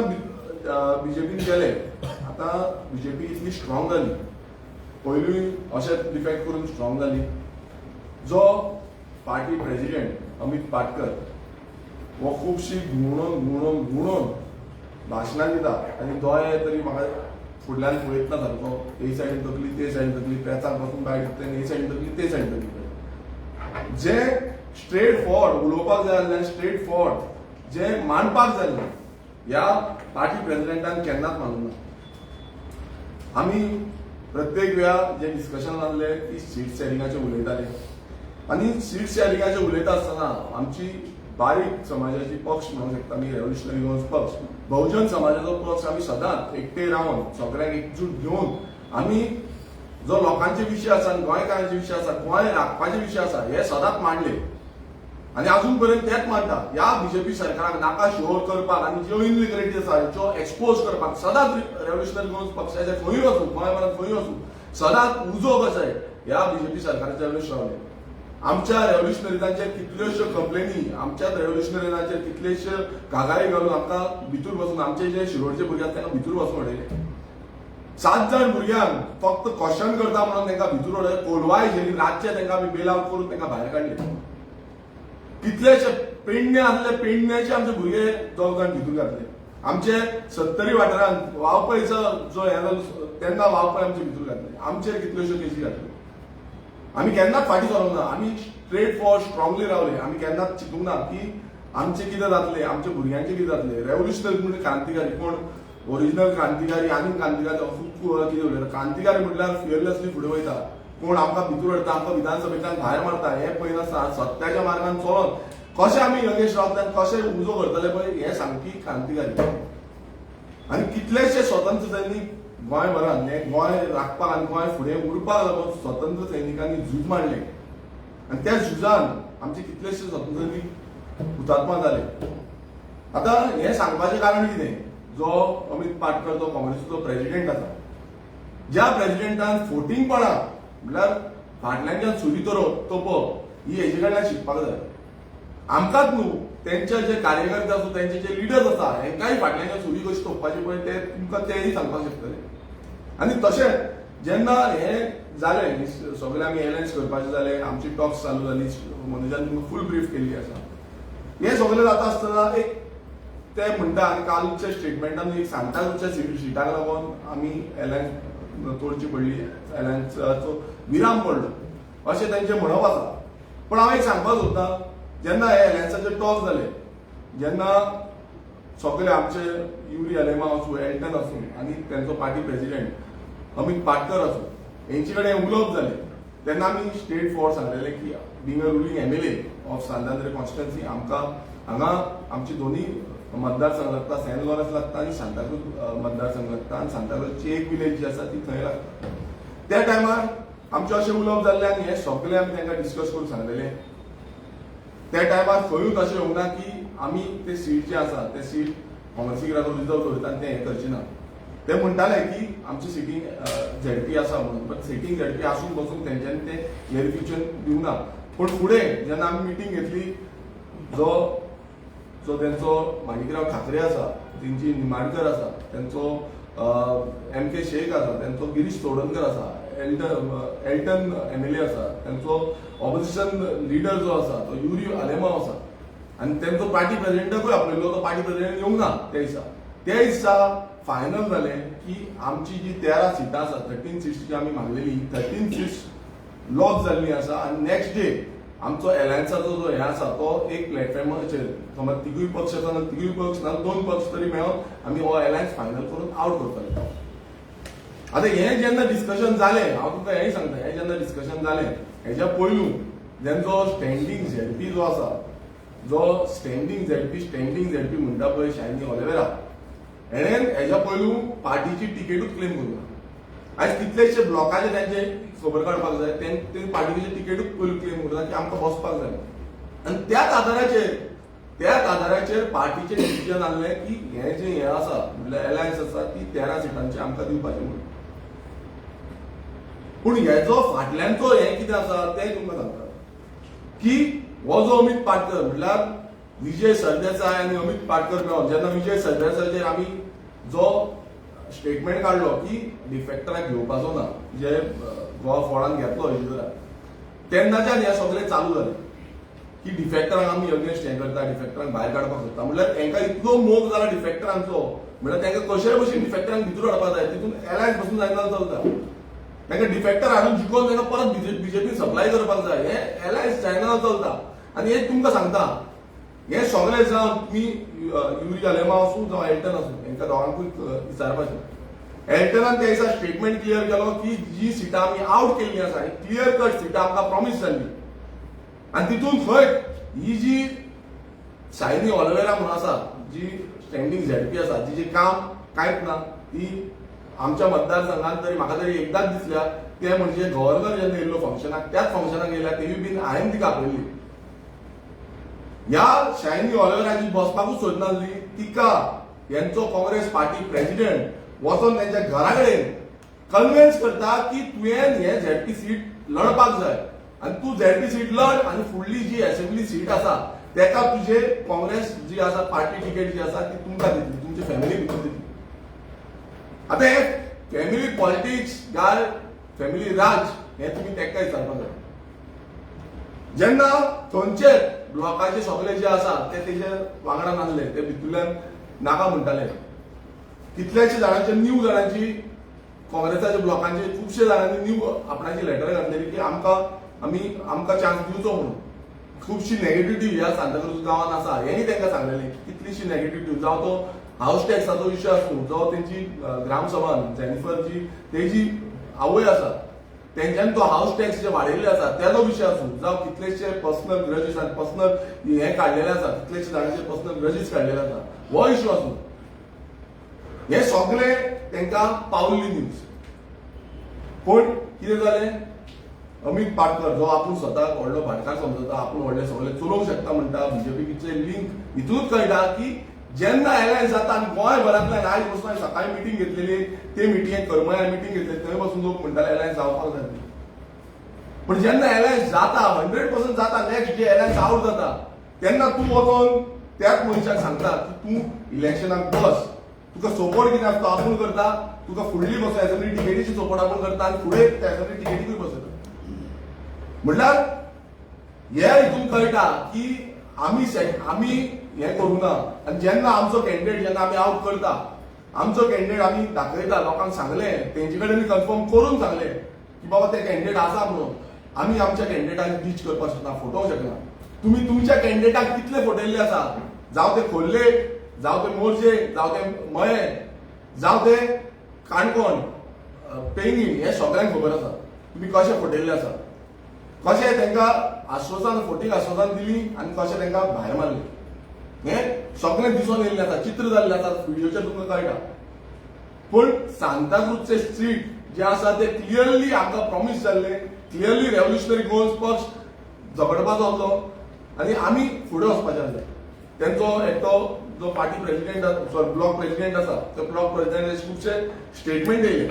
बीजेपीन गेले, आतां बीजेपी इतली स्ट्रॉंग जाली, पयलीं अशेंच डिफेक्ट करून स्ट्रॉंग जाली. जो पार्टी प्रेसिडेंट अमित पाटकर हो खुबशी घुंवडोन भाशणां दिता आनी दोळे तरी म्हाका फुडल्यान पळयत ना सारको, हे सायडीन तकली ते सायडीन तकली, प्रेसाक पासून भायर हे सायडीन तकली ते सायडीन तकली. जे स्ट्रेट फॉर्ड उलोवपाक जाय आसलें, स्ट्रेट फॉर्ड जे मांडपाक जाय आसलें, ह्या पार्टी प्रेसिडेंटान केन्नाच मानूंक ना. आमी प्रत्येक वेळा जे डिस्कशन जाल्ले की सीट शेअरिंगाचे उलयताले आनी सीट शेअरिंगाचे उलयता आसतना आमची बारीक समाजाची पक्ष म्हणूंक शकता आमी, रेव्होल्युशनरी गोवन्स पक्ष, बहुजन समाजाचो पक्ष, आमी सदांच एकटे रावन सगळ्यांक एकजूट घेवन आमी जो लोकांचे विशय आसा, गोंयकारांचे विशय आसा, गोंय राखपाचे विशय आसा, हे सदांच मांडले आनी अजून पर्यंत तेच मांडटा. ह्या बीजेपी सरकाराक नाका शोर करपाक आनी ज्यो इनलिगलिटीज आसा ज्यो एक्सपोज करपाक सदांच रेव्होल्युशनरी गोवन्स पक्षाचे खंयूय वचूं, गोंयभरांत खंयूय वचूं, सदांच उजो कशें ह्या बीजेपी सरकाराच्या वेळेस रावले. आमच्या रेव्होल्युशनरीजांचेर कितल्योश्यो कंप्लेनी, आमच्याच रेव्होल्युशनरीजांचेर कितलेशे कागाळी घालून आमकां भितूर बसून, आमचे जे शिरोडचे भुरगे आसा तांकां भितूर बसून उडयले. 7 जाण भुरग्यांक फक्त क्वेश्चन करता म्हणून तांकां भितूर उडयले, कोलवाय गेली, रातचे तांकां आमी बेल आउट करून तांकां भायर काडले. कितलेशे पेडणे आसले, पेडण्याचे आमचे भुरगे 10 जाण भितूर घातले. आमचे 70 वाठारांत वावपळीचो जो हे जालो तेन्ना वावपळी आमचे भितूर घातले. आमचेर कितल्योश्यो केसी घातल्यो. आमी केन्नाच फाटीं सरोंक ना, आमी स्ट्रेट फॉर्ड स्ट्रॉंगली रावले. आमी केन्नाच चिंतूंक ना की आमचे कितें जातले, आमच्या भुरग्यांचे कितें जातले. रेव्होल्युशनरी म्हणजे क्रांतिकारी कोण, ओरिजिनल क्रांतिकारी आनी क्रांतिकारी खूब कितें उलयता. क्रांतिकारी म्हटल्यार फियरलेसली फुडें वयता, कोण आमकां भितर हाडटा, आमकां विधानसभेंतल्यान भायर मारता, हें पळयनासतना सत्याच्या मार्गान चलोन कशें आमी यंगेश रावतले, कशें उजो करतले पळय, हें सामकी क्रांतिकारी. आनी कितलेशे स्वतंत्र सैनीक गोंयभरांत हें गोंय राखपाक आनी गोंय फुडें उरपाक लागून स्वतंत्र सैनिकांनी झूज मारलें. आनी त्या झुजान आमचे कितलेशे स्वतंत्र सैनीक हुतात्मा जाले. आतां हें सांगपाचें कारण कितें, जो अमित पाटकर जो काँग्रेसीचो प्रेसिडेंट आसा, ज्या प्रेसिडेंटान फोटिंगपणां म्हळ्यार फाटल्यानच्यान सुरी तोपप ही हेजे कडल्यान शिकपाक जाय. आमकांच न्हू, तेंचे जे कार्यकर्ते आसूं, तेंचे जे लिडर्स आसा, हेंकाय फाटल्यानच्यान सुरी कशी तोपपाची पळय ते तुमकां तेय सांगपाक शकतले. आनी तशेंच जेन्ना हें जालें, सगळे आमी एलायन्स करपाचें जालें, आमची टॉक्स चालू जाली, मनोजान तुमकां फूल ब्रीफ केल्ली आसा. हें सगळें जाता आसतना एक ते म्हणटा, आनी कालच्या स्टेटमेंटान एक सांगता सिटाक लागून आमी एलायन्स तोडची पडली, एलायन्साचो विराम पडलो अशें तेंचें म्हणप आसा. पूण हांव एक सांगपाक सोदतां, जेन्ना हे एलायन्साचे टॉक जाले, जेन्ना सगळे आमचे युरी अलेमा आसूं, एल्टन आसूं आनी तेंचो पार्टी प्रेसिडेंट अमित पाटकर आसूं, हेंचे कडेन उलोवप जालें, तेन्ना आमी स्टेट फॉर सांगलेलें की being a ruling MLA of St Andre constituency आमकां हांगा आमची दोनी मतदारसंघ लागता, सेंट लॉरेन्स लागता आनी सांताक्रूज मतदारसंघ लागता, आनी सांताक्रूजची एक विलेज जी आसा ती थंय लागता. त्या टायमार आमचें अशें उलोवप जाल्लें आनी हें सगळें आमी तांकां डिस्कस करून सांगलेलें. त्या टायमार खंयूच अशें येवंक ना की आमी ते सीट जे आसा ते सीट काँग्रेसीक लागून रिजर्व दवरता आनी ते हें करचे ना. ते म्हणटाले की आमची सिटींग ZP आसा म्हणून, बट सिटींग ZP आसून बसून तेंच्यांनी ते क्लेरिफिकेशन दिवंक ना. पूण फुडें जेन्ना आमी मिटींग घेतली, जो तेंचो माणिकराव ठाकरे आसा, तेंची निमाणकर आसा, तेंचो MK शेख आसा, तेंचो गिरीश चोडणकर आसा, एल्टन MLA आसा, तेंचो ऑपोजिशन लिडर जो आसा तो युरी अलेमा आसा, आनी तेंचो पार्टी प्रेसिडेंटाकूय आपयलो, तो पार्टी प्रेसिडेंट येवंक ना त्या दिसा फायनल जालें की आमची जी 13 सिटां आसा, 13 सीट्स जी आमी मागलेली, 13 सीट्स लॉक जाल्ली आसा. आनी नेक्स्ट डे आमचो एलायन्साचो जो हे आसा तो एक प्लॅटफॉर्माचेर, समज तिगूय पक्ष आसा ना, तिगूय पक्ष ना, 2 पक्ष तरी मेळोन आमी हो एलायन्स फायनल करून आउट करतले. आतां हें जेन्ना डिस्कशन जालें, हांव तुमकां हेंय सांगता, हें जेन्ना डिस्कशन जालें, हेच्या पयलू जेंचो स्टँडींग ZP जो आसा, जो स्टँडींग ZP म्हणटा पळय शायनी ऑलिव्हेरा, हेणेन हेच्या पयलू पार्टीची टिकेटूच क्लेम करूंक ना. आयज कितलेशे ब्लॉकाचे तांचे खबर काडपाक जाय, ते पार्टीची टिकेटूच पयलू क्लेम करता की आमकां बसपाक जाय. आनी त्याच आदाराचेर पार्टीचें डिसिजन आसलें की हें जें हें आसा म्हणल्यार एलायन्स आसा ती 13 सिटांची आमकां दिवपाचें म्हणून. पूण हेचो फाटल्यानचो हें कितें आसा तें तुमकां सांगता की हो जो अमित पाटकर म्हणल्यार विजय सरदेसाय आनी अमित पाटकर मेळोन जेन्ना विजय सरदेसायाचेर आमी जो स्टेटमेंट काडलो की डिफेक्टराक घेवपाचो ना, जे गोवा फोर्डान घेतलो इजराक, तेन्नाच्यान हें सगळें चालू जालें की डिफेक्टरांक आमी अगेन्स्ट हें करता, डिफेक्टरांक भायर काडपाक सोदता. म्हणल्यार हेंकां इतलो मोग जाला डिफेक्टरांचो, म्हणल्यार तांकां कशेय भशेन डिफेक्टरांक भितर हाडपाक जाय, तितून एलायन्स बसून जायना चलता. तांकां डिफेक्टर हाडून जिखोवन तांकां परत BJP सप्लाय करपाक जाय, हें एलायन्स जायना चलता. आनी हें तुमकां सांगता, हें सगळें जावन तुमी युरी अलेमा आसूं जावं एल्टन आसूं, हेंकां दोगांकूय विचारपाचें. एल्टनान त्या दिसा स्टेटमेंट क्लियर केलो की जी सिटां आमी आउट केल्लीं आसा, ही क्लियर कट सिटां आमकां प्रॉमिस जाल्ली. आनी तितून खंय ही जी शायनी ऑलिव्हेरा म्हणून आसा, जी स्टँडींग ZP आसा, जिचें काम कांयच ना, ती आमच्या मतदारसंघात तरी म्हाका तरी एकदाच दिसल्या, ते म्हणजे गव्हर्नर जेन्ना येयल्लो फंक्शनाक, त्याच फंक्शनाक येयल्या, तेवूय बीन हांवें तिका आपयल्ली. ह्या शायनी ऑलिव्हेराची बसपाकूच सोदनासली, तिका हेंचो काँग्रेस पार्टी प्रेसिडेंट वचोन तेंच्या घरा कडेन कन्विन्स करता की तुवें हें ZP सीट लडपाक जाय आनी तूं ZP सीट लड आनी फुडली जी असेंब्ली सीट आसा तेका तुजे काँग्रेस जी आसा पार्टी टिकेट जी आसा ती तुमकां दितली, तुमचे फॅमिली भितर दितली. आतां हे फॅमिली पॉलिटिक्स गाय फॅमिली राज हें तुमी तेका विचारपाक जाय. जेन्ना थंयचे ब्लॉकाचे सगळे जे आसा ते तेजे वांगडा नासले, ते भितरल्यान नाका म्हणटाले. कितल्याशे जाणांची न्यू जाणांची काँग्रेसाच्या ब्लॉकांचे खुबशे जाणांनी न्यू आपणाची लेटर घातलेली की आमकां चान्स दिवचो म्हणून. खुबशी नेगेटिव्हिटी ह्या सांताक्रूज गांवांत आसा हेंय तांकां सांगलेलें कितलीशी नेगेटिव्हिटी जावं तो हाऊस टॅक्साचो इश्यू आसूं जो तेंची ग्रामसभान जेनिफर जी तेजी आवय आसा तेंच्यांनी तो हाऊस टॅक्स जे वाडयल्ले आसा तेजो विशय आसूं जावं कितलेशे पर्सनल ग्रजीस आनी पर्सनल हे काडलेले आसा कितलेशे जाणांचे पर्सनल ग्रजीस काडलेले आसा हो इश्यू आसूं हे सगळे तांकां पावल्ली न्यूज. पूण कितें जालें अमित पाटकर जो आपूण स्वताक व्हडलो भाटकार समजता आपूण व्हडले सगळे चलोवंक शकता म्हणटा बीजेपीचे लिंक हितूनच कळटा की जेन्ना एलायन्स जाता आनी गोंयभरांतल्यान आयज बसून सकाळी मिटींग घेतलेली ते मिटींगेक करमळ्यार मिटींग घेतली थंय बसून लोक म्हणटाले एलायन्स जावपाक जाय. पण जेन्ना एलायन्स जाता 100% जाता नेक्स्ट जे एलायन्स आउट जाता तेन्ना तूं वचून त्याच मनशाक सांगता की तूं इलेक्शनाक बस तुका सपोर्ट कितें आसता आपूण करता तुका फुडली बस एसेंब्ली टिकेटीची सपोर्ट आपूण करता आनी फुडें एसेंब्ली टिकेटीकूय बसयता. म्हणल्यार हे हितून कळटा की आमी हे करूना आनी जेन्ना आमचो कॅन्डिडेट जेन्ना आमी आउट करता आमचो कॅन्डिडेट आमी दाखयता लोकांक सांगलें तेंचे कडेन कन्फर्म करून सांगलें की बाबा ते कॅन्डिडेट आसा म्हणून आमी आमच्या कॅन्डिडेटाक डिच करपाक शकना फटोवंक शकना. तुमी तुमच्या कॅन्डिडेटाक कितले फटयल्ले आसा जावं ते खोर्ले जावं ते मोर्जे जावं ते मये जावं ते काणकोण पेंगीण हे सगळ्यांक खबर आसा तुमी कशे फटयल्ले आसा कशें तांकां आश्वासन फोटींग आश्वासन दिली आनी कशें तांकां भायर मारलें हें सगळें दिसून येयल्लें आसा चित्र जाल्लें आसा व्हिडिओचेर तुमकां कळटा. पूण सांताक्रूजचे स्ट्रीट जे आसा ते क्लियरली आमकां प्रॉमिस जाल्ले क्लियरली रेव्होल्युशनरी गोल्स पक्ष झगडपाचो आसलो आनी आमी फुडें वचपाचें आसलें. तेंचो एकटो जो party president sorry block president आसा ते ब्लॉक प्रेसिडेंटाचे खुबशे स्टेटमेंट येयले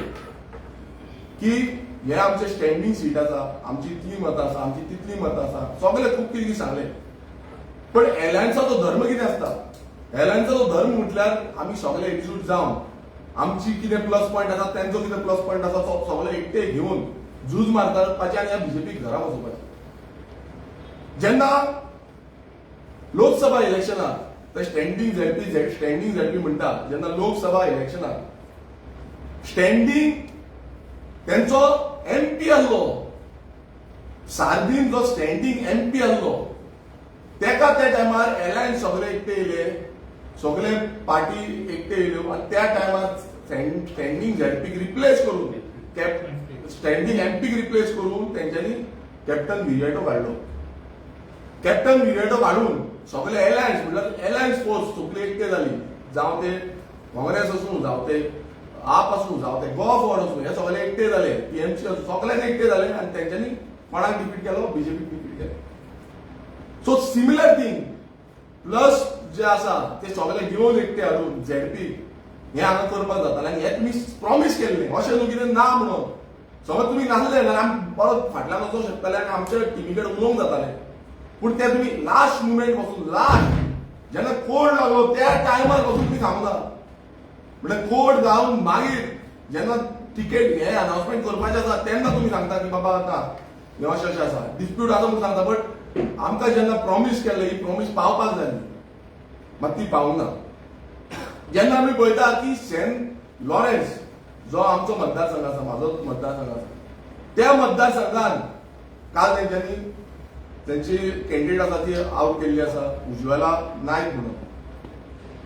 की हे आमचे स्टँडींग सीट आसा आमची इतली मतां आसा आमची तितली मतां आसा सगळे खूब कितें सांगलें. पण एलायन्साचो धर्म कितें आसता एलायन्साचो धर्म म्हटल्यार आमी सगळे एकजूट जावन आमची कितें प्लस पॉयंट आसा तेंचो कितें प्लस पॉयंट आसा तो सगळे एकटे घेवन झूज मारपाचें आनी ह्या बीजेपीक घरा वचोवपाचें. जेन्ना लोकसभा इलेक्शनाक ते स्टँडींग झेडपी म्हणटा जेन्ना लोकसभा इलेक्शनाक स्टँडींग तेंचो एमपी आसलो सार्दीन जो स्टँडींग एमपी आसलो तेका त्या टायमार एलायन्स सगळे एकटे येयले सगळे पार्टी एकटे येयल्यो आनी त्या टायमार स्टँडींग झेडपीक रिप्लेस करून स्टँडींग एमपीक रिप्लेस करून तेंच्यांनी कॅप्टन विर्याटो काडलो. कॅप्टन विर्याटो काडून सगळे एलायन्स म्हणल्यार एलायन्स फोर्स सगळे एकटे जाली जावं ते काँग्रेस आसूं जावं ते आप आसूं जावं ते गोवा फॉर्ड आसूं हे सगळे एकटे जाले टीएमसी आसूं सगळ्यांनी एकटे जाले आनी तेंच्यांनी कोणाक डिफीट केलो बीजेपीक डिफीट केलो. सो सिमिलर थिंग प्लस जे आसा ते सगळे घेवन एकटे हाडून झेडपी हे हांगा करपाक जातालें आनी हे तुमी प्रॉमिस केल्लें अशें न्हू कितें ना म्हणून समज तुमी नासले जाल्यार आमी परत फाटल्यान वचूंक शकताले आनी आमच्या टिमी कडेन उलोवंक जातालें. पूण ते तुमी लास्ट मुमेंट पासून लास्ट जेन्ना कोड लागलो त्या टायमार पासून तुमी थांबला म्हणजे कोड जावन मागीर जेन्ना टिकेट हे अनाउन्समेंट करपाचें आसा तेन्ना तुमी सांगता की बाबा आतां हे अशें अशें आसा डिस्प्यूट आसा म्हणून सांगता. बट आमकां जेन्ना प्रॉमिस केल्ली ही प्रॉमिस पावपाक जाय मात ती पावना. जेन्ना आमी पळयता की सेंट लॉरेन्स जो आमचो मतदारसंघ आसा म्हाजो मतदारसंघ आसा त्या मतदारसंघान काल तेंच्यांनी तेंची कॅन्डिडेट आसा ती आउट केल्ली आसा उज्ज्वला नायक म्हणून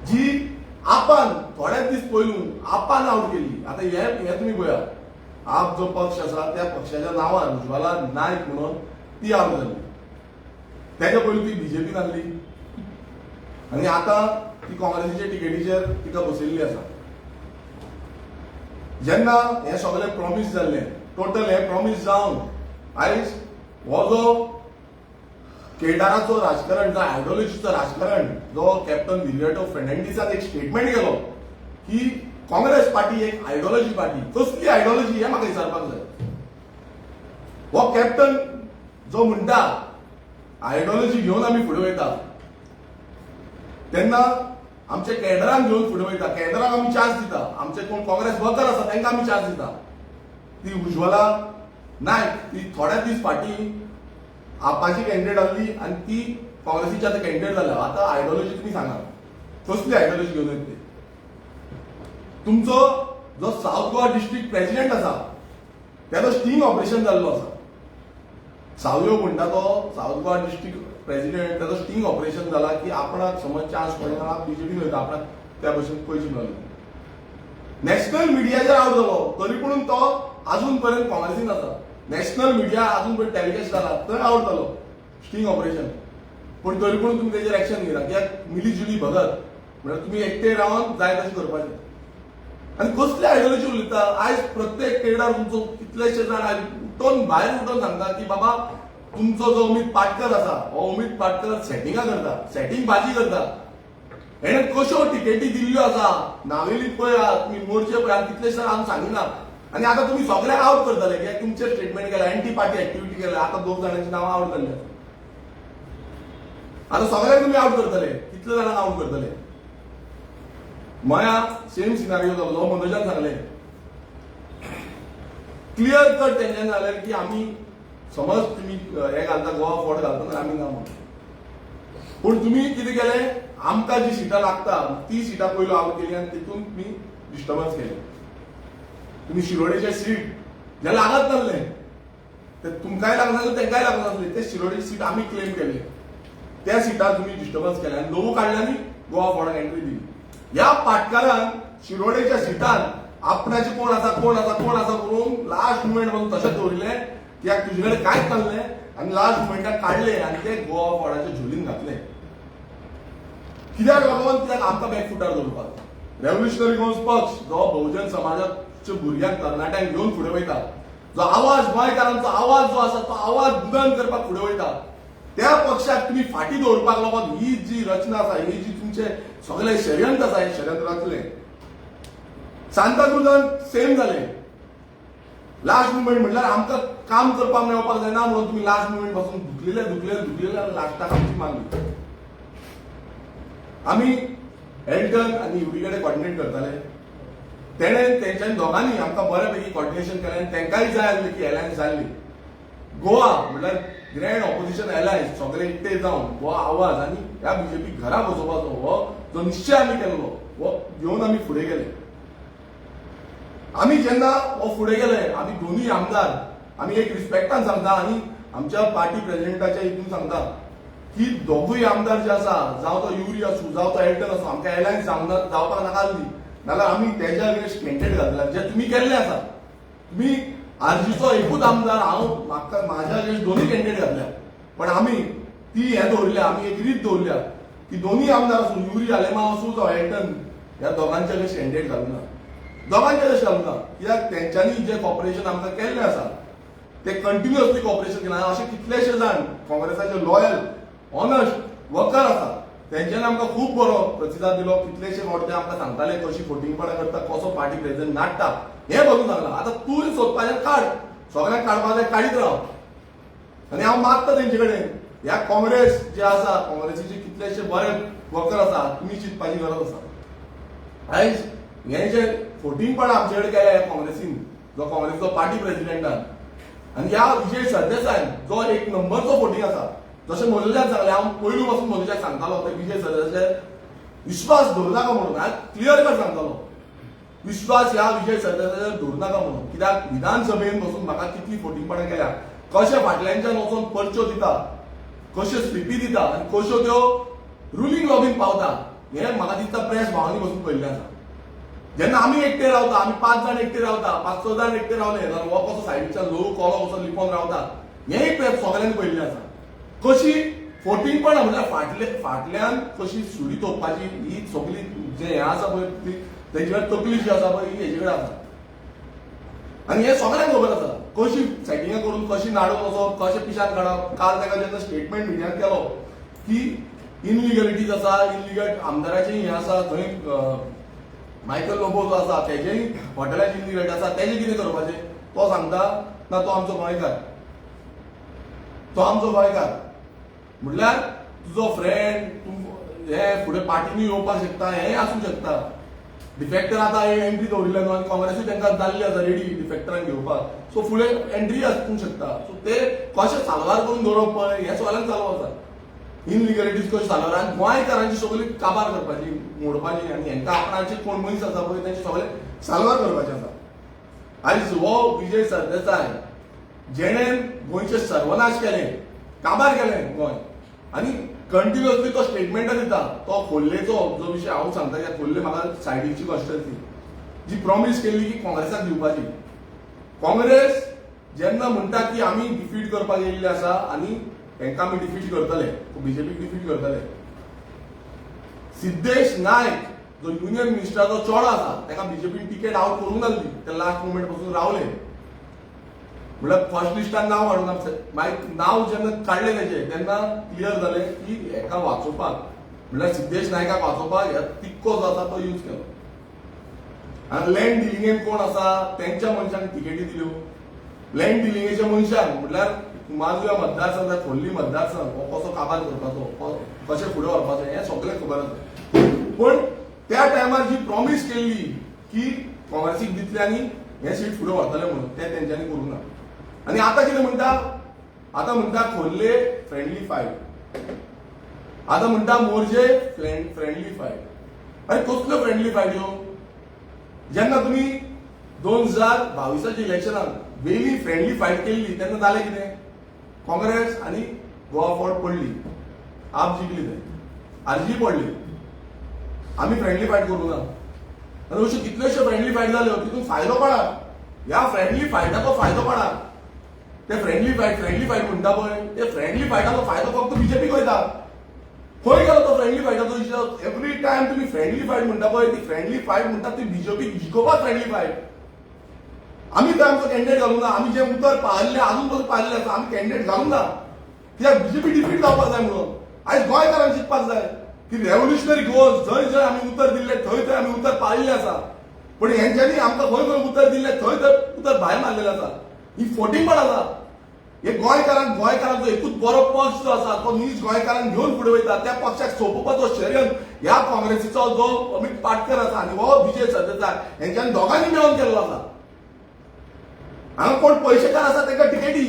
जी आपान थोड्याच दीस पयलू आपान आउट केली. आतां हे तुमी पळयात आप जो पक्ष आसा त्या पक्षाच्या नांवान उज्ज्वला नायक म्हणून ती आउट जाली. तेच्या पयलू ती बीजेपीन आहली आनी आतां ती काँग्रेसीच्या टिकेटीचेर तिका बसयल्ली आसा. जेन्ना हे सगळे प्रॉमिस जाल्ले टोटल हे प्रॉमिस जावन आयज हो जो केदाराचो राजकारण जो आयडियोलॉजीचो राजकारण जो कॅप्टन विर्याटो फेर्नांडीसान एक स्टेटमेंट केलो की काँग्रेस पार्टी एक आयडियोलॉजी पार्टी कसली आयडियोलॉजी हे म्हाका विचारपाक जाय. हो कॅप्टन जो म्हणटा आयडियोलॉजी घेवन आमी फुडें वयता तेन्ना आमचे कॅडरांक घेवन फुडें वयता कॅडरांक आमी चान्स दिता आमचे कोण काँग्रेस वर्कर आसा तांकां आमी चान्स दिता. ती उज्ज्वला नायक ती थोड्या दीस फाटीं आपाची कॅन्डिडेट आसली आनी ती काँग्रेसीची आतां कॅन्डिडेट जाल्या. आतां आयडियोलॉजी तुमी सांगात कसली आयडियोलॉजी घेवन येता ते. तुमचो जो साऊथ गोवा डिस्ट्रिक्ट प्रेसिडेंट आसा तेजो स्टिंग ऑपरेशन जाल्लो आसा. सावयो म्हणटा तो साऊथ गोवा डिस्ट्रिक्ट प्रेसिडेंट त्याचं स्टिंग ऑपरेशन जाला की आपणाक समज चान्स पडना बीजेपी वयता आपणाक त्या भशेन पयशे मेळले. नॅशनल मिडियाचेर आवट जालो तरी पूण तो अजून पर्यंत काँग्रेसीन आसा. नॅशनल मिडिया अजून पर्यंत टेलिकास्ट जाला थंय आवट जालो स्टिंग ऑपरेशन. पण तरी पूण तुम्ही तेजेर एक्शन घेना कित्याक मिली जुली भगत म्हळ्यार तुम्ही एकटे रावन जाय तशें करपाचें. आनी कसली आयडियोलॉजी उलयता आयज प्रत्येक केडार तुमचो कितलेशे जाण उठोवन भायर उठोवन सांगता की बाबा तुमचो जो अमित पाटकर आसा हो अमित पाटकर सेटिंगां करता सेटिंग बाजी करता. हेणे कश्यो टिकेटी दिल्ल्यो आसा नावेली पळया तुम्ही मोर्चे पळया कितलेशे आमी सांगिना. आनी आतां तुमी सगळे आवट करतले कित्याक तुमचे स्टेटमेंट केला एंटी पार्टी एक्टिव्हिटी केल्या आतां 2 जाणांची नांवां आवट जाल्ली. आतां सगळ्यांक तुमी आवट करतले कितले जाणांक आवट करतले. मया सेम सिनारियो जालो मनोजान सांगले क्लियर कट तेंच्यान जालें की आमी समज तुमी हे घालता गोवा फोट घालता जाल्यार आमी ना म्हणून. पूण तुमी कितें केलें आमकां जी सिटां लागता ती सिटां पयलो आवट केली आनी तितून तुमी डिस्टर्बन्स केलें. तुमी शिरोडेचें सीट जे लागत नासलें ते तुमकांय लागनासलें तेंकांय लागनासलें ते शिरोडेची सीट आमी क्लेम केले. त्या सिटार तुमी डिस्टर्बन्स केले आनी लोक काडले आनी गोवा फोर्डाक एंट्री दिली. ह्या पाटकारान शिरोडेच्या सिटान आपणाचे कोण आसा करून लास्ट मुमेंट पासून तशेंच दवरिल्ले कित्याक तुजे कडेन कांयच नासलें आनी लास्ट मुमेंटाक काडले आनी ते गोवा फोर्डाच्या झोलीन घातले. कित्याक लागून कित्याक आमकां बॅकफुटार दवरपाक. रेव्होल्युशनरी गोंयस पक्ष जो बहुजन समाजाच्या भुरग्यांक तरणाट्यांक घेवन फुडें वयता जो आवाज गोंयकारांचो आवाज जो आसा तो आवाज बुलंद करपाक फुडें वयता त्या पक्षाक तुमी फाटी दवरपाक लागून ही जी रचना आसा ही जी तुमचे सगळे षडयंत्र आसा हे षडयंत्र रचले. सांताक्रुजान सेम जालें लास्ट मुमेंट म्हटल्यार आमकां काम करपाक मेळपाक जायना म्हणून तुमी लास्ट मुमेंट पासून धुकलेले आनी लास्टाक आमची मागली. आमी एल्टन आनी युडी कडेन कॉर्डिनेट करताले तेणें तेंच्यांनी दोगांनी आमकां बऱ्यापैकी कॉर्डिनेशन केलें आनी तेंकांय जाय आसलें की एलायन्स जाल्ली. गोवा म्हटल्यार ग्रँड ऑपोजिशन एलायन्स सगळे एकटे जावन हो आवाज आनी ह्या बीजेपी घरा बसोवपाचो हो जो निश्चय आमी केल्लो हो घेवन आमी फुडें गेले. आमी जेन्ना हो फुडें गेले आमी दोनूय आमदार आमी एक रिस्पेक्टान सांगता आनी आमच्या पार्टी प्रेसिडेंटाच्या हितून सांगता की दोगूय आमदार जे आसा जावं तो युरी आसूं जावं तो एल्टन आसूं आमकां एलायन्स जावपाक नाका आसली नाल्यार आमी तेज्या अगेन्स्ट कॅन्डिडेट घातला जे तुमी केल्ले आसा. तुमी आरजीचो एकूच आमदार हांव म्हाका म्हाज्या अगेन्स्ट दोनूय कॅन्डिडेट घातल्या पण आमी ती हें दवरल्या आमी एक रीत दवरल्या की दोनूय आमदार आसूं युरी आलेमा आसूं जावं एल्टन ह्या दोगांच्या अगेन्स्ट कॅन्डिडेट घालूना. दोगांचे अगेन्स्ट घालूना कित्याक तेंच्यांनी जें कॉपरेशन आमकां केल्लें आसा ते कंटिन्युअसली कॉपरेशन केलां. अशे कितलेशे जाण काँग्रेसाचे लॉयल ऑनस्ट वर्कर आसा तेंच्यांनी आमकां खूब बरो प्रतिसाद दिलो. कितलेशे फावट ते आमकां सांगताले कशी फोटिंगपणां करता कसो पार्टी प्रेसिडेंट नाडटा हें बघून सांगलां. आतां तूं सोदपाचें काड सगळ्यांक काडपाक जाय काडीत राव. आनी हांव मागता तेंचे कडेन ह्या काँग्रेस जे आसा काँग्रेसीचे कितलेशे बरे वर्कर आसा तुमी चिंतपाची गरज आसा. आयज हें जे फोटिंगपणां आमचे कडेन केल्या ह्या काँग्रेसीन जो काँग्रेसीचो पार्टी प्रेसिडेंटान आनी ह्या विजय सरदेसायन जो एक नंबरचो फोटिंग आसा जशें मनोजान सांगलें हांव पयलू पासून मनोजाक सांगतालो ते विजय सरदेसाय विश्वास दवरूं नाका म्हणून हांव क्लियर कट सांगतालो विश्वास ह्या विजय सरदेसायाचेर दवरूं नाका म्हणून. कित्याक विधानसभेन बसून म्हाका कितली फोटिंगपणां केल्या कशे फाटल्यानच्यान वचून पर्चो दिता कश्यो स्लिपी दिता आनी कश्यो त्यो रुलींग लॉबीन पावता हें म्हाका दिसता प्रेस भावांनी बसून पळयल्लें आसा. जेन्ना आमी एकटे रावता आमी 5 जाण एकटे रावता 5-6 जाण एकटे रावले जाल्यार हो कसो सायडीच्यान लोक कोलो कसो लिपोवन रावता हेंय सगळ्यांनी पळयल्लें आसा. कशी फोटिंगपणां म्हळ्यार फाटल्यान कशी सुरी तोपपाची ही सगळी जे हें आसा पळय तेजे कडेन तकली जी आसा पळय ही हेजे कडेन आसा. आनी हें सगळ्यांक खबर आसा कशी सेटिंगां करून कशी नाडून वचप कशें पिशान काडप. काल ताका जेन्ना स्टेटमेंट मिडियान केलो की इनलिगलिटीज आसा इनलिगल आमदाराचें हें आसा थंय मायकल लोबो जो आसा तेजेय हॉटेलाची इनलिगलिटी आसा तेजें कितें करपाचें तो सांगता ना तो आमचो गोंयकार म्हटल्यार तुजो फ्रेंड तूं हे फुडें पार्टीनी येवपाक शकता हेंय आसूंक शकता. डिफेक्टर आतां एंट्री दवरिल्ले न्हू आनी काँग्रेसूय तांकां जाल्ली आसा रेडी डिफेक्टरांक घेवपाक सो फुडें एंट्री आसूंक शकता. सो ते कशें साल्वार करून दवरप पळय हें सगळ्यांक चालू आसा. इनलिगलिटीज कशी साल्वार आनी गोंयकारांची सगळी काबार करपाची मोडपाची आनी हेंकां आपणाचे कोण मनीस आसा पळय तेंचे सगळे साल्वार करपाचें आसा. आयज हो विजय सरदेसाय जेणेन गोंयचे सर्वनाश केले काबार केलें गोंय आणि कंटिन्युअसली तो स्टेटमेंट दिता. तो खोल्लेचो जो विषय हांव सांगता की खोल्ले म्हाका सायडीची कॉन्स्टिट्युएन्सी जी प्रॉमिस केल्ली की काँग्रेसाक दिवपाची. काँग्रेस जेन्ना म्हणटा की आमी डिफीट करपाक येयल्ले आसा आनी तांकां आमी डिफीट करतले, बीजेपीक डिफीट करतले. सिद्धेश नायक जो युनियन मिनिस्टराचो चोडो आसा ताका बीजेपीन टिकेट आउट करूंक नासली, ते लास्ट मोमेंट पासून रावले. म्हणल्यार फर्स्ट लिस्टान नांव हाडून मागीर नांव जेन्ना काडलें तेजें तेन्ना क्लियर जालें की हेका वाचोवपाक म्हणल्यार सिद्धेश नायकाक वाचोवपाक तिक्को जो आसा तो यूज केलो. आनी लँड डिलिंगेन कोण आसा तेंच्या मनशांक टिकेटी दिल्यो. लँड डिलिंगेच्या मनशांक म्हणल्यार माजव्या मतदारसंघ खोल्ली मतदारसंघ हो कसो काबार करपाचो, कशें फुडें व्हरपाचें हें सगळें खबर आसा. पण त्या टायमार जी प्रॉमिस केल्ली की काँग्रेसीक दितले आनी हें सीट फुडें व्हरतले म्हणून तें तेंच्यांनी करूंक ना. आनी आतां कितें म्हणटा, आतां म्हणटा खोल्ले फ्रेंडली फायट, आतां म्हणटा मोर्जे फ्रेंडली फायट. अरे कसल्यो फ्रेंडली फायट ह्यो? जेन्ना तुमी 2022च्या इलेक्शनाक वेली फ्रेंडली फायट केल्ली तेन्ना जालें कितें? काँग्रेस आनी गोवा फॉर्ट पडली, आप जिखली ते, आरजी पडली. आमी फ्रेंडली फायट करूं ना. आनी अश्यो कितल्योश्यो फ्रेंडली फायट जाल्यो तितून फायदो कोणाक? ह्या फ्रेंडली फायटाचो फायदो कोणाक? ते फ्रेंडली फायट म्हणटा पळय ते फ्रेंडली फायटाचो फायदो फक्त बीजेपीक वयता. खंय गेलो तो फ्रेंडली फायटाचो विशय? एवरी टायम तुमी फ्रेंडली फायट म्हणटा पळय ती फ्रेंडली फायट म्हणटा ती बीजेपीक जिखोवपाक फ्रेंडली फायट. आमी तर आमचो कॅन्डिडेट घालूंक ना. आमी जे उतर पाळिल्ले आजून पसून पाळिल्ले आसा आमी कॅन्डिडेट घालूंक ना. कित्याक बीजेपी डिफीट जावपाक जाय म्हणून. आयज गोंयकारांक शिकपाक जाय की रेव्होल्युशनरी गोल्स जंय जंय आमी उतर दिल्ले थंय थंय आमी उतर पाळिल्ले आसा. पण हेंच्यांनी आमकां खंय खंय उतर दिल्ले थंय थंय उतर भायर मारलेले आसा. ही फोटिंगपण आसा. हे गोंयकारांचो एकूच बरो पक्ष जो आसा तो नीज गोंयकारांक घेवन फुडें वयता. त्या पक्षाक सोंपोवपाचो षडयंत्र ह्या काँग्रेसीचो जो अमित पाटकर आसा आनी हो विजय सरदेसाय हेंच्यांनी दोगांनी मेळून केल्लो आसा. हांगा कोण पयशेकार आसा तांकां टिकेटी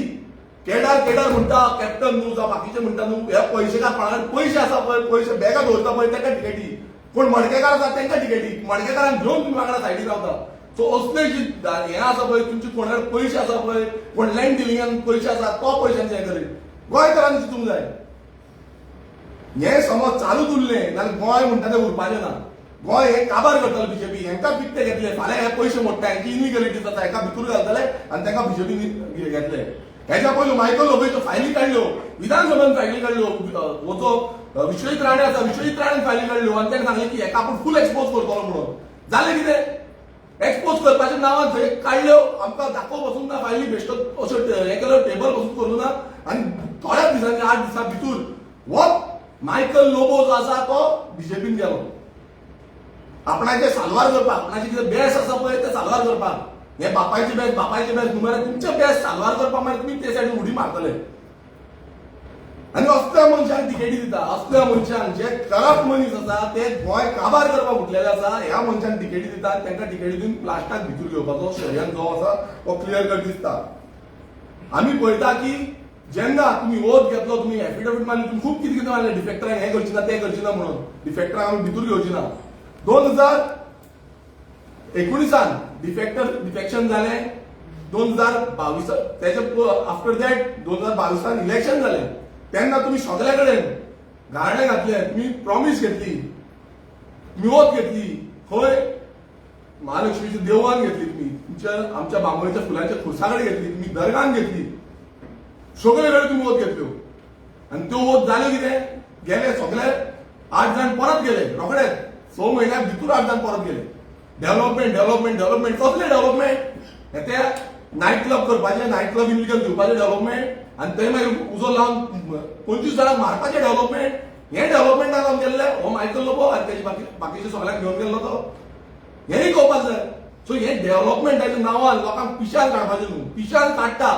केडार म्हणटा, कॅप्टन न्हू जावं बाकीचे म्हणटा न्हू, हे पयशेकार कोणाकडे पयशे आसा पळय, पयशे बॅगा दवरता पळय तांकां टिकेटी. कोण मडकेकार आसा तांकां टिकेटी. मडकेकारांक घेवन तुमी वांगडा सायडीक रावता. सो असले जी हें आसा पळय तुमचे कोणाकडे पयशे आसा पळय, कोण लँड डिलिंगान पयशे आसा तो पयशांचें हें करीत. गोंयकारांनी चिंतूंक जाय. हें समज चालूच उरलें जाल्यार गोंय म्हणटा तें उरपाचें ना. गोंय हे काबार करतलो बीजेपी. हेंकां पिकते घेतले, फाल्यां हे पयशे मोडटा, हेंची इनिक्वॅलिटी जाता, हेका भितूर घालतले आनी तांकां बीजेपी घेतले. हेच्या पयलीं मायकल लोबोच्यो फायली काडल्यो, विधानसभेन फायली काडल्यो. हो जो विश्वजीत राणे आसा विश्वजीत राणेन फायली काडल्यो आनी ताणें सांगलें की हेका आपूण फूल एक्सपोज करतलो म्हणून. जालें कितें? एक्सपोज करपाच्या नांवान थंय काडल्यो, आमकां दाखोव बसूंक ना फायली बेश्टो अश्यो हें केलो, टेबल बसून करूं ना. आनी थोड्याच दिसांनी 8 दिसां भितूर हो मायकल लोबो जो आसा तो बीजेपीन गेलो. आपणाचे साल्वार करपाक, आपणाचे कितें बेस आसा पळय ते साल्वार करपाक. हे बापायचे बेस नुमार तुमचे बेस साल्वार करपाक मागीर तुमी ते सायडीन उडी मारतले. आनी असल्या मनशांक टिकेटी दिता. असल्या मनशांक जे करप्ट मनीस आसा ते गोंय काबार करपाक उठलेले आसा ह्या मनशांक टिकेटी दिता. तांकां टिकेटी दिवन लास्टाक भितूर घेवपाचो षडयंत्र जो आसा तो क्लियर कट दिसता. आमी पळयता की जेन्ना तुमी ओथ घेतलो, तुमी एफिडेविट मारली, तुमी खूब कितें कितें मारलें डिफेक्टरांक हें करची ना तें करची ना म्हणून. डिफेक्टरांक आमी भितूर घेवची ना. 2019 डिफेक्शन जालें. 2022 तेच्या आफ्टर दॅट 2022 इलेक्शन जालें. तेन्ना तुमी सगळे कडेन गाराणें घातलें, तुमी प्रॉमिस घेतली, तुमी ओथ घेतली. खंय? महालक्ष्मीच्या देवळान घेतली, तुमी तुमच्या आमच्या बांबोळेच्या फुलांच्या खुर्सा कडेन घेतली, तुमी दर्गान घेतली. सगळे कडेन तुमी ओथ घेतल्यो. आनी त्यो ओथ जाल्यो कितें? गेले सगळे 8 जाण परत गेले रोखडेच. 6 म्हयन्याक भितूर 8 जाण परत गेले. डेव्हलपमेंट कसले डेव्हलपमेंट? ते नायट क्लब करपाचे, नायट क्लब इल्लीगल दिवपाचे डेव्हलपमेंट आनी ते मागीर उजो लावन 25 जाणांक मारपाचे डेव्हलपमेंट. हे डेव्हलपमेंटाक लावन गेल्ले हो मायकल लोबो आनी तेजे बाकीचे सगळ्यांक घेवन गेल्लो तो. हेंय कळपाक जाय. सो हे डेव्हलपमेंटाच्या नांवान लोकांक पिशान काडपाचें न्हू, पिशान काडटा.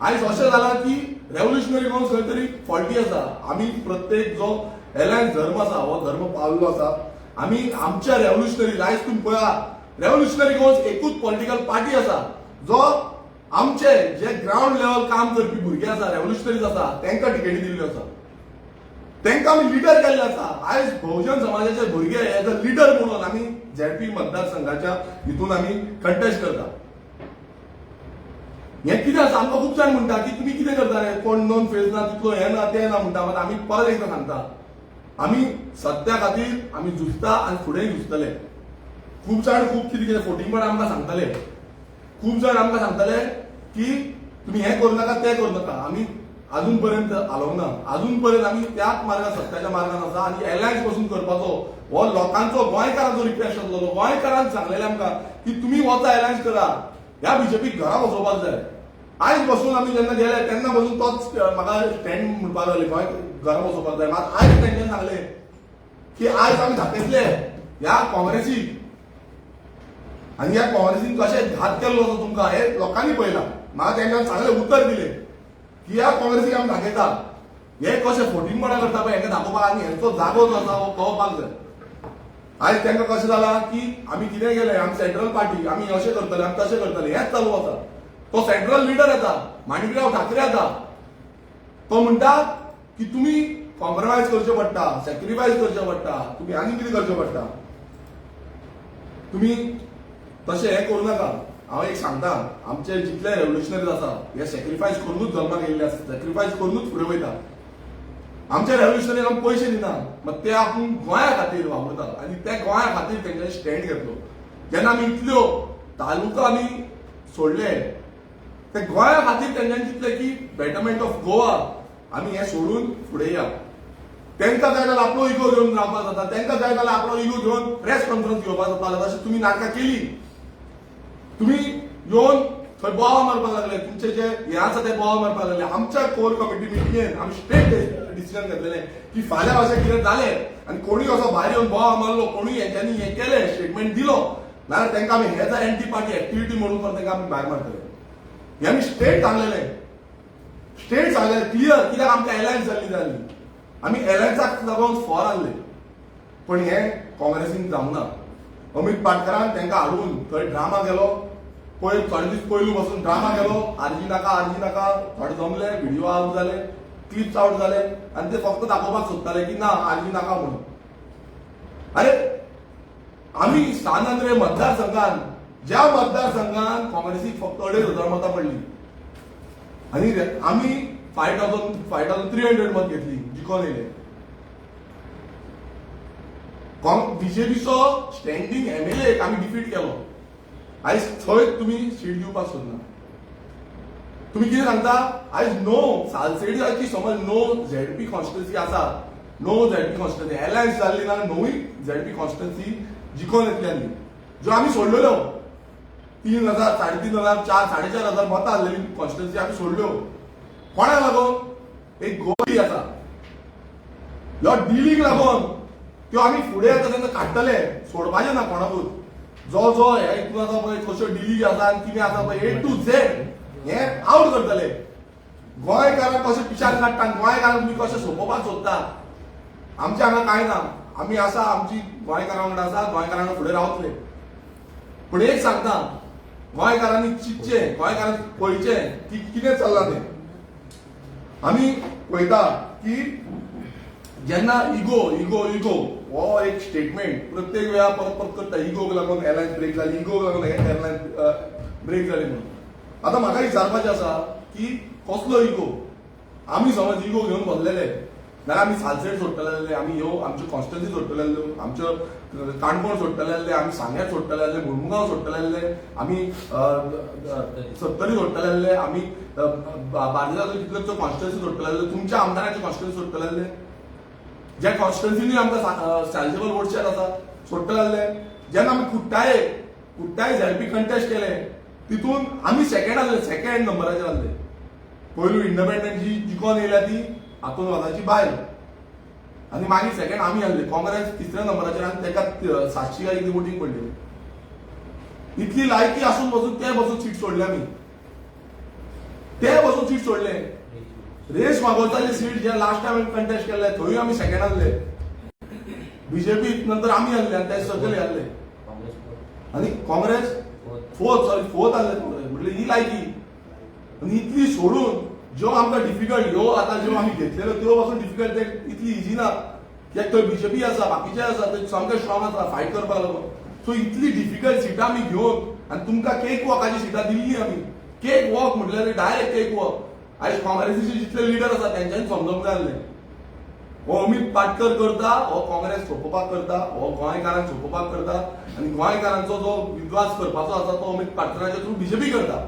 आयज अशें जालां की रेव्होल्युशनरी गोन्स खंय तरी फॉल्टी आसा. आमी प्रत्येक जो एलायन्स धर्म आसा हो धर्म पाविल्लो आसा. आमी आमच्या रेव्होल्युशनरी आयज तुमी पळया रेव्होल्युशनरी गोन्स एकूच पॉलिटिकल पार्टी आसा जो आमचे जे ग्राउंड लेवल काम करपी भुरगे आसा, रेव्होल्युशनरीज आसा तांकां टिकेटी दिल्ल्यो आसा. तांकां आमी लिडर केल्ले आसा. आयज बहुजन समाजाचे भुरगे एज अ लिडर म्हणून आमी झेडपी मतदारसंघाच्या हितून आमी कंटेस्ट करता. हें कितें आसा आमकां खूब जाण म्हणटा की तुमी कितें करताले कोण नोन फेस ना तितलो हें ना तें ना म्हणटा मात आमी परत एकदां सांगता आमी सत्या खातीर आमी झुजता आनी फुडेंय झुजतले खूब जाण खूब कितें कितें फोटिंगपण आमकां सांगताले खूब जाण आमकां सांगताले की तुमी हें करूं नाका तें करूं नाका आमी अजून पर्यंत आलोंक ना अजून पर्यंत आमी त्याच मार्गान सत्याच्या मार्गान आसा आनी एलायन्स पासून करपाचो हो लोकांचो गोंयकारांचो रिक्वेस्ट आसलो गोंयकारांक सांगलेलें आमकां की तुमी वचा एलायन्स करा ह्या बीजेपीक घरा बसोवपाक जाय आयज बसून आमी जेन्ना गेले तेन्ना बसून तोच म्हाका स्टँड म्हणपाक लागले गोंय घरा बसोवपाक जाय मात आयज तेंच्यान सांगलें की आयज आमी दाखयतले ह्या काँग्रेसीक आनी ह्या काँग्रेसीन कशें घात केल्लो आसा तुमकां हें लोकांनी पळयलां म्हाका तेंच्यान सांगलें उतर दिलें की ह्या काँग्रेसीक आमी दाखयता हे कशें फोटिंगपणां करता पळय हेंकां दाखोवपाक आनी हेंचो जागो जो आसा हो कळोवपाक जाय आयज तांकां कशें जालां की आमी कितें केलें आमी सेंट्रल पार्टी आमी अशें करतले आमी तशें करतले हेंच चालू आसा तो सेंट्रल लिडर येता माणिकराव ठाकरे येता तो म्हणटा की तुमी कॉम्प्रोमायज करचें पडटा सॅक्रिफायस करचें पडटा तुमी आनी कितें करचें पडटा तुमी तशें हें करूं नाका हांव एक सांगता आमचे जितले रेव्होल्युशनरीज आसा हे सॅक्रिफायस करूनच जल्माक येयल्ले आसता सॅक्रिफायस करूनच फुडें वयता आमच्या रेव्होल्युशनरीक आमी पयशे दिना मात ते आपूण गोंया खातीर वापरता आनी ते गोंया खातीर तेंच्यांनी स्टँड घेतलो जेन्ना आमी इतल्यो तालुका आमी सोडले ते गोंया खातीर तेंच्यांनी चिंतलें की बेटरमेंट ऑफ गोवा आमी हें सोडून फुडें या तांकां जाय जाल्यार आपलो इगो घेवन रावपाक जाता तांकां जाय जाल्यार आपलो इगो घेवन प्रेस कॉन्फरन्स घेवपाक जाता तशें तुमी नाटकां केली तुमी येवन थंय बोवाळ मारपाक लागले तुमचे जे हे आसा ते बोवाळ मारपाक लागले आमच्या कोर कमिटी मिटिंगेन आमी स्ट्रेट डिसिजन घेतलेलें की फाल्यां अशें कितें जालें आनी कोणूय असो भायर येवन बोवाळ मारलो कोणूय हेंच्यांनी हें केलें स्टेटमेंट दिलो नाल्यार तांकां आमी हेज एंटी पार्टी एक्टिविटी म्हणून तांकां आमी भायर मारतले हें आमी स्ट्रेट सांगलेलें क्लियर कित्याक आमकां एलायन्स जाल्ली आमी एलायन्साक लागून फॉर आहले पण हें काँग्रेसीन जावंक ना अमित पाटकरान तांकां हाडून थंय ड्रामा केलो थोडे दीस पयलू पासून ड्रामा केलो आरजी नाका थोडे जमले व्हिडिओ आवट जाले क्लिप्स आवट जाले आनी ते फक्त दाखोवपाक सोदताले की ना आरजी नाका म्हणून अरे आमी स्थानांद्रे मतदारसंघान ज्या मतदारसंघान काँग्रेसीक फक्त 2,500 मतां पडली आनी आमी 5,300 मत घेतली जिखून येयले बीजेपीचो स्टँडींग एमएलए आमी डिफीट केलो आयज थंय तुमी सीट दिवपाक सोदना तुमी कितें सांगता आयज नो सालसेडीची समज नो झेडपी कॉन्स्टिट्युन्सी आसा नो झेडपी कॉन्स्टिट्युन्सी एलायन्स जाल्ली ना नवी झेडपी कॉन्स्टिट्युन्सी जिखून येतली आनी ज्यो आमी सोडलेल्यो 3,000 3,500 4,500 मतां आसलेली कॉन्स्टिट्युन्सी आमी सोडल्यो कोणाक लागून एक गोळी आसा ह्यो डिलीक लागून त्यो आमी फुडें येता तेन्ना काडटले सोडपाचें ना कोणाकूच जो जो हे हितून आसा पळय कश्यो डिलीक आसा आनी कितें आसा पळय A to Z हें आवट करतले गोंयकारांक कशें पिशार काडटा गोंयकारांक तुमी कशें सोंपोवपाक सोदता आमच्या हांगा कांय ना आमी आसा आमची गोंयकारां वांगडा आसा गोंयकारां फुडें रावतले पूण एक सांगता गोंयकारांनी चिंतचें गोंयकारांनी पळयचें की कितें चल्लां तें आमी पळयता की जेन्ना इगो हो एक स्टेटमेंट प्रत्येक वेळा परत करता इगोक लागून एलायन्स ब्रेक जाली इगोक लागून एलायन्स ब्रेक जाली म्हणून आतां म्हाका विचारपाचें आसा की कसलो इगो आमी समज इगो घेवन बसलेले नाल्यार आमी सालसेट सोडटले आमी ह्यो आमच्यो कॉन्स्टिट्युन्सी सोडटले आमच्यो काणकोण सोडटले आमी सांग्यार सोडटले मुर्मुगांव सोडटले आमी सत्तरी सोडटले आमी बार्देजाचो कितल्योश्यो कॉन्स्टिट्युन्सी सोडटले तुमच्या आमदारांची कॉन्स्टिट्युन्सी सोडटले ज्या कॉन्स्टिट्युन्सीनी आमकां सायजेबल वोट शेअर आसा सोडटले जेन्ना आमी कुट्टाय झेडपी कंटेस्ट केले तितून आमी सेकंड नंबराचेर आसले पयलू इंडिपेंडंट जी जिखून येयल्या ती हातून वजाची बायल आनी मागीर सेकंड आमी आसले काँग्रेस 3ऱ्या नंबराचेर आनी ताका 700 काय कितें वोटींग पडली इतली लायकी आसून बसून ते बसून सीट सोडले आमी ते बसून सीट सोडले रेस मागोवताली सीट जे लास्ट टाइम कंटेस्ट केल्ले थंय आमी सेकंड आसले बीजेपी नंतर आमी आसले आनी ते सकयल आसले आनी काँग्रेस फोर्थ आसले म्हणजे ही लायकी आनी इतली सोडून ज्यो आमकां डिफिकल्ट ह्यो आतां ज्यो आमी घेतलेल्यो त्यो पासून डिफिकल्ट ते इतली इजी ना कित्याक थंय बीजेपी आसा बाकीचे आसा ते सामके स्ट्रॉंग आसा फायट करपाक लागून सो इतली डिफिकल्ट सिटां आमी घेवन आनी तुमकां केक वॉकाची सिटां दिल्ली आमी केक वॉक म्हटल्यार डायरेक्ट केक वॉक आयज काँग्रेसीचे जितले लिडर आसा त्यांच्यानी समजूंक जाय आसलें हो अमित पाटकर करता हो काँग्रेस सोंपोवपाक करता हो गोंयकारांक सोंपोवपाक करता आनी गोंयकारांचो जो विद्वास करपाचो आसा तो अमित पाटकराच्या थ्रू बीजेपी करता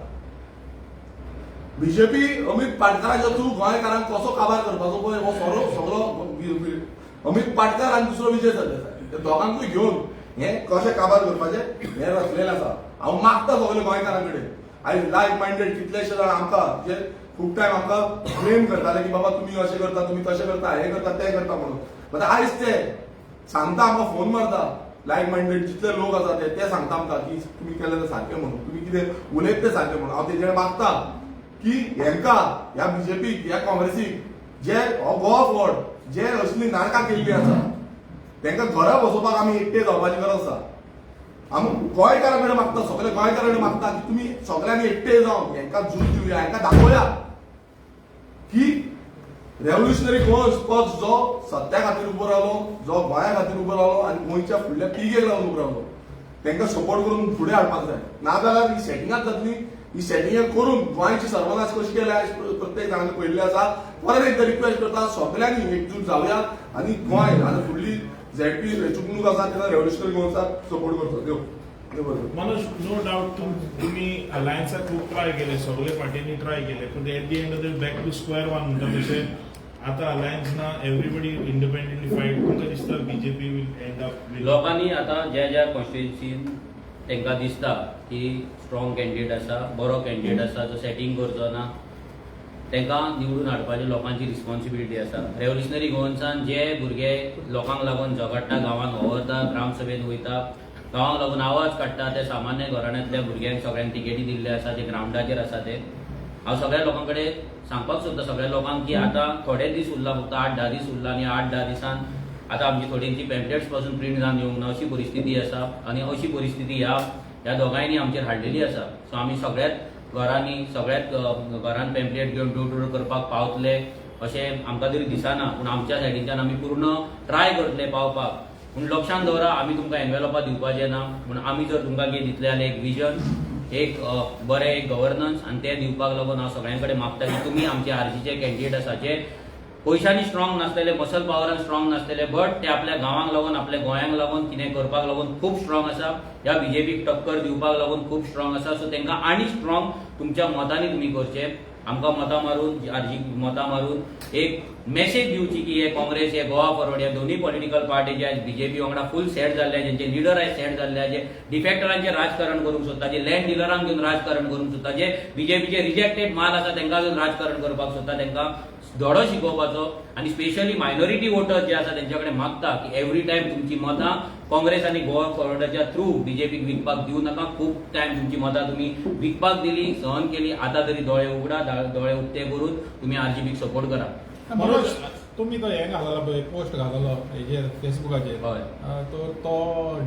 बीजेपी अमित पाटकराच्या थ्रू गोंयकारांक कसो काबार करपाचो पळय हो सगळो अमित पाटकर आनी दुसरो विजय सरदेसाय हे दोगांकूय घेवन हे कशें काबार करपाचें हे रचलेलें आसा हांव मागता सगळे गोंयकारां कडेन आयज लायक मायंडेड कितलेशे जाण आमकां जे खूब टायम आमकां ब्लेम करताले की बाबा तुम्ही अशें करता तुम्ही तशें करता हे करता तें करता म्हणून बट आयज ते सांगता आमकां फोन मारता लायक मायंडेड जितले लोक आसा ते सांगता आमकां की तुमी केलें तें सारकें म्हणून तुमी कितें उलयत तें सारकें म्हणून हांव तेजेर मागता की हेंकां ह्या बीजेपीक ह्या काँग्रेसीक जे हो गोवा फोर्ट जे असली नाटकां केल्लीं आसा तांकां घरा बसोवपाक आमी एकटे जावपाची गरज आसा आमी गोंयकारां कडेन मागता सगळे गोंयकारां कडेन मागता की तुमी सगळ्यांनी एकटे जावन हेंकां झूज दिवया हेंकां दाखोवया की रेव्होल्युशनरी गोंयस पक्ष जो सत्या खातीर उबो रावलो जो गोंया खातीर उबो रावलो आनी गोंयच्या फुडल्या पिळगेक लागून उबो रावलो तांकां सपोर्ट करून फुडें हाडपाक जाय नाजाल्यार ही सेटिंगाच जातली ही सेटिंगां करून गोंयची सर्वनाश कशी केल्या प्रत्येक जाणांनी पळयल्लें आसा परत एकदा रिक्वेस्ट करता सगळ्यांनी एकजूट जावया आनी गोंय आतां फुडली झेडपी वेंचणूक आसा तेन्ना रेव्होल्युशनरी गोंयसाक सपोर्ट करचो देव मनोज नो डाउट तुम्ही अलायन्साक खूप ट्राय केले सगळे पार्टींनी ट्राय केले पण at the end of the back to square one म्हणटा तशें आता अलायन्स ना एवरीबडी इंडिपेंडेंटली फायट तुमकां दिसता बीजेपी वील एंड अप लोकांनी आता ज्या कॉन्स्टिट्युएन्सीन तांकां दिसता की स्ट्रॉंग कॅन्डिडेट आसा बरो कॅन्डिडेट आसा जो सेटिंग करचो ना तांकां निवडून हाडपाची लोकांची रिस्पॉन्सिबिलिटी आसा रेव्होल्युशनरी गोवन्सान जे भुरगे लोकांक लागून झगडटा गांवांत होवता ग्रामसभेन वयता गांवांक लागून आवाज काडटा ते सामान्य घराण्यांतल्या भुरग्यांक सगळ्यांक तिकेटी दिल्ले आसा जे ग्रावंडाचेर आसा ते हांव सगळ्या लोकां कडेन सांगपाक सोदता सगळ्या लोकांक की आतां थोडे दीस उरला फक्त 8-10 दीस उरला आनी 8-10 दिसान आतां आमची थोडींची पॅम्पलेट्स पासून प्रिंट जावन येवंक ना अशी परिस्थिती आसा आनी अशी परिस्थिती ह्या दोगांयनी आमचेर हाडलेली आसा सो आमी सगळ्यात घरांनी सगळ्यात घरान पॅम्पलेट घेवन डोर टू डोर करपाक पावतले अशें आमकां तरी दिसना पूण आमच्या सायडींच्यान आमी पूर्ण ट्राय करतले पावपाक पूण लक्षांत दवरा आमी तुमकां एनवेलॉपां दिवपाचें ना पूण आमी जर तुमकां कितें दितले जाल्यार एक विजन एक बरें एक गव्हर्नन्स आनी तें दिवपाक लागून हांव सगळ्यां कडेन मागता की तुमी आमचे आरजीचे कॅन्डिडेट आसा जे पयशांनी स्ट्रॉंग नासलेले मसल पावरान स्ट्रॉंग नासलेले बट ते आपल्या गांवांक लागून आपल्या गोंयांक लागून कितें करपाक लागून खूब स्ट्रॉंग आसा ह्या बीजेपीक टक्कर दिवपाक लागून खूब स्ट्रॉंग आसा सो तांकां आनी स्ट्रॉंग तुमच्या मतांनी तुमी करचें आमकां मतां मारून आरजी मतां मारून एक मेसेज दिवची की हे काँग्रेस हे गोवा फॉरवर्ड ह्या दोन्ही पॉलिटिकल पार्टी जे बीजेपी वांगडा फूल सेट जाल्ले जेंचे लिडर आयज सेट जाल्ले जे डिफेक्टरांचें राजकारण करूंक सोदता जे लँड डिलरांक घेवन राजकारण करूंक सोदता जे बीजेपीचे रिजेक्टेड माल आसा तांकां घेवन राजकारण करपाक सोदता तांकां धडो शिकोवपाचो आनी स्पेशली मायनॉरिटी वोटर्स जे आसा तेंच्या कडेन मागता की एवरी टायम तुमची मतां काँग्रेस आनी गोवा फॉरवर्डाच्या थ्रू बीजेपीक विकपाक दिवं नाका खूब टायम तुमची मतां तुमी विकपाक दिली सहन केली आतां तरी दोळे उगडा दोळे उक्ते करून तुमी आरजीबीक सपोर्ट करा मनोज तुम्ही तो हे घालला पळय पोस्ट घाललो हेजेर फेसबुकाचेर तो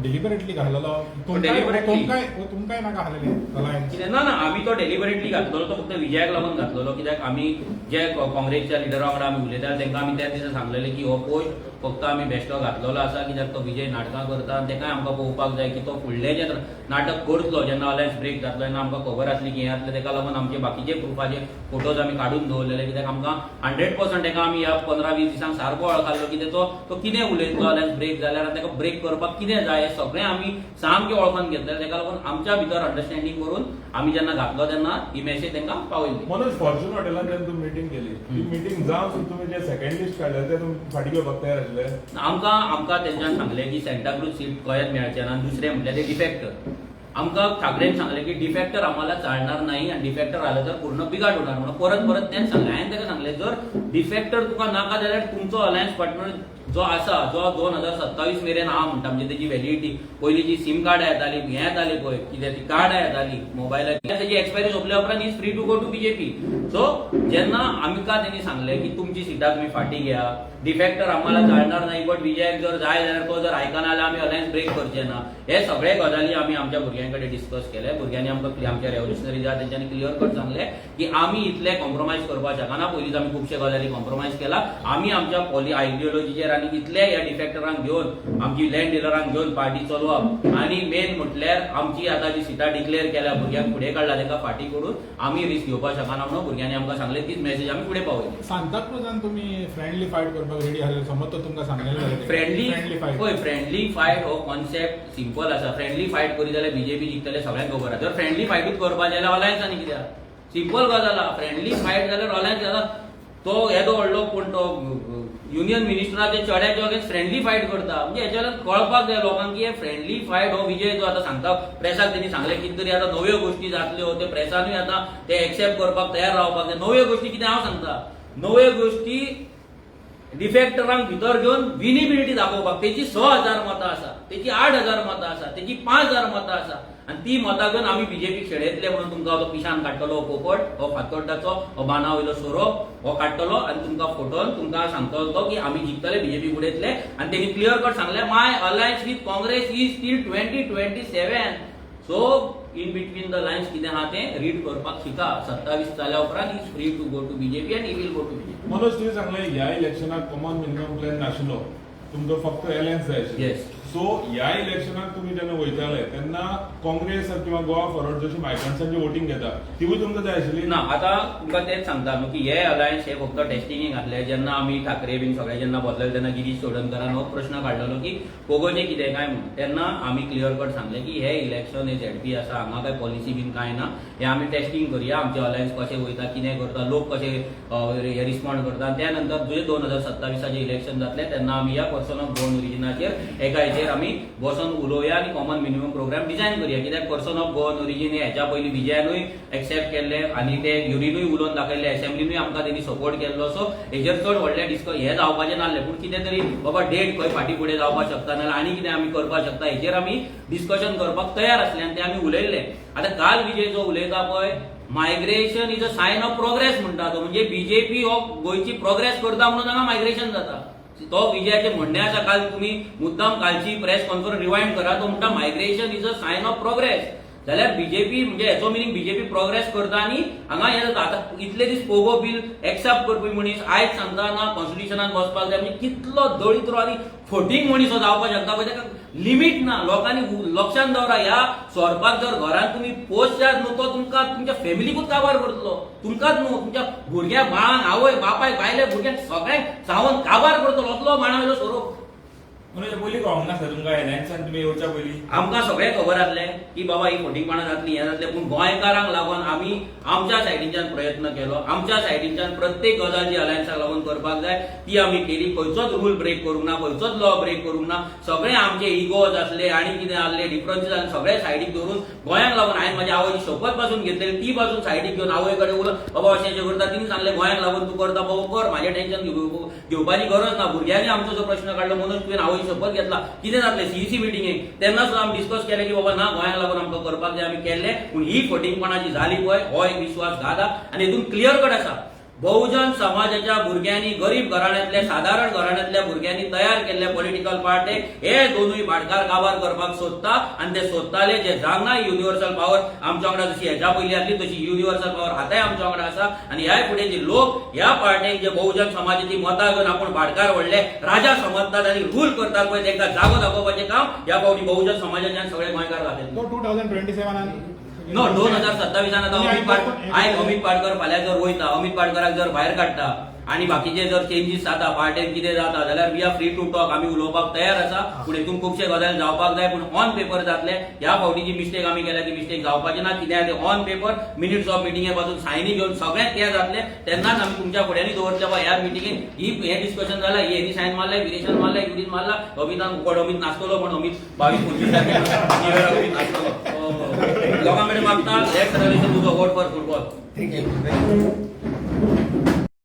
डिलिबरेटली घाललो तुमकांय नाका घालले अलायन्स ना आमी तो डेलिबरेटली घातलेलो तो फक्त विजयाक लागून घातलेलो कित्याक आमी जे काँग्रेसच्या लिडरा वांगडा आमी उलयता तांकां आमी त्या दिसा सांगलेले की हो पोस्ट फक्त आमी बेश्टो घातलेलो आसा कित्याक तो विजय नाटकां करता तेकाय आमकां पळोवपाक जाय की तो फुडलें जे नाटक करतलो जेन्ना अलायन्स ब्रेक जातलो तेन्ना आमकां खबर आसली की हें जातलें तेका लागून आमचे बाकीचे प्रुफाचे फोटोज आमी काडून दवरलेले कित्याक आमकां 100% तेका आमी ह्या 15-20 दिसांक सारको वळखलो कितें तो कितें उलयतलो अलायन्स ब्रेक जाल्यार तेका ब्रेक करपाक कितें जाय हें सगळें आमी सामकें वळखून घेतलें तेका लागून आमच्या भितर अंडरस्टँडींग करून आमी जेन्ना घातलो तेन्ना ही मॅसेज तांकां पावयली मनोज फॉर्च्यून हॉटेलान जेन्ना तुम्ही मिटींग केली ती मिटींग जावन तुम्ही जे सेकंड लिस्ट काडले ते तुमी फाटीं घेवपाक तयार आसले आमकां तेंच्यान सांगलें की सेंटाक्रूज सीट गोंयांत मेळचें ना दुसरें म्हटल्यार ते डिफेक्टर आमकां ठाकरेन सांगलें की डिफेक्टर आम्हाला चालणार नाही आणि डिफेक्टर आलं तर पूर्ण बिघाड होणार म्हणून परत तेच सांगलें हांवें ताका सांगलें जर डिफेक्टर तुका नाका जाल्यार तुमचो अलायन्स पार्टनर जो आसा जो 2027 मेरेन आहा म्हणटा म्हणजे तेजी व्हॅलिडिटी पयलीं जी सीम कार्डां येताली हें येताली पळय कितें ती कार्डां येताली मोबायलाची तेजी एक्सपायरी सोंपल्या उपरांत is free to go to BJP so जेन्ना आमकां तेणी सांगलें की तुमची सिटां तुमी फाटीं घ्या डिफेक्टर आम्हाला चालणार नाही बट विजयाक जर जाय जाल्यार तो जर आयकना जाल्यार आमी अलायन्स ब्रेक करचे ना हे सगळे गजाली आमी आमच्या भुरग्यां कडेन डिस्कस केले भुरग्यांनी आमकां आमच्या रेव्होल्युशनरी ज्या तेंच्यांनी क्लियर कट सांगलें की आमी इतले कॉम्प्रोमायज करपाक शकना पयलींच आमी खुबशे गजाली कॉम्प्रोमायज केला आमी आमच्या आयडियोलॉजीचेर आनी आनी इतले ह्या डिफेक्टरांक घेवन आमची लँड डिलरांक घेवन पार्टी चलोवप आनी मेन म्हटल्यार आमची आतां जी सिटां डिक्लेअर केल्या भुरग्यांक फुडें काडला ताका फाटीं करून आमी रिस्क घेवपाक शकना म्हणून भुरग्यांनी आमकां सांगलें तीच मेसेज आमी फुडें पावयली. सांताक्रुजान तुम्ही फ्रेंडली फायट करपाक रेडी आसले समज तो तुमकां सांगलें जाल्यार फ्रेंडली फायट पळय फ्रेंडली फायट हो कॉन्सेप्ट सिंपल आसा. फ्रेंडली फायट करी जाल्यार बीजेपी जिखतले सगळ्यांक खबर आसा. जर फ्रेंडली फायटूच करपाक जाल्यार अलायन्सांनी कित्याक सिंपल गजाल आहा. फ्रेंडली फायट जाल्यार अलायन्स जाता तो येदो व्हडलो पूण तो युनियन मिनिस्टराचे चेड्याच्या अगेन्स्ट फ्रेंडली फायट करता म्हणजे हेच्या कळपाक जाय लोकांक की फ्रेंडली फायट हो विजय जो आतां सांगता प्रेसाक तेणी सांगलें कितें तरी आतां नव्यो गोश्टी जातल्यो ते प्रेसानूय आतां ते एक्सेप्ट करपाक तयार रावपाक जाय. नव्यो गोश्टी कितें हांव सांगता नव्यो गोश्टी डिफेक्टरांक भितर घेवन विनिबिलिटी दाखोवपाक तेची 6,000 मतां आसा तेची 8,000 मतां आसा तेची 5,000 मतां आसा आनी ती मतां घेवन आमी बीजेपीक शेडयतले म्हणून तुमकां तो पिशान काडटलो हो पोपट हो फातोड्डाचो हो बाना वयलो सोरो हो काडटलो आनी तुमकां फोटोवन तुमकां सांगतलो तो की आमी जिखतले बीजेपी फुडेंतले आनी तेणी क्लियर कट सांगलें my alliance with Congress is till 2027. So in between the lines कितें आहा तें रीड करपाक शिका. 27 जाल्या उपरांत is free to go to BJP and he will go to BJP. Manoj तुवें सांगलें ह्या इलेक्शनाक कॉमन मिनिमम प्लॅन नाशिल्लो तुमकां फक्त अलायन्स जाय आशिल्लो. Yes. सो ह्या इलेक्शनाक तुमी जेन्ना वयताले तेन्ना काँग्रेस किंवा गोवा फॉरवर्ड जशी मायग्रंट्सांची वोटिंग घेता तिवूय तुमकां जाय आशिल्ली ना. आतां तुमकां तेच सांगता न्हू की हे अलायन्स हे फक्त टेस्टिंगेक घातले. जेन्ना आमी ठाकरे बीन सगळे जेन्ना बसले तेन्ना गिरीश चोडणकरान हो प्रश्न काडलेलो की कोगोचें कितें काय म्हणून तेन्ना आमी क्लियर कट सांगलें की हे इलेक्शन हे झेडपी आसा हांगा काय पॉलिसी बीन काय ना. हे आमी टेस्टिंग करुया आमचे अलायन्स कशें वयता कितें करता लोक कशे हे रिस्पॉन्ड करता. त्या नंतर जे 2027 इलेक्शन जातलें तेन्ना आमी ह्या पर्सन ऑफ गोवन ओरिजिनाचेर एका हेचेर आमी बसून उलोवया आनी कॉमन मिनिमम प्रोग्राम डिझायन करूया. कित्याक पर्सन ऑफ गोवन ओरिजिन हे हेच्या पयलीं विजयानूय एक्सेप्ट केल्ले आनी ते युरीनूय उलोवन दाखयले असेंब्लीनूय आमकां तेणी सपोर्ट केल्लो. सो हेजेर चड व्हडलें हे जावपाचें नासलें पूण कितें तरी बाबा डेट खंय फाटीं फुडें जावपाक शकता नाजाल्यार आनी कितें आमी करपाक शकता हेजेर आमी डिस्कशन करपाक तयार आसले आनी ते आमी उलयल्ले. आतां काल विजय जो उलयता पळय migration is a sign of progress म्हणटा तो म्हणजे बीजेपी हो गोंयची प्रोग्रेस करता म्हणून हांगा मायग्रेशन जाता. तो विजयाचे म्हणणे आसा काल तुम्ही मुद्दाम कालची प्रेस कॉन्फरन्स रिवाइंड करा तो म्हणटा migration is a sign of progress. जाल्यार बीजेपी म्हणजे हेचो मिनींग बीजेपी प्रोग्रेस करता आनी हांगा हे जाता. आतां इतले दीस पोगो बील एक्सेप्ट करपी मनीस आयज सांगता ना कॉन्स्टिट्युशनान बसपाक जाय म्हणजे कितलो दळिद्रो आनी फटींग मनीस हो जावपाक शकता पळय ताका लिमीट ना. लोकांनी लक्षांत दवरा ह्या सोरपाक जर घरांत तुमी पोस्ट जात न्हू तो तुमकां तुमच्या फॅमिलीकूच काबार करतलो तुमकांच न्हू तुमच्या भुरग्या बाळांक आवय बापायक बायले भुरग्यांक सगळ्यांक चावून काबार करतलो असलो बाणावयलो सोरोप. म्हणजे पयलीं कळोंक ना सर तुमकां एलायन्सान तुमी येवच्या पयलीं आमकां सगळें खबर आसलें की बाबा ही फटींगपणां जातली हें जातलें पूण गोंयकारांक लागून आमी आमच्या सायडीच्यान प्रयत्न केलो. आमच्या सायडीच्यान प्रत्येक गजाल जी अलायन्साक लागून करपाक जाय ती आमी केली. खंयचोच रूल ब्रेक करूंक ना खंयचोच लॉ ब्रेक करूंक ना. सगळे आमचे इगोज आसले आनी कितें आसले डिफरन्सीस आसले सगळे सायडीक दवरून गोंयांक लागून हांवें म्हाज्या आवयची शपथ पासून घेतलेली ती पासून सायडीक घेवन आवय कडेन उलोवन बाबा अशें अशें करता तिणी सांगलें गोंयांक लागून तूं करता बाबा कर म्हाजें टेन्शन घेवपाची गरज ना. भुरग्यांनी आमचो जो प्रश्न काडलो म्हणून तुवें आवयची शपथ घेतला कितें जातलें सीईसी मिटिंगेक तेन्ना सुद्दां आमी डिस्कस केलें की बाबा ना गोंयांक लागून आमकां करपाक जाय आमी केल्लें. पूण ही फटींगपणां जी जाली पळय हो एक विश्वासघात आसा आनी हितून क्लियर कट आसा बहुजन समाजाच्या भुरग्यांनी गरीब घराण्यांतल्या साधारण घराण्यांतल्या भुरग्यांनी तयार केल्ले पॉलिटिकल पार्टी हे दोनूय भाटकार काबार करपाक सोदता आनी ते सोदताले जे जावना युनिवर्सल पावर आमच्या वांगडा जशी हेच्या पयलीं आसली तशी युनिवर्सल पावर आतांय आमच्या वांगडा आसा. आनी ह्या फुडें जे लोक ह्या पार्टीक जे बहुजन समाजाची मतां घेवन आपूण भाटकार व्हडले राजा समजतात आनी रूल करतात पळय तांकां जागो दाखोवपाचें काम ह्या फावटी बहुजन समाजाच्यान सगळे गोंयकार दाखयतले. तो 2027 नो 2027 अमित पाटकर फाल्यां जर वयता अमित पाटकराक जर भायर काडटा आणि बाकीचे जर चेंजीस जाता पार्टेन कितें जाता जाल्यार we are free to talk आमी उलोवपाक तयार आसा. पूण हितून खुबशे गजाली जावपाक जाय पूण ऑन पेपर जातले. ह्या फावटी जी मिस्टेक आमी केल्या ती मिस्टेक जावपाची ना. कित्याक ते ऑन पेपर मिनिट्स ऑफ मिटिंगे पासून सायनी घेवन सगळें ते जातले तेन्नाच आमी तुमच्या फुड्यांनी दवरतले बाबा ह्या मिटिंगेन हे डिस्कशन जालां हेनी सायन मारले विरेशान मारले युरीन मारला अमितान उकड अमित नाचतलो पण अमित 22-25 तारखेर अमित नाचतलो लोकां कडेन मागता लेट्स रिलीज तुजो वोट फॉर फुटबॉल. थँक्यू.